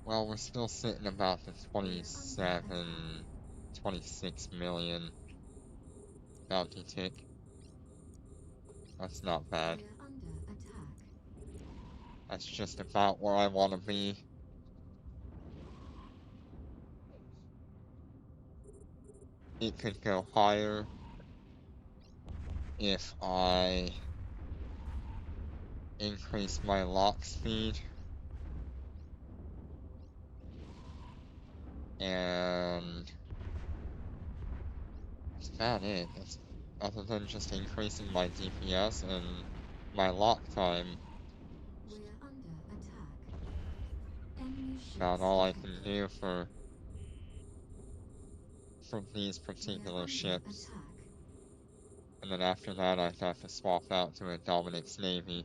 Well, we're still sitting about the 27, 26 million bounty tick. That's not bad. We're under attack. That's just about where I want to be. It could go higher if I increase my lock speed. And that's about it. That's other than just increasing my DPS and my lock time. We're under attack. Enemy ships About all I can detected. do for these We're particular under ships. attack. And then after that I'd have to swap out to a Dominic's Navy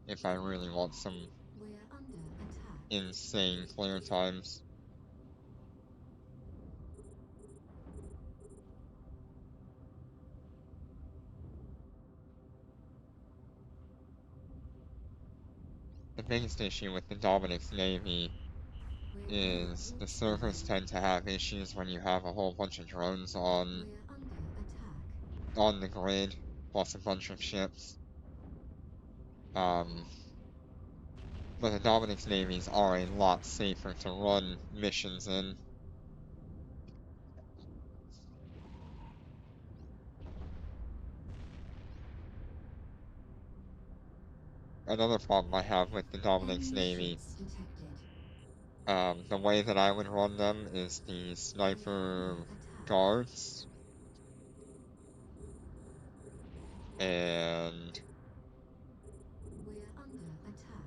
if I really want some We're under attack. insane clear times. The biggest issue with the Dominic's Navy We're under is the warp servers drive. tend to have issues when you have a whole bunch of drones on We're under attack. the grid, plus a bunch of ships. But the Dominic's navies are a lot safer to run missions in. Another problem I have with the Dominic's Enemy Navy, ships detected. the way that I would run them is the sniper guards, and We're under attack.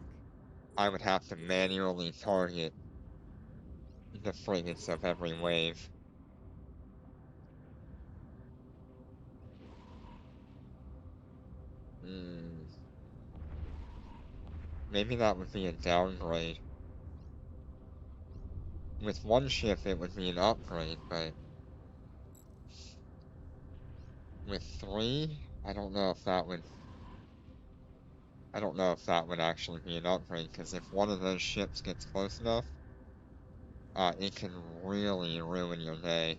I would have to manually target the frigates of every wave. Maybe that would be a downgrade. With one ship it would be an upgrade, but with three, I don't know if that would actually be an upgrade, because if one of those ships gets close enough, it can really ruin your day.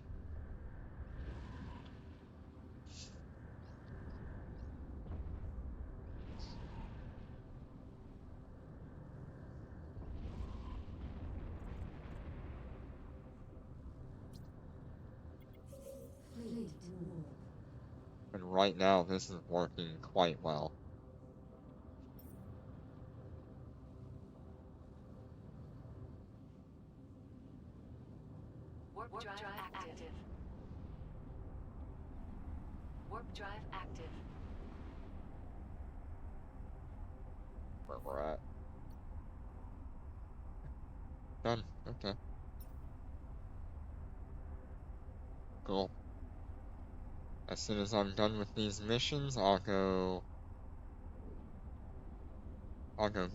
Fleet warp. And right now this is working quite well. Warp drive active. Warp drive active. Where we're at. Done. Okay. Cool. As soon as I'm done with these missions, I'll go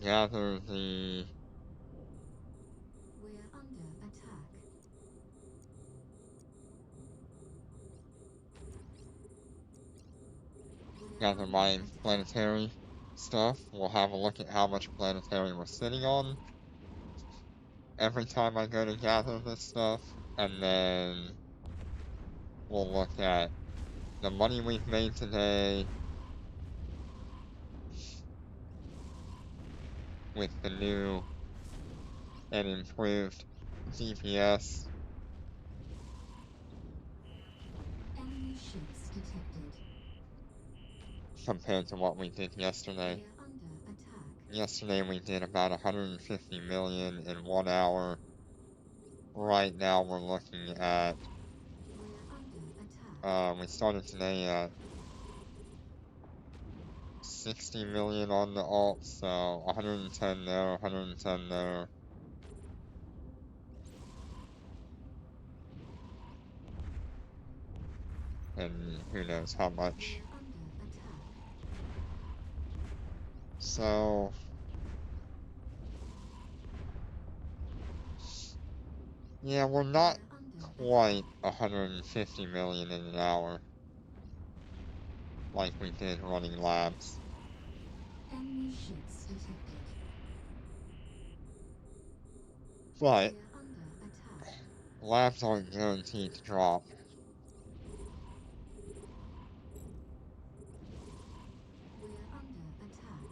gather the We're under attack. gather my planetary stuff. We'll have a look at how much planetary we're sitting on every time I go to gather this stuff, and then we'll look at the money we've made today with the new and improved DPS Enemy ships detected. compared to what we did yesterday. We're under attack. Yesterday we did about 150 million in 1 hour. Right now we're looking at, We're under attack. we started today at 60 million on the alt, so 110 there, 110 there. and who knows how much. We're under attack. So yeah, we're not We're under quite 150 million in an hour like we did running labs. enemy ships detected. But We're under attack. labs aren't guaranteed to drop. We're under attack.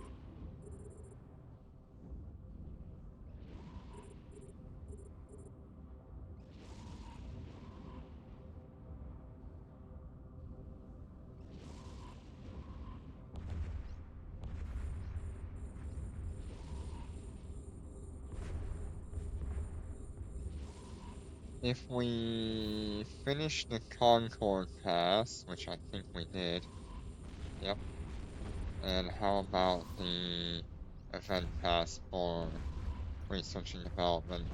If we finish the Concord Pass, which I think we did, yep. And how about the event pass for research and development?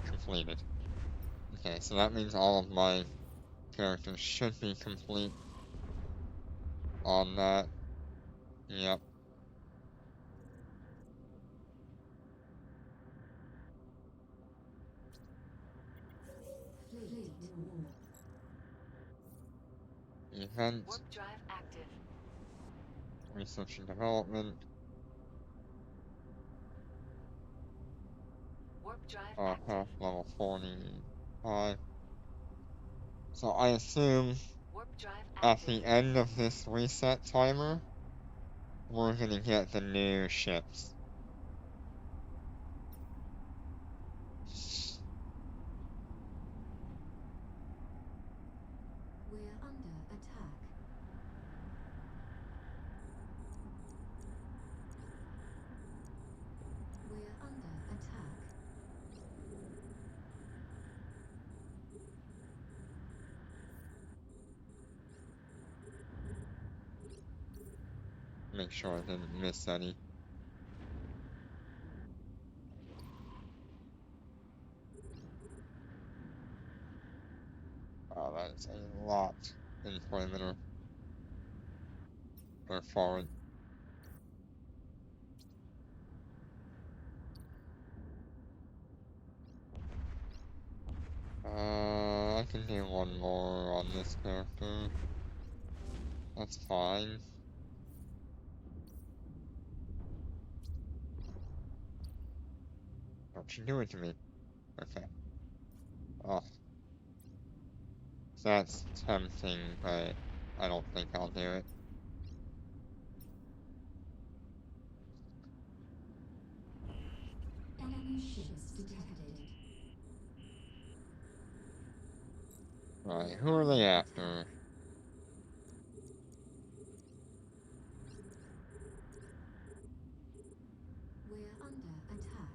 Completed. Okay, so that means all of my characters should be complete on that. Yep. Fleet war. Event, Warp drive active. research and development, Warp drive active. level 45. So I assume Warp drive at active. the end of this reset timer, we're gonna get the new ships. We're under attack. We're under attack. Make sure I didn't miss any. Oh, that is a lot in perimeter. Or forward. I can do one more on this character. That's fine. Don't you do it to me. Okay. Oh. That's tempting, but I don't think I'll do it. Enemy ships detected. Right, who are they after? We're under attack.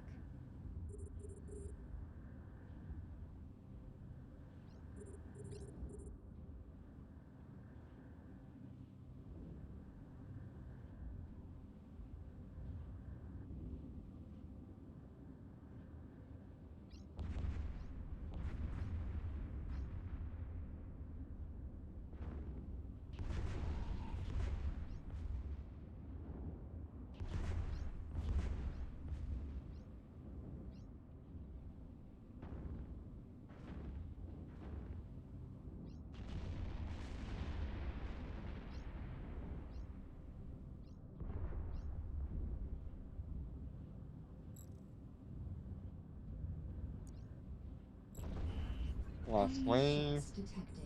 Last Enemy wave. ships detected.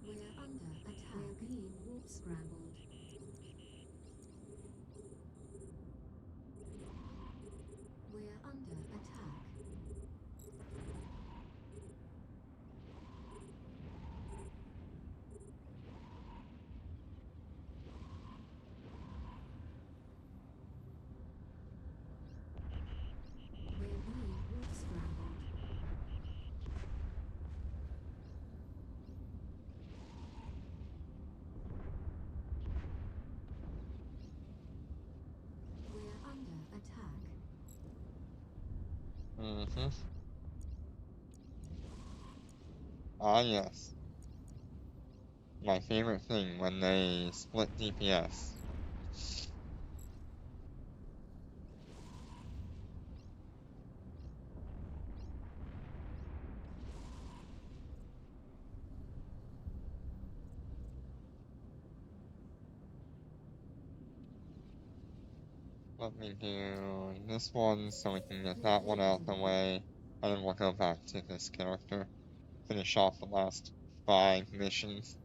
We're under attack. We're being warp scrambled. We're under attack. We're being warp scrambled. Mm-hmm. Ah, yes. My favorite thing when they split DPS. Let me do this one so we can get that one out of the way, and then we'll go back to this character. Finish off the last 5 missions.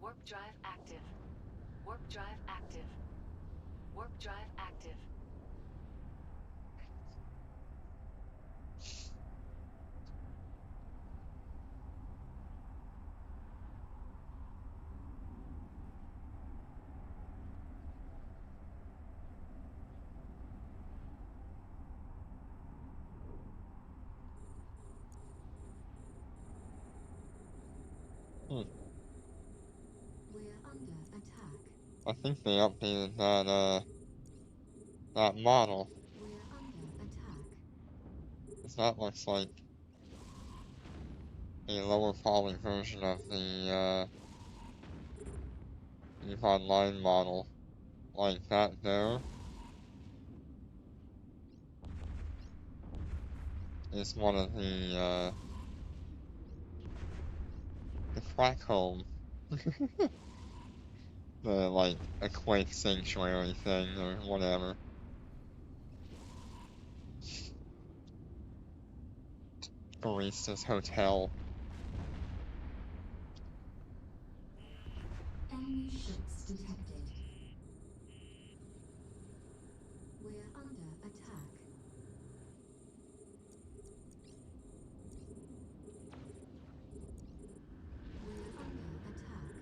Warp drive active. Warp drive active. Warp drive active. Hmm. We're under attack. I think they updated that model. We're under attack. 'Cause that looks like a lower poly version of the EVE Online model. Like that there is one of the crack home. The, like, a Quake Sanctuary thing or whatever. Barista's Hotel. Enemy ships detected. We're under attack. We're under attack.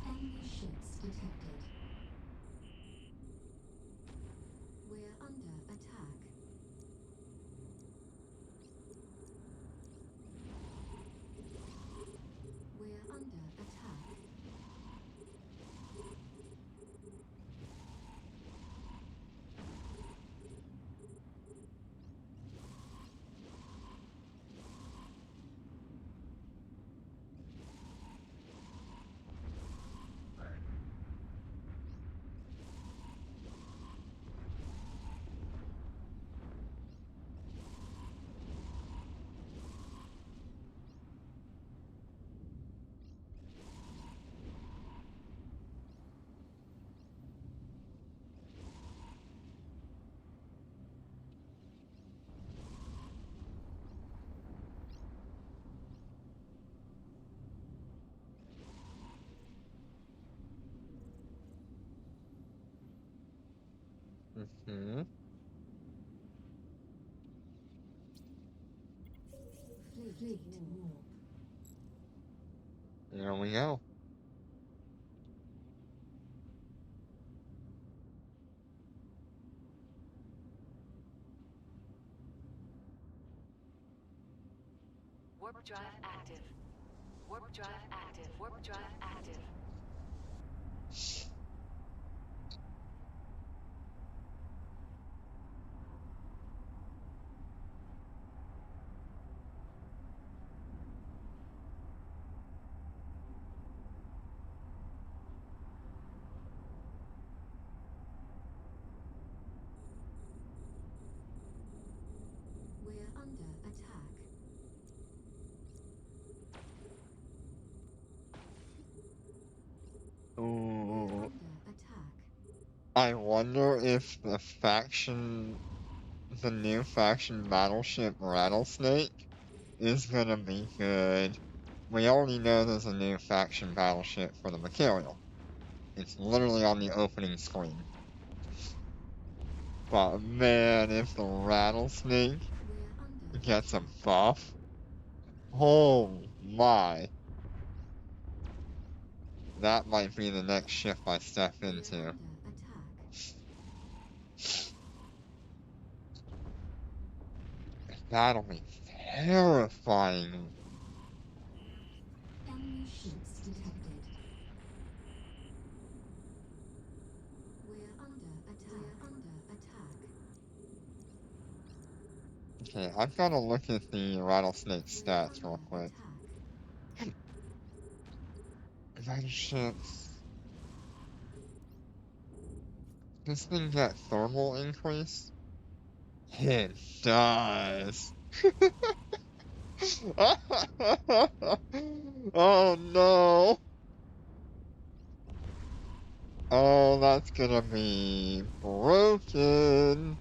Enemy ships detected. We're under attack. We're under attack. Mm-hmm. Fleet warp. There we go. Warp drive active. Warp drive active. Warp drive active. We're under attack. We're Ooh. under attack. I wonder if the faction the new faction battleship Rattlesnake is gonna be good. We already know there's a new faction battleship for the Material. It's literally on the opening screen. But man, if the Rattlesnake We're under gets a buff, oh my. That might be the next ship I step We're into. under attack. That'll be terrifying. Enemy ships detected. We're under attack. We're under attack. Okay, I've got to look at the Rattlesnake We're stats under real quick. attack. Battleships. Does this thing get thermal increase? It does. Oh no. Oh, that's gonna be broken.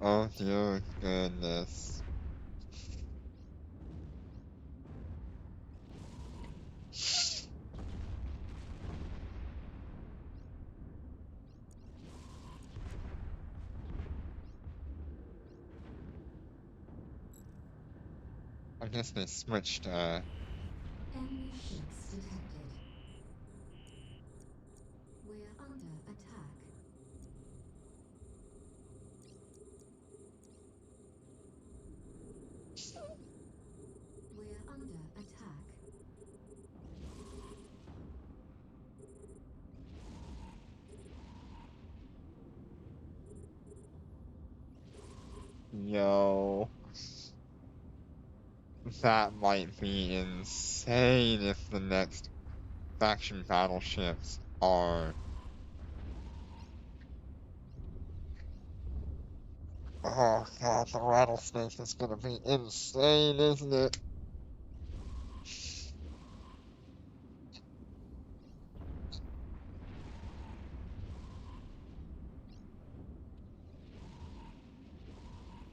Oh dear goodness. I guess they switched, Enemy ships detected. We're under attack. We're under attack. yo. That might be insane if the next faction battleships are. Oh god, the Rattlesnake is gonna be insane, isn't it?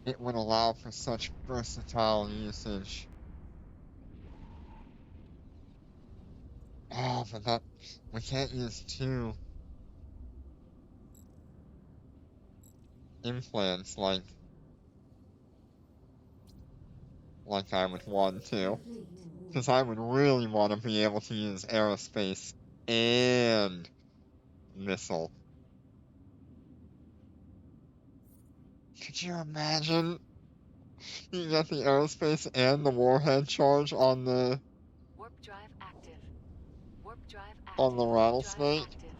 It would allow for such versatile usage. Oh, but that. We can't use two implants like I would want to. Complete. Because I would really want to be able to use aerospace and missile. Could you imagine? You get the aerospace and the warhead charge on the Warp drive active. Warp drive active. on the Warp drive Rattlesnake. active.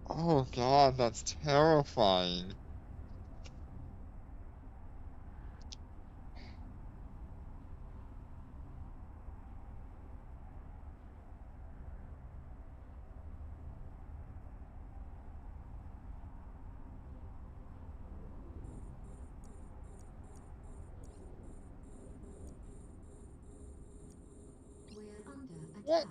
Oh god, that's terrifying. We're under What? attack.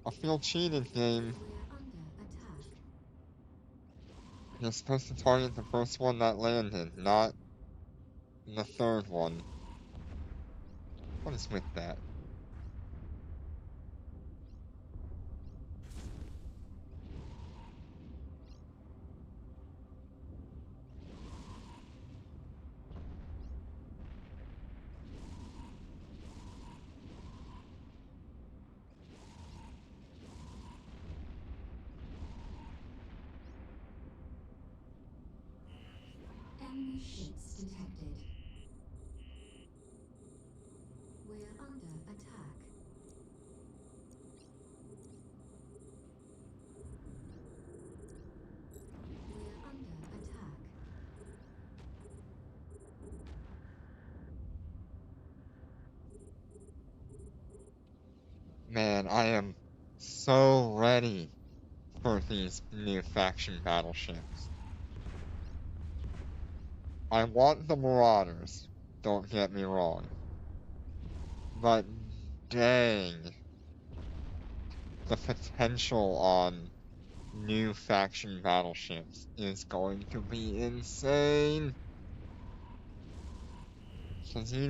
I feel cheated, game. We're under attack. You're supposed to target the first one that landed, not the third one. What is with that? Enemy ships detected. We're under attack. We're under attack. Man, I am so ready for these new faction battleships. I want the Marauders, don't get me wrong. But dang. the potential on new faction battleships is going to be insane. Cause they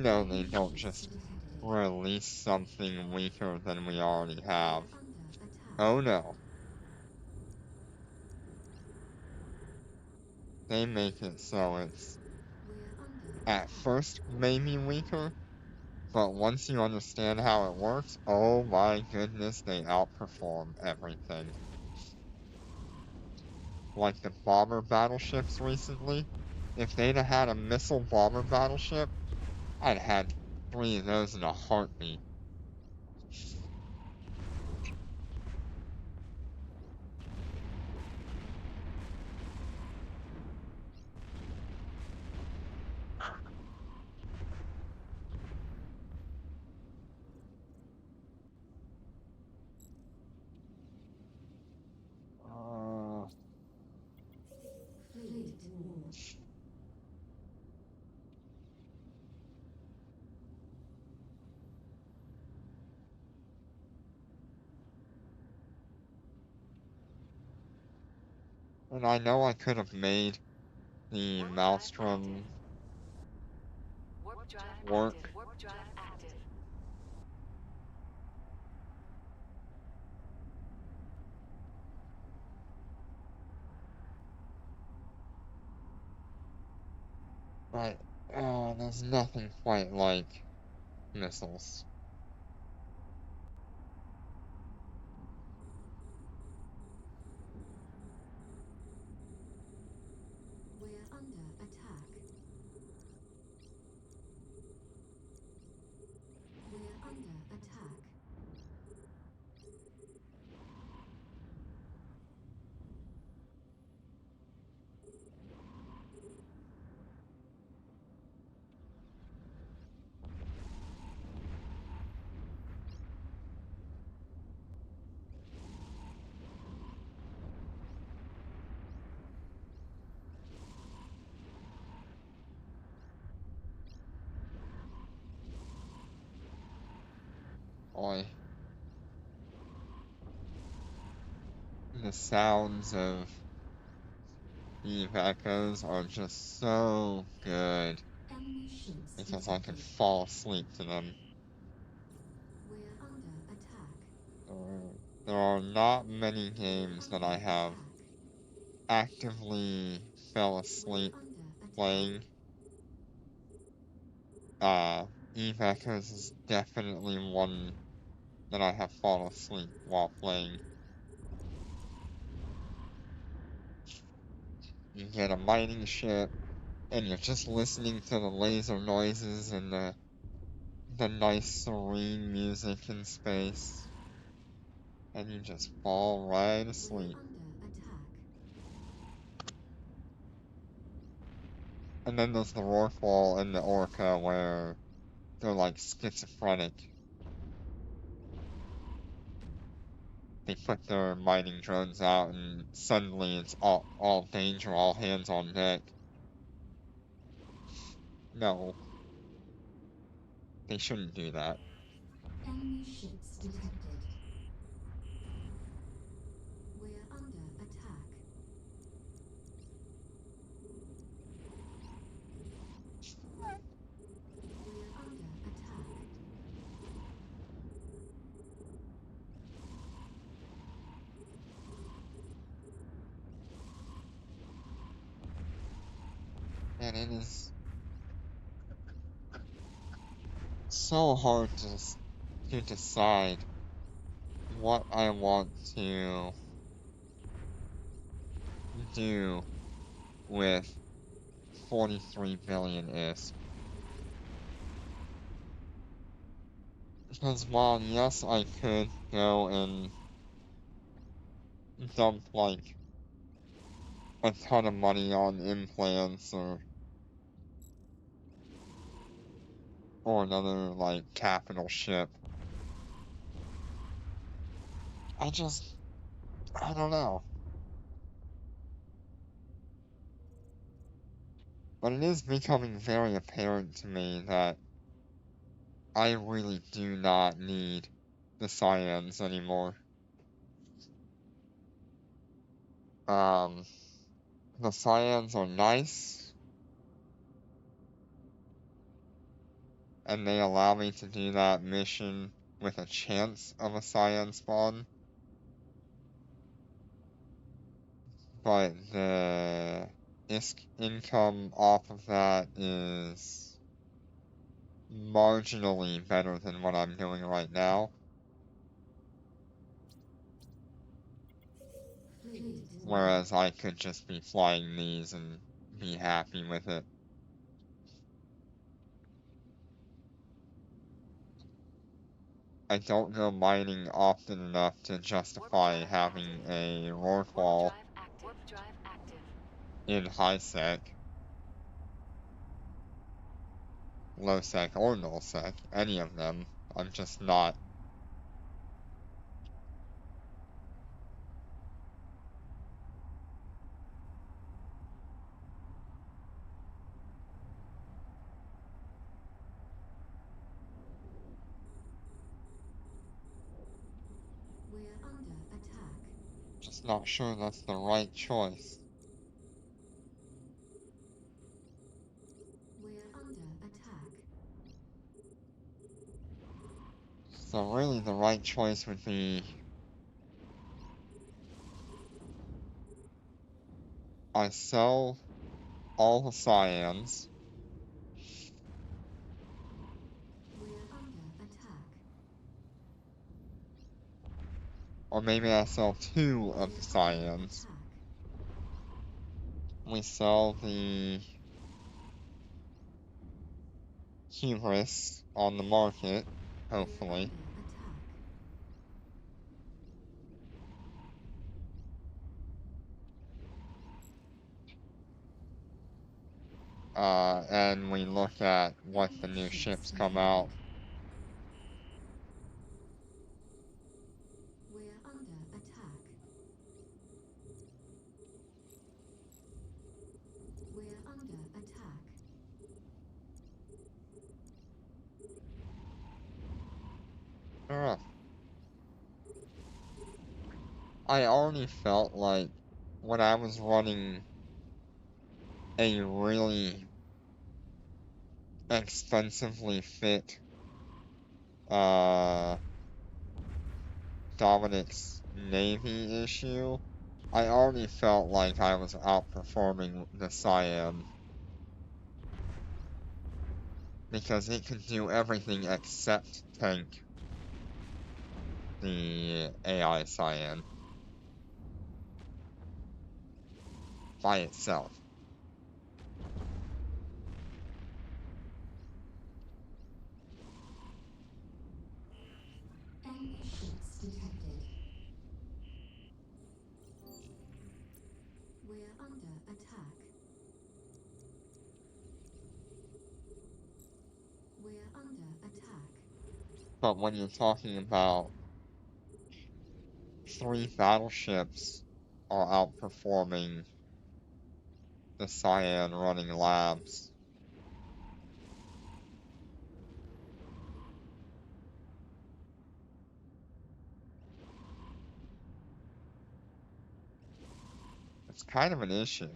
don't just release something weaker than we already have. Oh no. They make it so it's at first maybe weaker, but once you understand how it works, oh my goodness, they outperform everything. Like the bomber battleships recently. If they'd have had a missile bomber battleship, I'd had 3 of those in a heartbeat. Fleet war. And I know I could have made the Warp drive Maelstrom active. Warp drive work. active. Warp drive active. But there's nothing quite like missiles. We're under attack. We're under attack. Boy. The sounds of Eve Echoes are just so good Enemy ships because I can detected. fall asleep to them. We're under attack. There are not many games that I Under have attack. actively fell We're asleep under attack. playing. Eve Echoes is definitely one that I have fallen asleep while playing. You get a mining ship, and you're just listening to the laser noises and the nice serene music in space, and you just fall right We're asleep. under attack. And then there's the Rorqual and the Orca where they're like schizophrenic. They put their mining drones out and suddenly it's all danger, all hands on deck. No, they shouldn't do that. Enemy ships detected. We're under attack. We're under attack. And it is so hard to decide what I want to do with 43 billion ISK. Because while yes, I could go and dump like a ton of money on implants or another like capital ship, I don't know. But it is becoming very apparent to me that I really do not need the Cyans anymore. The Cyans are nice, and they allow me to do that mission with a chance of a Cyan spawn, but the income off of that is marginally better than what I'm doing right now, Fleet whereas I could just be flying these and be happy with it. I don't go mining often enough to justify having a Rorqual Warp drive active. in high sec, low sec, or null sec, any of them. I'm just not. We're under attack. Just not sure that's the right choice. We're under attack. So really the right choice would be I sell all the Cyans, We're under attack. or maybe I sell 2 of the We're under Cyans. attack. We sell the Hubris on the market, hopefully. We're under attack. And we look at what the new ships come out. We're under attack. We're under attack. I already felt like when I was running a really expensively fit Dominic's Navy issue, I already felt like I was outperforming the Cyan. Because it could do everything except tank the AI Cyan by itself. Enemy ships detected. We're under attack. We're under attack. But when you're talking about 3 battleships are outperforming the Cyan running labs, it's kind of an issue.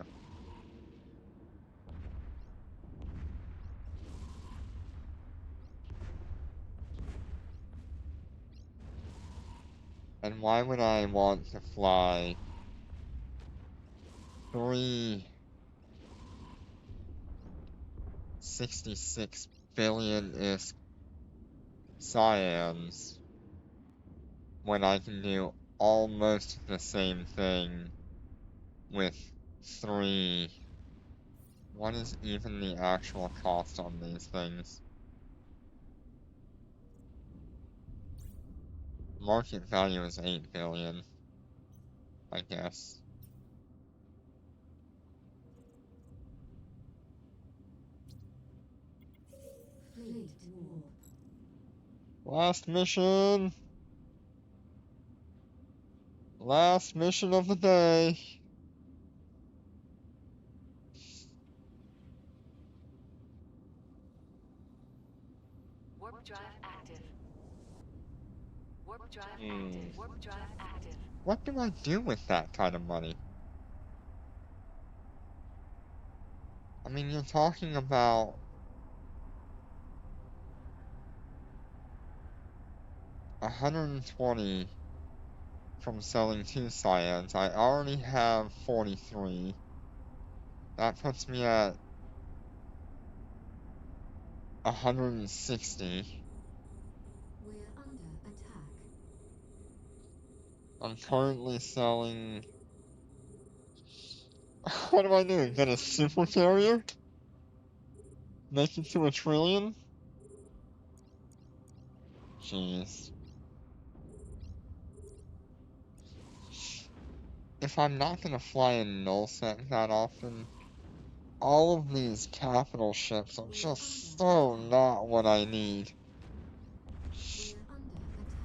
And why would I want to fly 3 66 billion-ish Cyans when I can do almost the same thing with 3... What is even the actual cost on these things? Market value is 8 billion, I guess. Fleet warp. Last mission! Last mission of the day! Warp drive active. Warp drive Hmm. active. Warp drive active. What do I do with that kind of money? I mean, you're talking about 120 from selling 2 cyans. I already have 43. That puts me at 160. We're under attack. I'm currently selling... What am I doing? Get a super carrier? Make it to 1 trillion? Jeez. If I'm not gonna fly in nullsec that often, all of these capital ships are just so not what I need. We're under attack.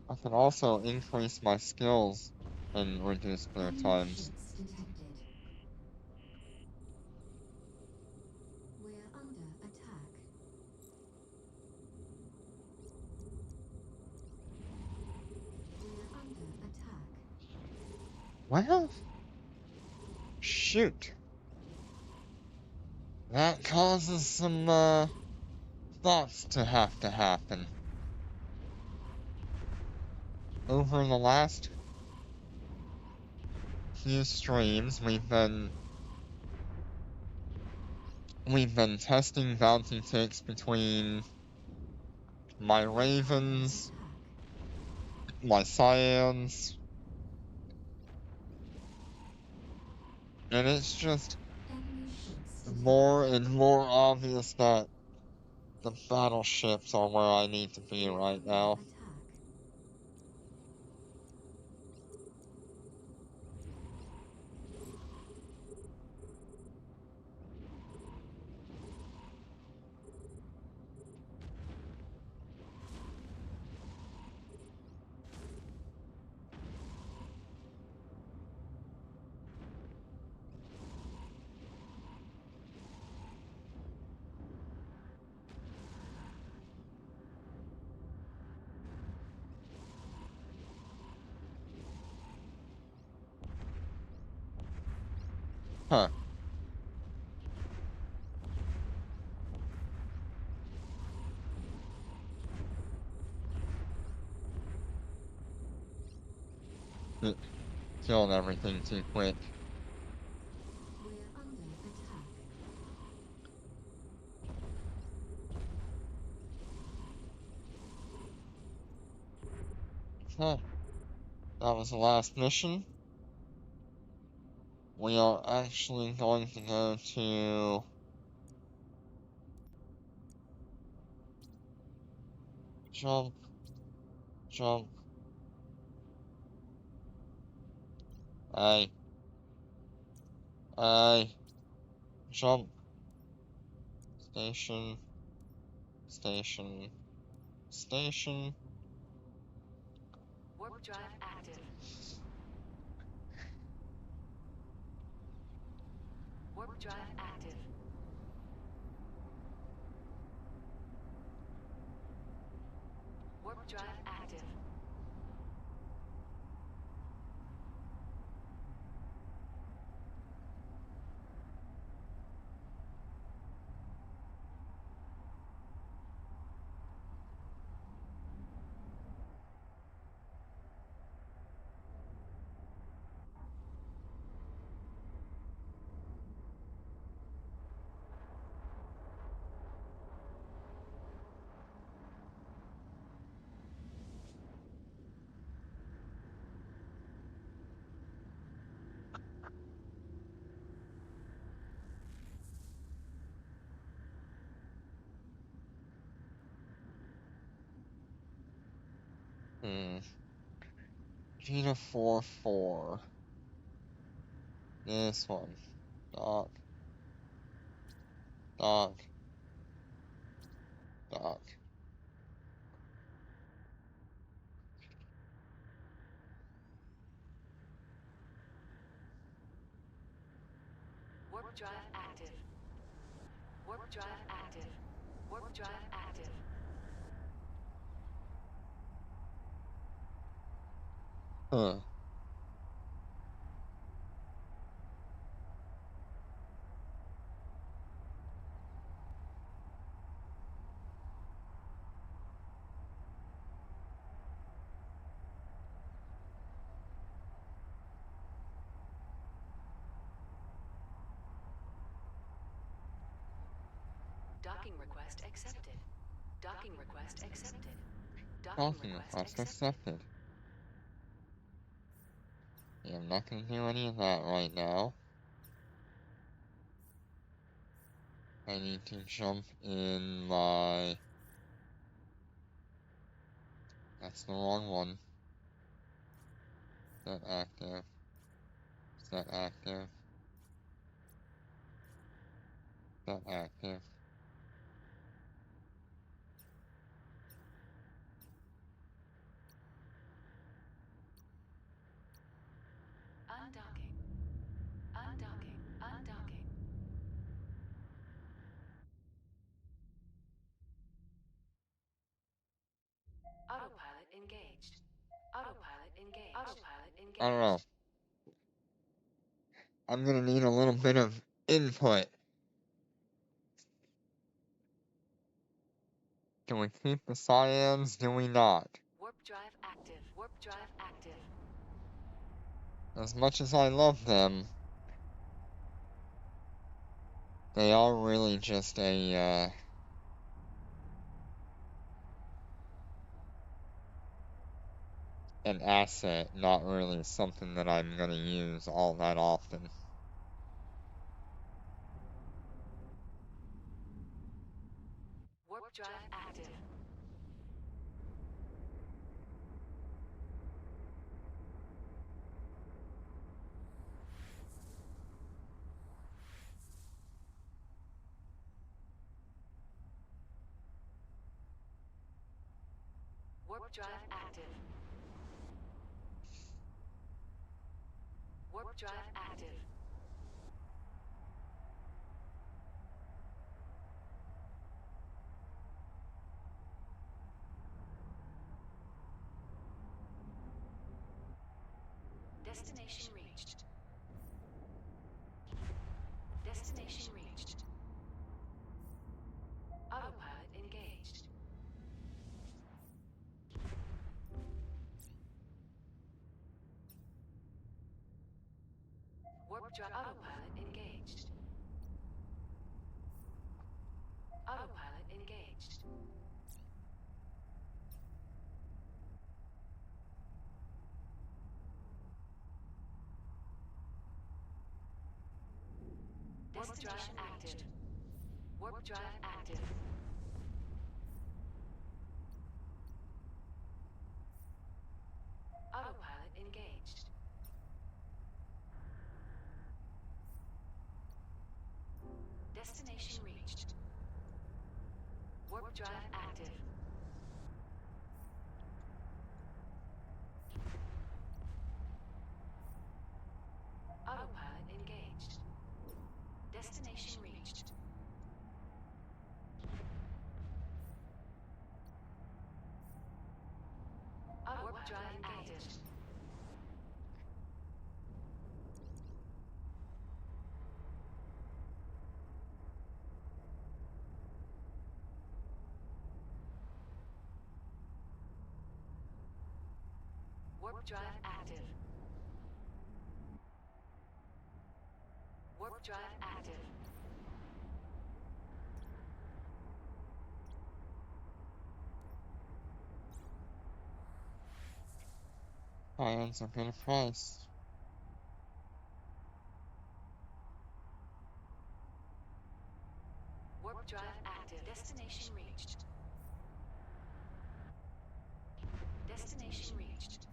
I can also increase my skills and reduce clear Enemy times. ships detected. We're under attack. We're under attack. Well, shoot. That causes some, thoughts to have to happen. Over the last few streams, we've been testing bounty ticks between my ravens, my cyans, and it's just Enemy ships detected. more and more obvious that the battleships are where I need to be We're right under now. attack. Huh. Killed everything too quick. We're under attack. Huh. That was the last mission. We are actually going to go to... Jump. Jump. Aye. Aye. Jump. Station. Station. Station. Warp drive active. Warp drive active. Warp drive active. Gina 4-4. This one. Dock. Dock. Dock. Warp Warp drive active. Warp drive active. Warp drive active. Huh. Docking request accepted. Docking request accepted. Docking request accepted. Yeah, I'm not gonna do any of that right now. I need to jump in my... That's the wrong one. Set active. Set active. Set active. Undocking. Undocking. Undocking. Autopilot engaged. Autopilot engaged. Autopilot engaged. I don't know. I'm gonna need a little bit of input. Do we keep the cyans? Do we not? Warp drive active. Warp drive active. As much as I love them, they are really just a, an asset, not really something that I'm gonna use all that often. Warp drive active. Warp drive active. Warp drive active. Destination reached. Destination reached. Autopilot engaged. Warp drive autopilot engaged. Autopilot engaged. Warp drive active. Warp drive active. Autopilot engaged. Destination reached. Warp drive active. Autopilot engaged. Destination reached. Warp drive active. Warp drive active. Warp drive active. Cyans are good price. Warp drive active. Destination reached. Destination reached.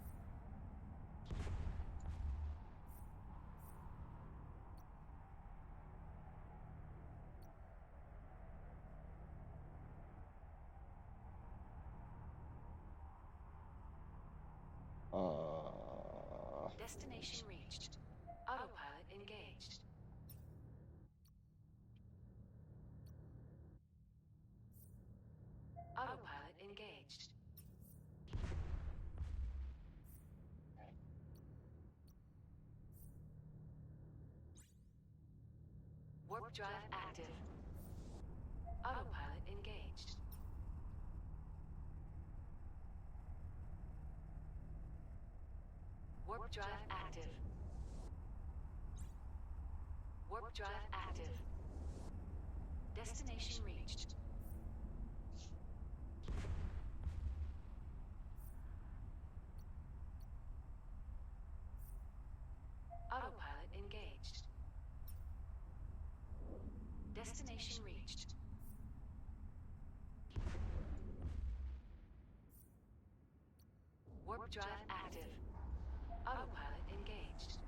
Destination reached. Autopilot engaged. Warp drive active. Autopilot engaged. Warp drive active. Warp drive active. Destination reached. Autopilot engaged. Destination reached. Warp drive active. Autopilot engaged.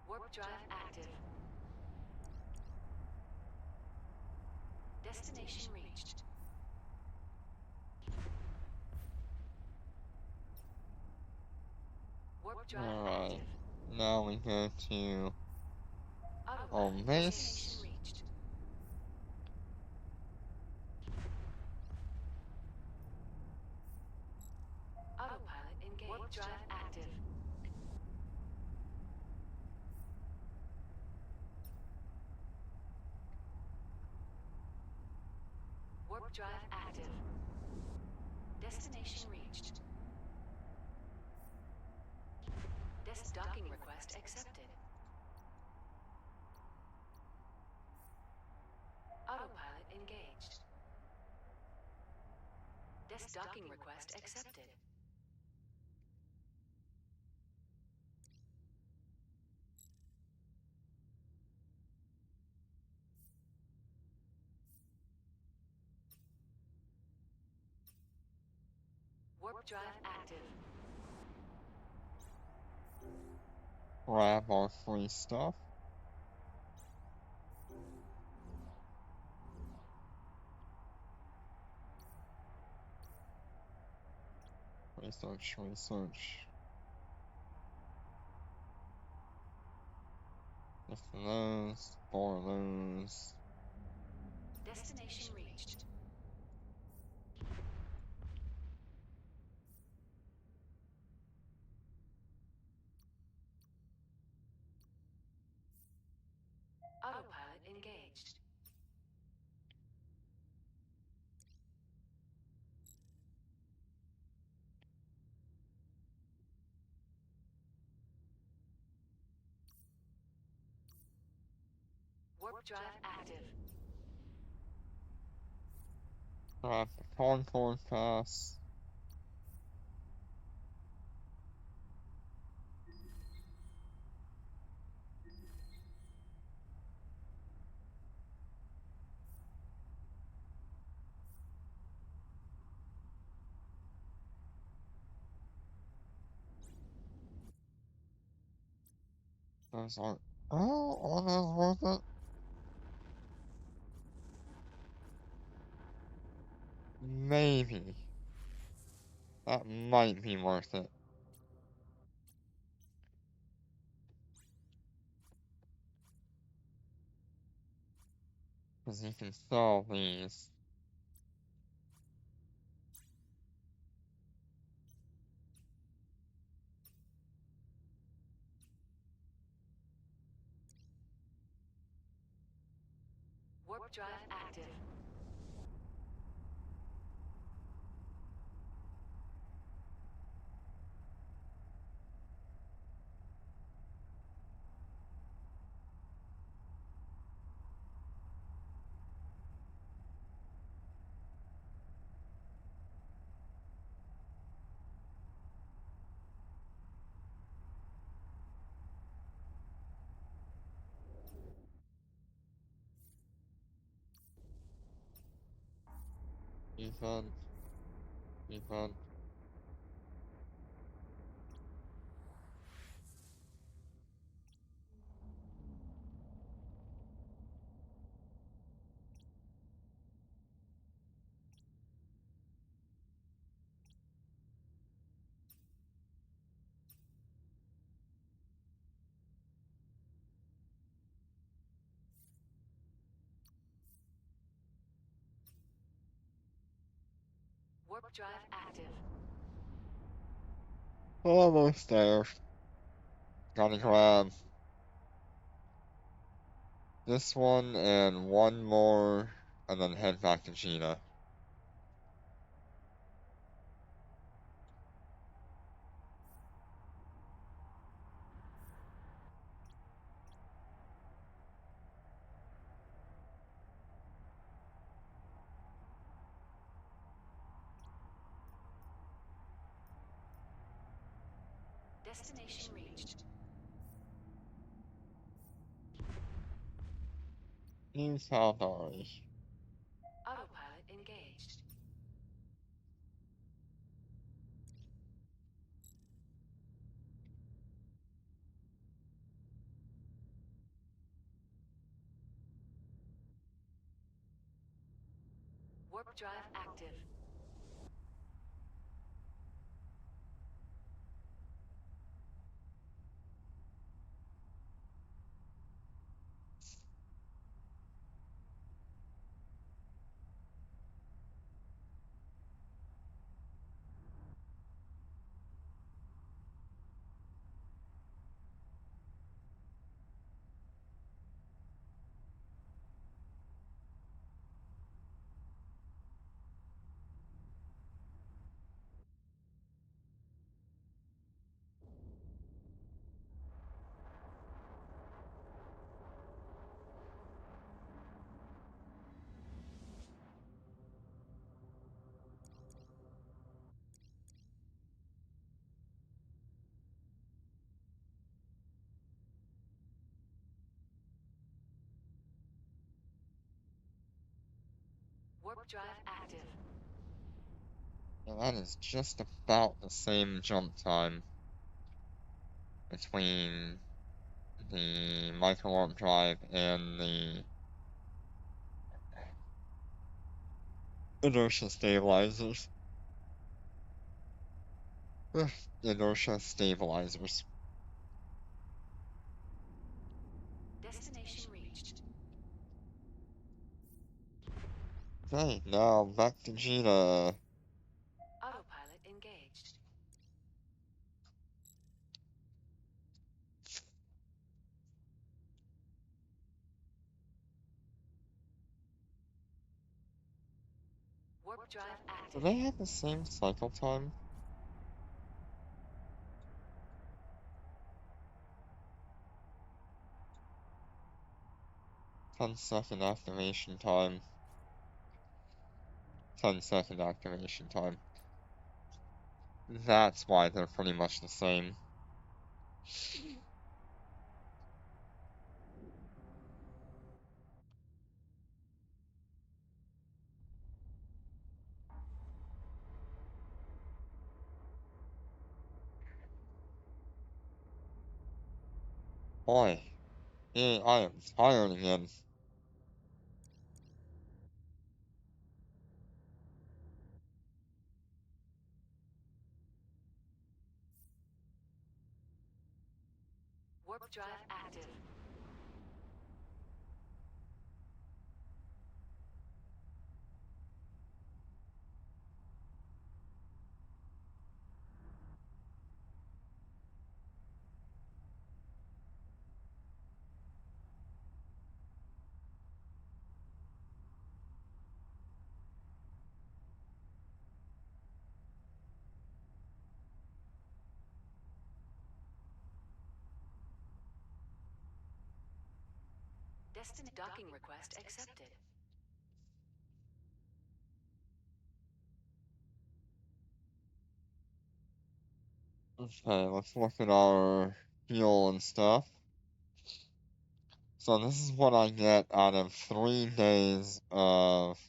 Warp drive active. Destination reached. Warp drive Alright. active. Now we go to Autopilot this. destination reached. Autopilot engaged. Warp drive active. Warp drive active. Destination reached. Docking request accepted. Autopilot engaged. Docking request accepted. Warp drive active. Grab our free stuff. Research, research. Just those, 4 of those. Destination reached. Autopilot engaged. Warp drive active. Grab the Concord pass. Those are. Oh, all those worth it? Maybe. That might be worth it. Because you can sell these. Warp drive active. Refund. Refund. Warp drive active. Almost there. Gotta grab this one and one more, and then head back to Gina. Destination reached. New South Orange. Autopilot engaged. Warp drive active. Warp drive active. And that is just about the same jump time between the micro warp drive and the inertia stabilizers. Inertia stabilizers. Destination reached. Okay, now back to Gina. Autopilot engaged. Warp drive Do active. they have the same cycle time? Ten-second activation time. 10-second activation time. That's why they're pretty much the same. Boy, I am tired again. Warp drive active. Destination docking request accepted. Okay, let's look at our fuel and stuff. So this is what I get out of 3 days of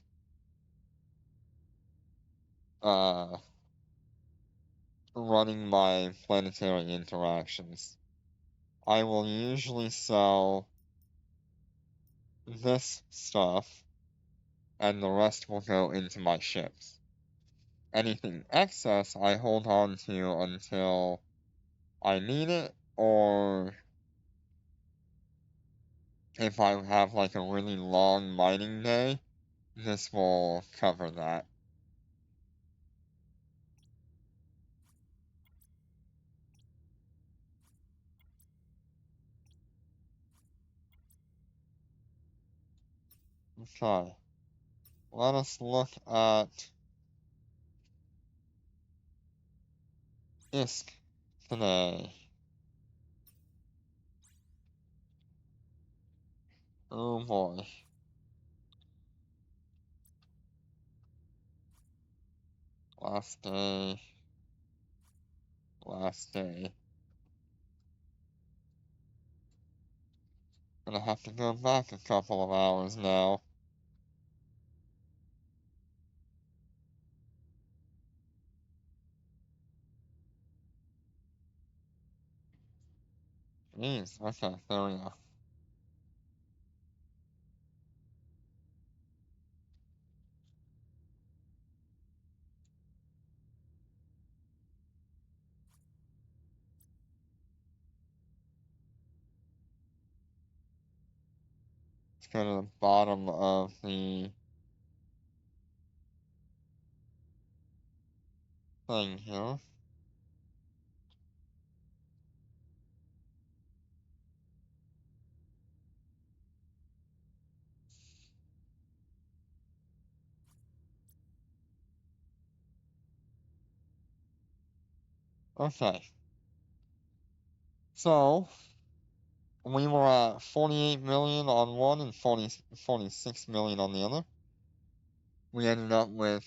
running my planetary interactions. I will usually sell this stuff, and the rest will go into my ships. Anything excess I hold on to until I need it, or if I have like a really long mining day, this will cover that. Okay. Let us look at ISK today. Oh boy. Last day. Last day. Gonna have to go back a couple of hours now. Jeez, okay, there we go. Let's go to the bottom of the thing here. Okay. So, we were at 48 million on one and 46 million on the other. We ended up with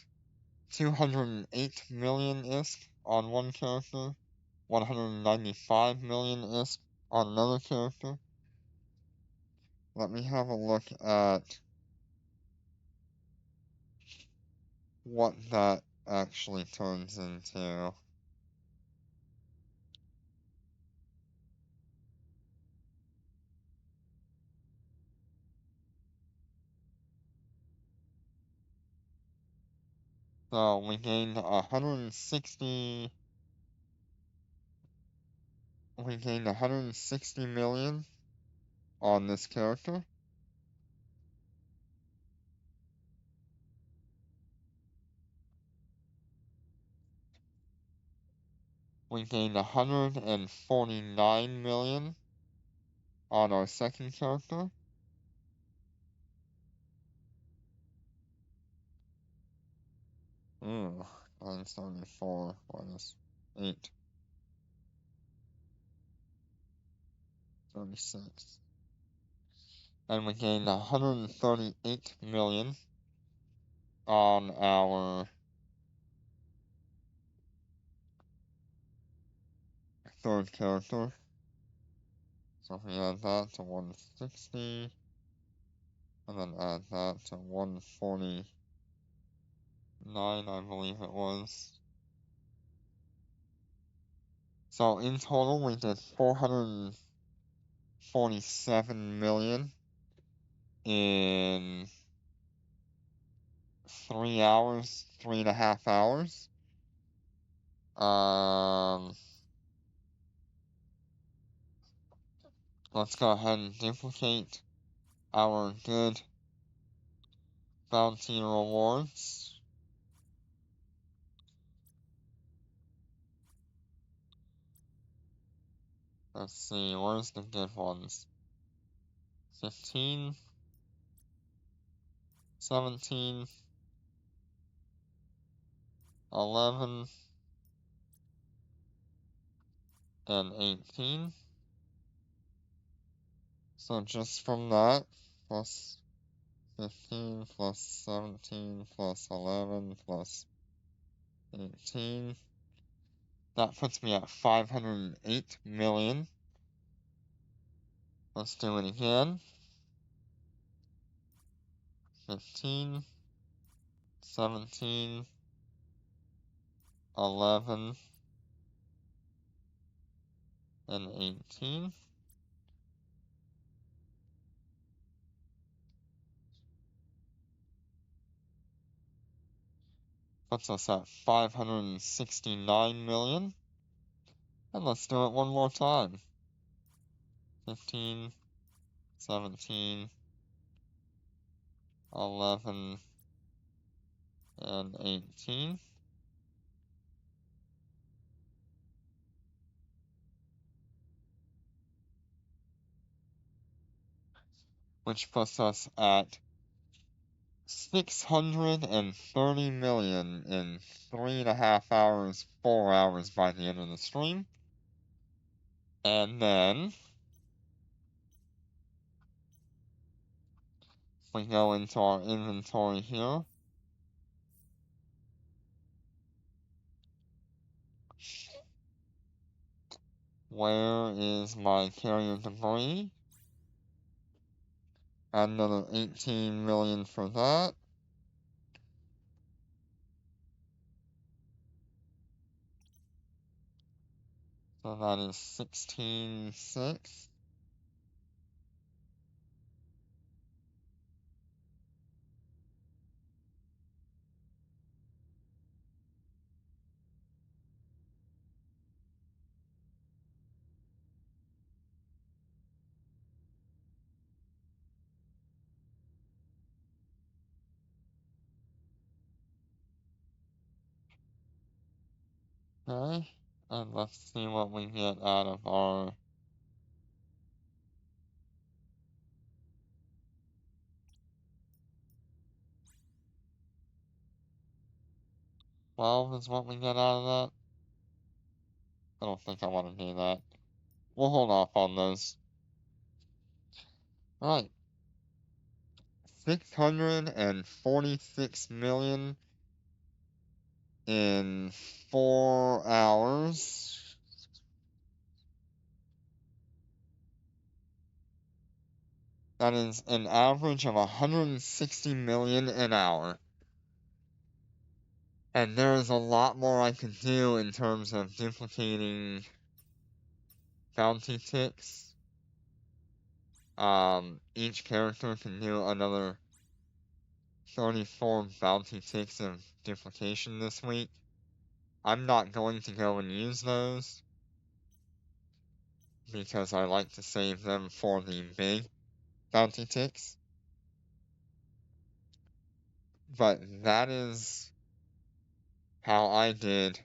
208 million ISK on one character, 195 million ISK on another character. Let me have a look at what that actually turns into. So we gained 160. We gained 160 million on this character. We gained 149 million on our second character. Ooh, 974 minus 8. 36. And we gained 138 million on our third character. So if we add that to 160, and then add that to 149, I believe it was. So in total, we did 447 million in 3 hours, 3.5 hours. Let's go ahead and duplicate our good bounty rewards. Let's see, where's the good ones? 15, 17, 11, and 18. So just from that, plus 15, plus 17, plus 11, plus 18, that puts me at 508 million. Let's do it again. 15, 17, 11, and 18. Puts us at 569 million. And let's do it one more time. 15, 17, 11, and 18. Which puts us at 630 million in 3.5 hours, 4 hours by the end of the stream. And then if we go into our inventory here, where is my carrier debris? Another 18 million for that. So that is 16.6. Okay, and let's see what we get out of our $12 is what we get out of that. I don't think I want to do that. We'll hold off on those. Alright. 646 million in 4 hours. That is an average of 160 million an hour. And there is a lot more I could do in terms of duplicating bounty ticks. Each character can do another 34 bounty ticks of duplication this week. I'm not going to go and use those because I like to save them for the big bounty ticks. But that is how I did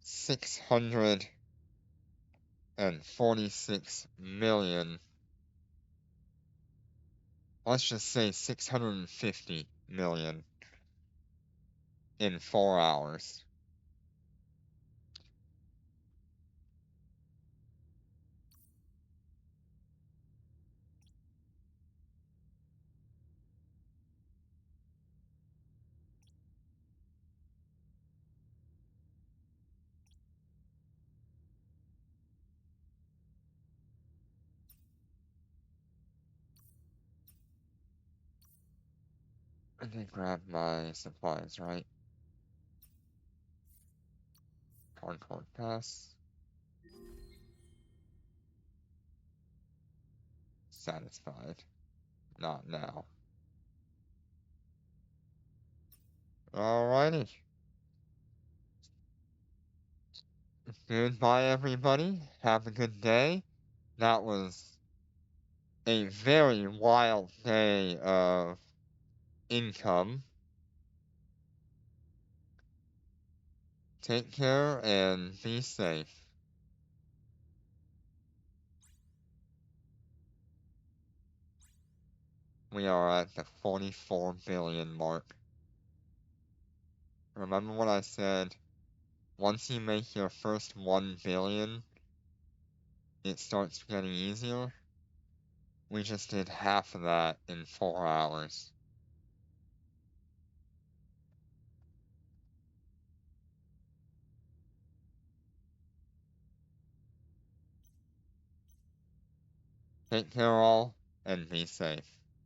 646 million. Let's just say 650 million in 4 hours. I did grab my supplies, right? Hardcore pass. Satisfied. Not now. Alrighty. Goodbye, everybody. Have a good day. That was a very wild day of income. Take care and be safe. We are at the 44 billion mark. Remember what I said? Once you make your first 1 billion, it starts getting easier. We just did half of that in 4 hours. Take care all, and be safe.